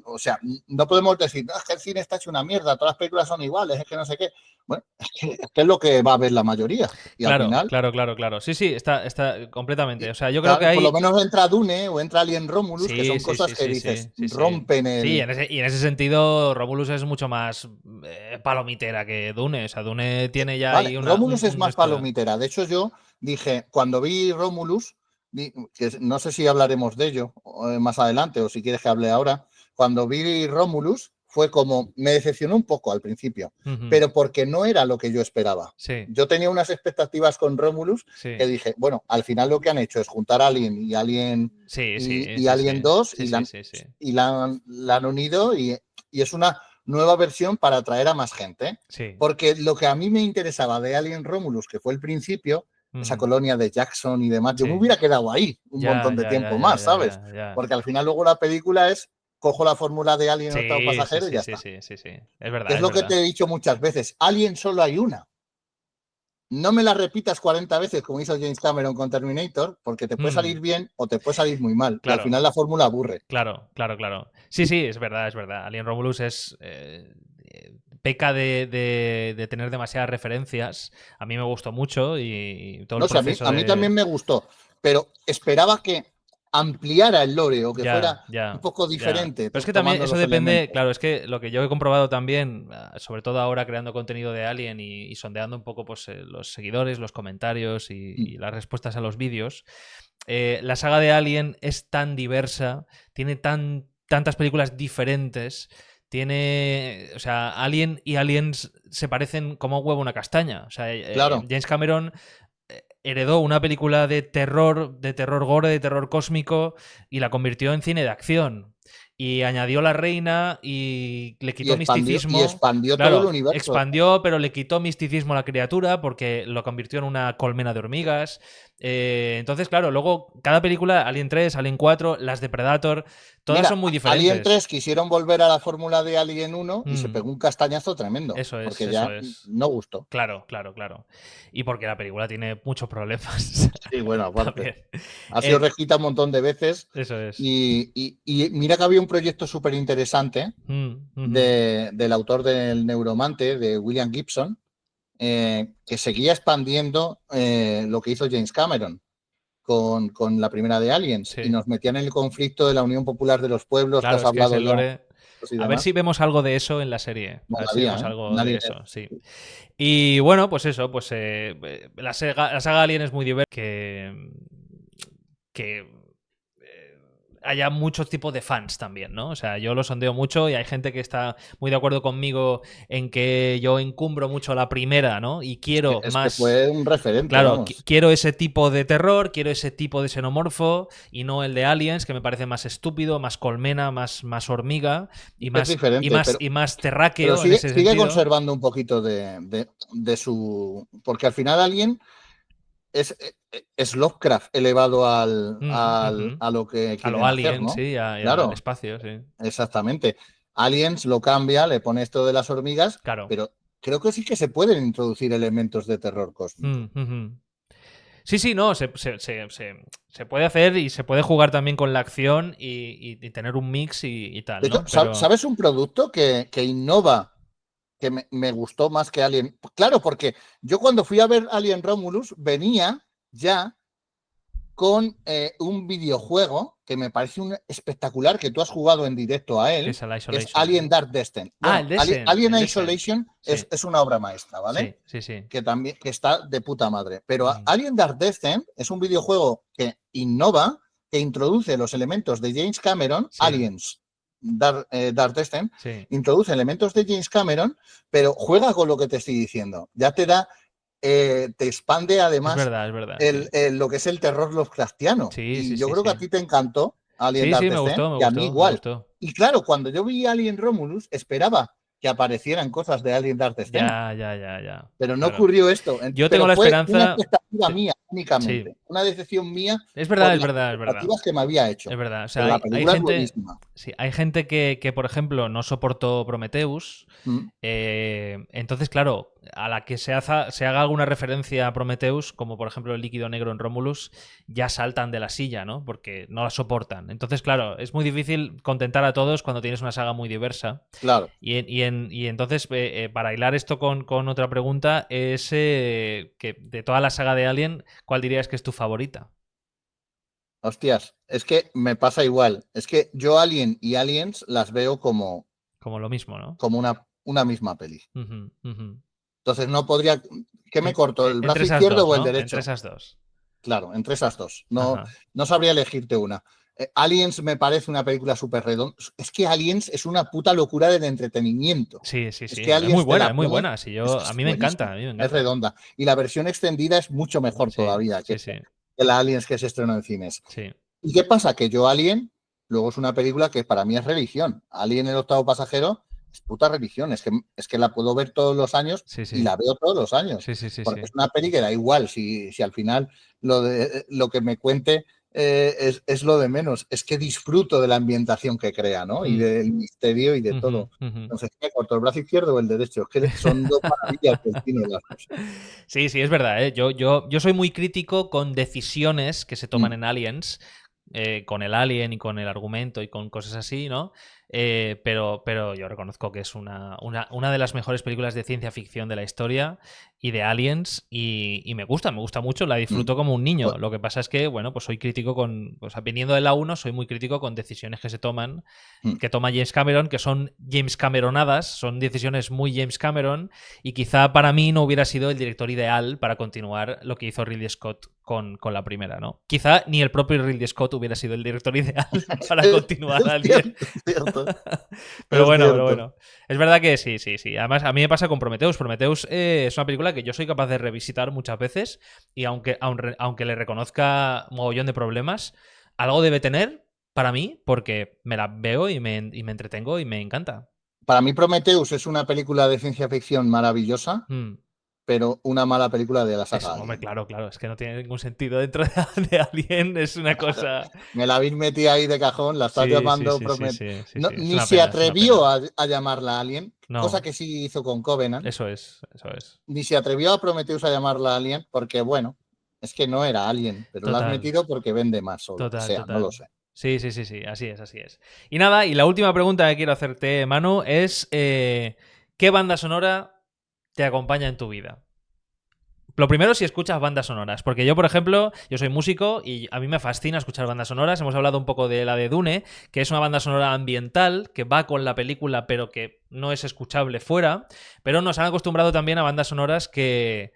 o sea, no podemos decir, no, es que el cine está hecho una mierda, todas las películas son iguales, es que no sé qué. Bueno, es que es lo que va a ver la mayoría. Y claro, al final. Claro. Sí, está completamente. O sea, yo creo que hay. Por lo menos entra Dune o entra Alien Romulus, que son cosas que dices, rompen el. Sí, y en ese sentido, Romulus es mucho más palomitera que Dune. O sea, Dune tiene ya ahí una. Romulus es más palomitera. De hecho, yo dije, cuando vi Romulus, que no sé si hablaremos de ello más adelante o si quieres que hable ahora, cuando vi Romulus fue como, me decepcionó un poco al principio, pero porque no era lo que yo esperaba. Sí. Yo tenía unas expectativas con Romulus que dije, bueno, al final lo que han hecho es juntar a Alien y Alien y Alien 2 y la han unido y es una nueva versión para atraer a más gente. Porque lo que a mí me interesaba de Alien Romulus, que fue el principio, esa colonia de Jackson y demás, yo me hubiera quedado ahí un montón de tiempo más, ¿sabes? Porque al final luego la película es cojo la fórmula de Alien octavo pasajero y ya está. Sí. Es verdad. Es lo que te he dicho muchas veces. Alien solo hay una. No me la repitas 40 veces como hizo James Cameron con Terminator, porque te puede salir bien o te puede salir muy mal. Claro. Y al final la fórmula aburre. Claro. Sí, es verdad. Alien Romulus es... peca de tener demasiadas referencias. A mí me gustó mucho y todo el proceso a mí también me gustó, pero esperaba que ampliara el lore o que fuera un poco diferente. Pero es que también eso depende, claro, es que lo que yo he comprobado también, sobre todo ahora creando contenido de Alien y sondeando un poco pues, los seguidores, los comentarios y las respuestas a los vídeos, la saga de Alien es tan diversa, tiene tantas películas diferentes. O sea, Alien y Aliens se parecen como un huevo a una castaña. O sea, James Cameron heredó una película de terror gore, de terror cósmico y la convirtió en cine de acción. Y añadió la reina y le quitó misticismo. Y expandió todo el universo. Expandió, pero le quitó misticismo a la criatura porque lo convirtió en una colmena de hormigas. Entonces, claro, luego cada película, Alien 3, Alien 4, las de Predator, todas son muy diferentes. Alien 3 quisieron volver a la fórmula de Alien 1 y se pegó un castañazo tremendo. Eso es. Porque ya no gustó. Claro. Y porque la película tiene muchos problemas. Sí, bueno, aparte. Ha sido reescrita un montón de veces. Eso es. Y mira que había un proyecto súper interesante del autor del Neuromante, de William Gibson, que seguía expandiendo lo que hizo James Cameron con la primera de Aliens y nos metían en el conflicto de la Unión Popular de los Pueblos, claro, que has hablado ya. A ver si vemos algo de eso en la serie. A ver si vemos algo de eso, sí. Y bueno, pues eso, pues la saga Alien es muy diversa, que haya muchos tipos de fans también, ¿no? O sea, yo lo sondeo mucho y hay gente que está muy de acuerdo conmigo en que yo encumbro mucho la primera, ¿no? Y quiero más... Que fue un referente. Claro, quiero ese tipo de terror, quiero ese tipo de xenomorfo y no el de Aliens, que me parece más estúpido, más colmena, más hormiga y más terráqueo. Pero sigue conservando un poquito de su... Porque al final Alien... Es Lovecraft elevado a lo que a lo Alien, ¿no? Sí, al espacio, sí. Exactamente. Aliens lo cambia, le pone esto de las hormigas, pero creo que sí que se pueden introducir elementos de terror cósmico. Sí, no, se puede hacer y se puede jugar también con la acción y tener un mix y tal. De hecho, ¿no? ¿sabes un producto que innova? Que me gustó más que Alien. Claro, porque yo cuando fui a ver Alien Romulus venía ya con un videojuego que me parece espectacular, que tú has jugado en directo a Que él, es el que es Isolation. Alien Dark Descent. Ah, Bueno, el Descent. Alien El Descent. Isolation Sí, es una obra maestra, ¿vale? sí, sí, sí. Que también que está de puta madre. Pero Mm. Alien Dark Descent es un videojuego que innova, que introduce los elementos de James Cameron, Sí, Aliens Dark Descent, sí. introduce elementos de James Cameron, pero juega con lo que te estoy diciendo. Ya te da, te expande además Es verdad, sí. lo que es el terror Lovecraftiano. Sí, sí, Y yo sí, creo que a sí. ti te encantó Alien Sí, Dark sí, me Descent gustó, me y a mí gustó, me igual. gustó. Y claro, cuando yo vi Alien Romulus, esperaba que aparecieran cosas de Alien Dark Descent, Ya, ya, ya, ya. pero no Claro. ocurrió esto. Yo tengo Pero la fue una esperanza. expectativa te- mía Sí, únicamente, una decepción mía es por verdad, es las verdad, es verdad. expectativas que me había Es hecho. verdad. O sea, Pero la hay película es gente. buenísima. Sí, hay gente que, por ejemplo, no soportó Prometheus. Mm. Entonces, claro, a la que se haga alguna referencia a Prometheus, como por ejemplo el líquido negro en Romulus, ya saltan de la silla, ¿no? Porque no la soportan. Entonces, claro, es muy difícil contentar a todos cuando tienes una saga muy diversa. Claro. Y entonces, para hilar esto con otra pregunta, es que de toda la saga de Alien, ¿cuál dirías que es tu favorita? Hostias, es que me pasa igual. Es que yo Alien y Aliens las veo como, Como lo mismo, ¿no? como una misma peli. Ujú, ujú. Entonces no podría. ¿Qué me corto? ¿El Entre brazo esas izquierdo dos, o el ¿no? Entre derecho? esas dos. Claro, entre esas dos. No, Ajá. no sabría elegirte una. Aliens me parece una película súper redonda. Es que Aliens es una puta locura del entretenimiento. Sí, sí, Es sí. que Es muy Aliens te buena, la es muy pone. buena. Sí, Es que a es mí me encanta, a buenísima. mí me Es encanta. redonda. Y la versión extendida es mucho mejor Sí, todavía sí, sí. que la Aliens que se estrenó en cines. Sí, ¿Y qué pasa? Que yo Alien, luego es una película que para mí es religión. Alien el octavo pasajero es puta religión. Es que la puedo ver todos los años sí, y sí. la veo todos los años. Sí, sí, sí, Porque sí. es una peli que da igual si al final lo que me cuente es lo de menos. Es que disfruto de la ambientación que crea, ¿no? Y Mm, del misterio y de ujú, todo. ujú. Entonces, ¿me corto el brazo izquierdo o el derecho? Es que son dos maravillas del cine las dos. Sí, sí, es verdad, ¿eh? Yo soy muy crítico con decisiones que se toman Mm. en Aliens, con el alien y con el argumento y con cosas así, ¿no? Pero yo reconozco que es una de las mejores películas de ciencia ficción de la historia y de Aliens y me gusta mucho, la Mm. disfruto como un niño. Pues, Lo que pasa es que, bueno, pues soy crítico pues viniendo de la uno soy muy crítico con decisiones que se toman mm. que toma James Cameron, que son James Cameronadas, son decisiones muy James Cameron, y quizá para mí no hubiera sido el director ideal para continuar lo que hizo Ridley Scott con la primera, ¿no? Quizá ni el propio Ridley Scott hubiera sido el director ideal para continuar Es Alien. cierto, es cierto. Pero Es bueno, pero cierto. bueno. Es verdad que sí, sí, sí. Además, a mí me pasa con Prometheus. Prometheus es una película que yo soy capaz de revisitar muchas veces y aunque le reconozca un mogollón de problemas, algo debe tener para mí porque me la veo y me entretengo y me encanta. Para mí Prometheus es una película de ciencia ficción maravillosa, Mm. pero una mala película de la Eso, saga hombre, Alien. claro, claro. Es que no tiene ningún sentido dentro de Alien. Es una cosa... Me la habéis metido ahí de cajón, la estás Sí, sí, llamando sí, sí, Prometheus. sí, sí, No, sí. Es ni una se pena, es una atrevió pena. a llamarla Alien, cosa No, que sí hizo con Covenant, eso es, eso es. ni se atrevió a Prometheus a llamarla Alien, porque bueno, es que no era Alien, pero la has Total. metido porque vende más o lo que Total, sea, no lo total. sé. Sí, sí, sí, sí, así es, así es. Y nada, y la última pregunta que quiero hacerte, Manu, es ¿qué banda sonora te acompaña en tu vida? Lo primero, si escuchas bandas sonoras, porque yo, por ejemplo, yo soy músico y a mí me fascina escuchar bandas sonoras. Hemos hablado un poco de la de Dune, que es una banda sonora ambiental que va con la película, pero que no es escuchable fuera. Pero nos han acostumbrado también a bandas sonoras que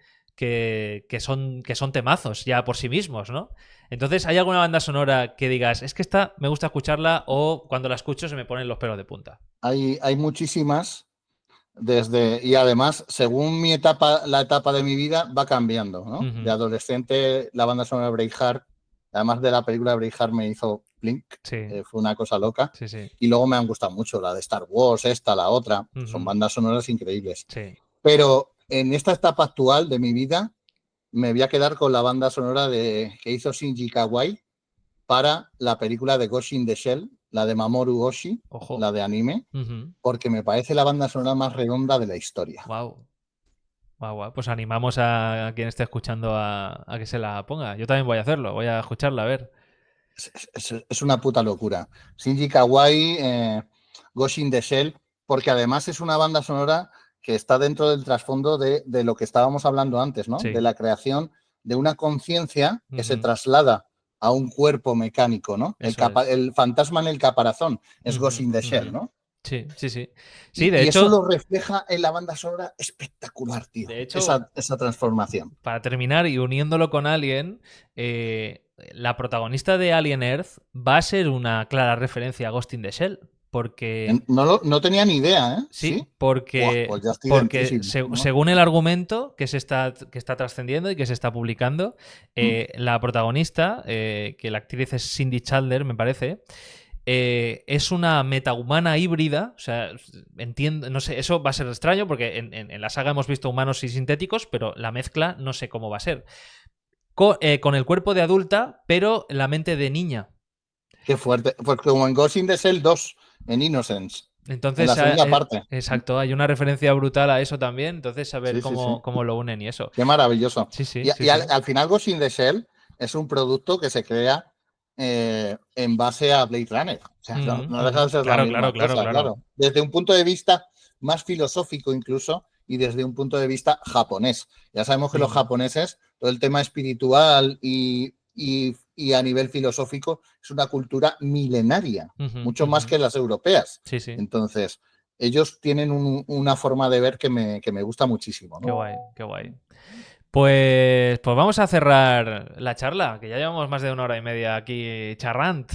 son temazos ya por sí mismos, ¿no? Entonces, ¿hay alguna banda sonora que digas, es que esta me gusta escucharla o cuando la escucho se me ponen los pelos de punta? Hay muchísimas. Y además, según la etapa de mi vida va cambiando, ¿no? De Ujú. adolescente, la banda sonora de Braveheart, además de la película de Braveheart me hizo Blink, Sí, fue una cosa loca. sí, sí. Y luego me han gustado mucho la de Star Wars, esta, la otra, son Ujú. bandas sonoras increíbles. Sí. Pero en esta etapa actual de mi vida, me voy a quedar con la banda sonora que hizo Shinji Kawai para la película de Ghost in the Shell, la de Mamoru Oshii, Ojo. la de anime, porque me parece la banda sonora más redonda de la historia. Wow. Guau, guau. Pues animamos a quien esté escuchando a que se la ponga. Yo también voy a hacerlo, voy a escucharla, a ver. Es una puta locura. Shinji Kawai, Ghost in the Shell, porque además es una banda sonora que está dentro del trasfondo de lo que estábamos hablando antes, ¿no? De Sí. la creación de una conciencia que se Ujú. traslada a un cuerpo mecánico, ¿no? Eso es. El fantasma en el caparazón es Ghost Ujú, in the Shell, ujú. ¿no? Sí, sí, sí. Sí, de Y eso hecho, lo refleja en la banda sonora espectacular, tío. de hecho, Esa transformación. para terminar y uniéndolo con Alien, la protagonista de Alien Earth va a ser una clara referencia a Ghost in the Shell. Porque No tenía ni idea, ¿eh? sí, ¿Sí? Buah, porque, pues ya estoy porque dentrísimo, ¿no? según el argumento que está trascendiendo y que se está publicando, Mm. la protagonista, que la actriz es Cindy Chandler, me parece, es una metahumana híbrida. O sea, entiendo, no sé, eso va a ser extraño porque en la saga hemos visto humanos y sintéticos, pero la mezcla no sé cómo va a ser. Con el cuerpo de adulta, pero la mente de niña. Qué fuerte. Pues como en Ghost in the Shell 2, en Innocence, en la Entonces, segunda parte. exacto, hay una referencia brutal a eso también. Entonces, a ver Sí, sí, sí. cómo lo unen y eso. Qué maravilloso. Sí, sí, sí, Y sí. al final Ghost in the Shell es un producto que se crea en base a Blade Runner. O sea, Ujú, no deja ujú. de ser la Claro, claro, misma claro, cosa, claro. claro. Desde un punto de vista más filosófico incluso y desde un punto de vista japonés. Ya sabemos que los Ujú, japoneses, todo el tema espiritual y a nivel filosófico es una cultura milenaria, ujú, mucho más ujú. que las europeas. Sí, sí. Entonces, ellos tienen una forma de ver que me gusta muchísimo, Qué ¿no? guay, qué guay. Pues vamos a cerrar la charla, que ya llevamos más de 1 hora y media aquí charrant.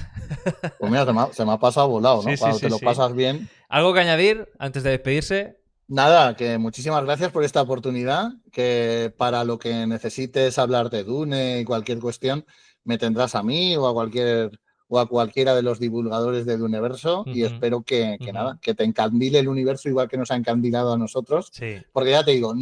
Pues mira, se me ha pasado volado, Sí, ¿no? sí, Cuando te sí, lo sí. pasas bien. ¿Algo que añadir antes de despedirse? Nada, que muchísimas gracias por esta oportunidad, que para lo que necesites hablar de Dune y cualquier cuestión, me tendrás a mí o a cualquiera de los divulgadores del universo y Ujú, espero que ujú. nada, que te encandile el universo igual que nos ha encandilado a nosotros, Sí. porque ya te digo,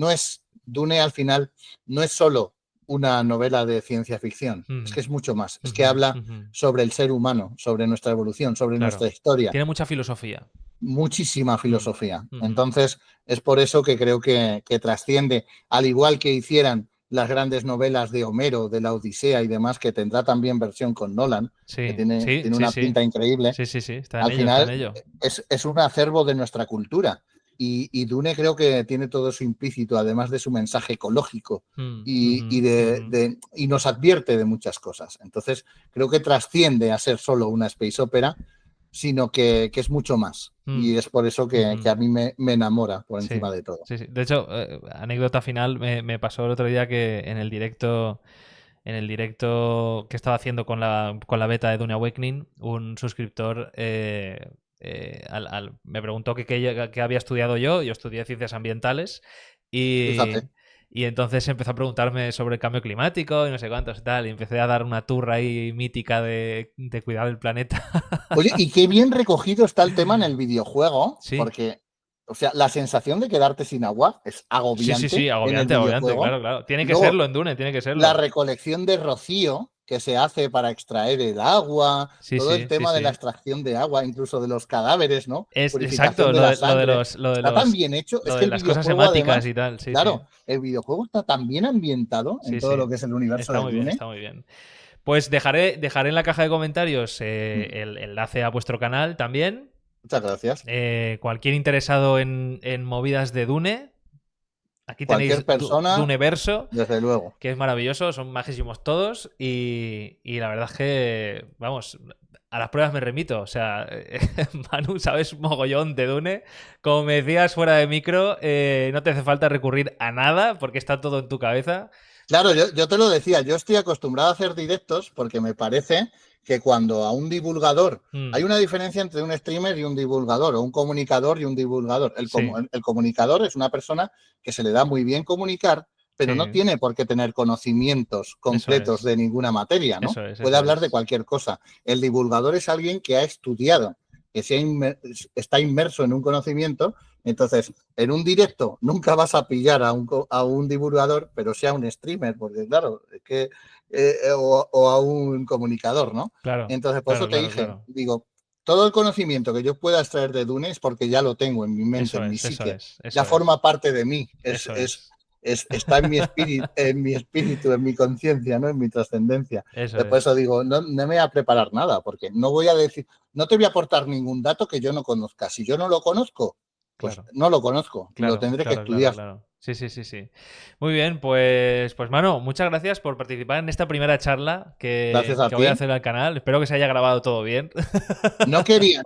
Dune al final no es solo una novela de ciencia ficción, es Ujú, que es mucho más, es que ujú, habla ujú. sobre el ser humano, sobre nuestra evolución, sobre nuestra Claro. historia, Tiene mucha filosofía. muchísima Mm, filosofía. ujú. Entonces, es por eso que creo que trasciende, al igual que hicieran las grandes novelas de Homero, de la Odisea y demás, que tendrá también versión con Nolan, que Sí, sí, tiene sí, una sí. pinta increíble, Sí, sí, sí. Está en al ello, está en final ello. es un acervo de nuestra cultura. Y Dune creo que tiene todo eso implícito, además de su mensaje ecológico, Mm, ujú, ujú. y nos advierte de muchas cosas. Entonces, creo que trasciende a ser solo una space opera, sino que es mucho más. Mm, Y es por eso que ujú. a mí me enamora por Sí, encima de todo. sí, sí. De hecho, anécdota final, me pasó el otro día que en el directo que estaba haciendo con la beta de Dune Awakening, un suscriptor me preguntó qué había estudiado yo. Yo estudié ciencias ambientales Fíjate. y entonces empezó a preguntarme sobre el cambio climático y no sé cuántos y tal. Y empecé a dar una turra ahí mítica de cuidar el planeta. Oye, y qué bien recogido está el tema en el videojuego, Sí. porque, o sea, la sensación de quedarte sin agua es Sí, sí, sí, agobiante en el agobiante, agobiante, videojuego. claro, claro. Tiene Y que luego serlo en Dune, tiene que la serlo. recolección de rocío que se hace para extraer el agua, Sí, todo el sí, sí, tema de la sí. extracción de agua, incluso de los cadáveres, ¿no? Es Purificación exacto, de la sangre. Está tan bien hecho. Es lo que de el las cosas videojuego, hemáticas además, y tal, sí, sí. claro, el videojuego está tan bien ambientado en Sí, todo sí. lo que es el universo Está de muy bien, Dune. está muy bien. Pues dejaré en la caja de comentarios Mm. el enlace a vuestro canal también. Muchas gracias. Cualquier interesado en movidas de Dune, aquí Cualquier tenéis persona, Duneverso, desde luego. que es maravilloso, son majísimos todos y la verdad es que, vamos, a las pruebas me remito. O sea, Manu, sabes mogollón de Dune. Como me decías fuera de micro, no te hace falta recurrir a nada porque está todo en tu cabeza. Claro, yo te lo decía, yo estoy acostumbrado a hacer directos porque me parece que cuando a un divulgador, Mm, hay una diferencia entre un streamer y un divulgador, o un comunicador y un divulgador. sí, El comunicador es una persona que se le da muy bien comunicar, pero no sí, tiene por qué tener conocimientos eso completos es, de ninguna materia, ¿no? eso es, Puede eso hablar de es. cualquier cosa. El divulgador es alguien que ha estudiado, que está inmerso en un conocimiento. Entonces, en un directo nunca vas a pillar a un divulgador, pero sí a un streamer, porque claro, es que, o a un comunicador, ¿no? Claro, Entonces, por eso claro, te claro, dije, claro. digo, todo el conocimiento que yo pueda extraer de Dune es porque ya lo tengo en mi mente, Eso en mi es, eso psique, es, ya eso es, forma parte de mí, eso es, está en mi espíritu, en mi conciencia, ¿no? En mi trascendencia. eso Después eso es. digo, no me voy a preparar nada, porque no voy a decir, no te voy a aportar ningún dato que yo no conozca. Si yo no lo conozco, pues Claro, no lo conozco, lo claro, tendré que claro, claro, estudiar. claro. Sí, sí, sí, sí. Muy bien, pues Manu, muchas gracias por participar en esta primera charla Gracias que a voy a ti. hacer al canal. Espero que se haya grabado todo bien. No quería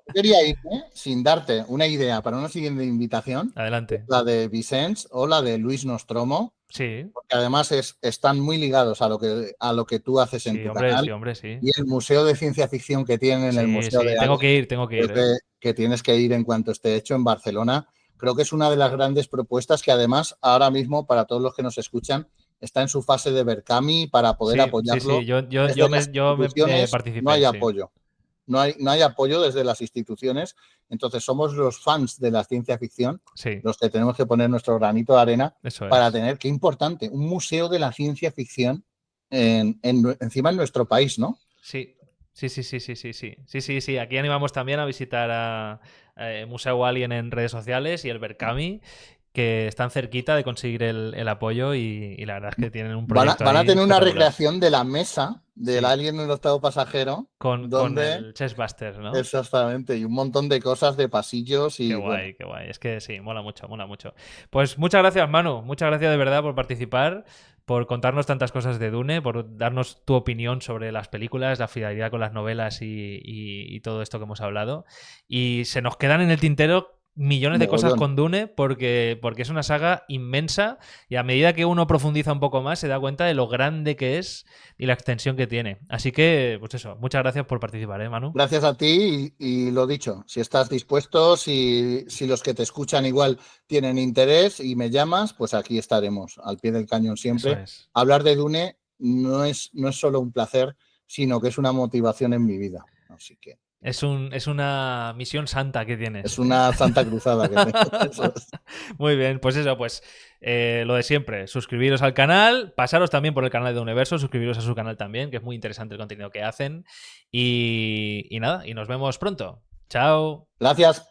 irme sin darte una idea para una siguiente invitación, Adelante. la de Vicens o la de Luis Nostromo, Sí, porque además están muy ligados a lo que tú haces en sí, tu hombre, sí, canal. hombre, sí. Y el Museo de Ciencia Ficción que tienen en el Sí, Museo sí, de Alien, tengo que ir, ¿eh? que tienes que ir en cuanto esté hecho en Barcelona, creo que es una de las grandes propuestas que además ahora mismo para todos los que nos escuchan está en su fase de Berkami para poder Sí, sí, sí, apoyarlo. Desde las me instituciones no participé, hay sí. apoyo. No hay apoyo desde las instituciones. Entonces somos los fans de la ciencia ficción Sí, los que tenemos que poner nuestro granito de arena eso para es. tener, qué importante, un museo de la ciencia ficción encima en nuestro país, ¿no? Sí, sí, sí, sí, sí, sí, sí. Sí, sí, sí. Aquí animamos también a visitar a Museo Alien en redes sociales y el Berkami, que están cerquita de conseguir el apoyo y la verdad es que tienen un Van a, proyecto van a ahí tener una espectacular. recreación de la mesa del Sí, Alien en el octavo pasajero, con donde el Chessbusters, ¿no? exactamente, y un montón de cosas de pasillos Qué y bueno, guay, qué guay. Es que sí, mola mucho, mola mucho. Pues muchas gracias, Manu. Muchas gracias de verdad por participar, por contarnos tantas cosas de Dune, por darnos tu opinión sobre las películas, la fidelidad con las novelas y todo esto que hemos hablado. Y se nos quedan en el tintero millones de cosas mogollón. con Dune porque es una saga inmensa y a medida que uno profundiza un poco más se da cuenta de lo grande que es y la extensión que tiene. Así que, pues eso, muchas gracias por participar, ¿eh, Manu? Gracias a ti y lo dicho, si estás dispuesto, si los que te escuchan igual tienen interés y me llamas, pues aquí estaremos al pie del cañón Eso siempre. es. Hablar de Dune no es solo un placer, sino que es una motivación en mi vida. Así que Es una misión santa que es tienes. una santa cruzada que tengo. Eso es. Muy bien, pues eso, pues lo de siempre, suscribiros al canal, pasaros también por el canal de Universo, suscribiros a su canal también, que es muy interesante el contenido que hacen. Y nada, y nos vemos pronto. Chao. Gracias.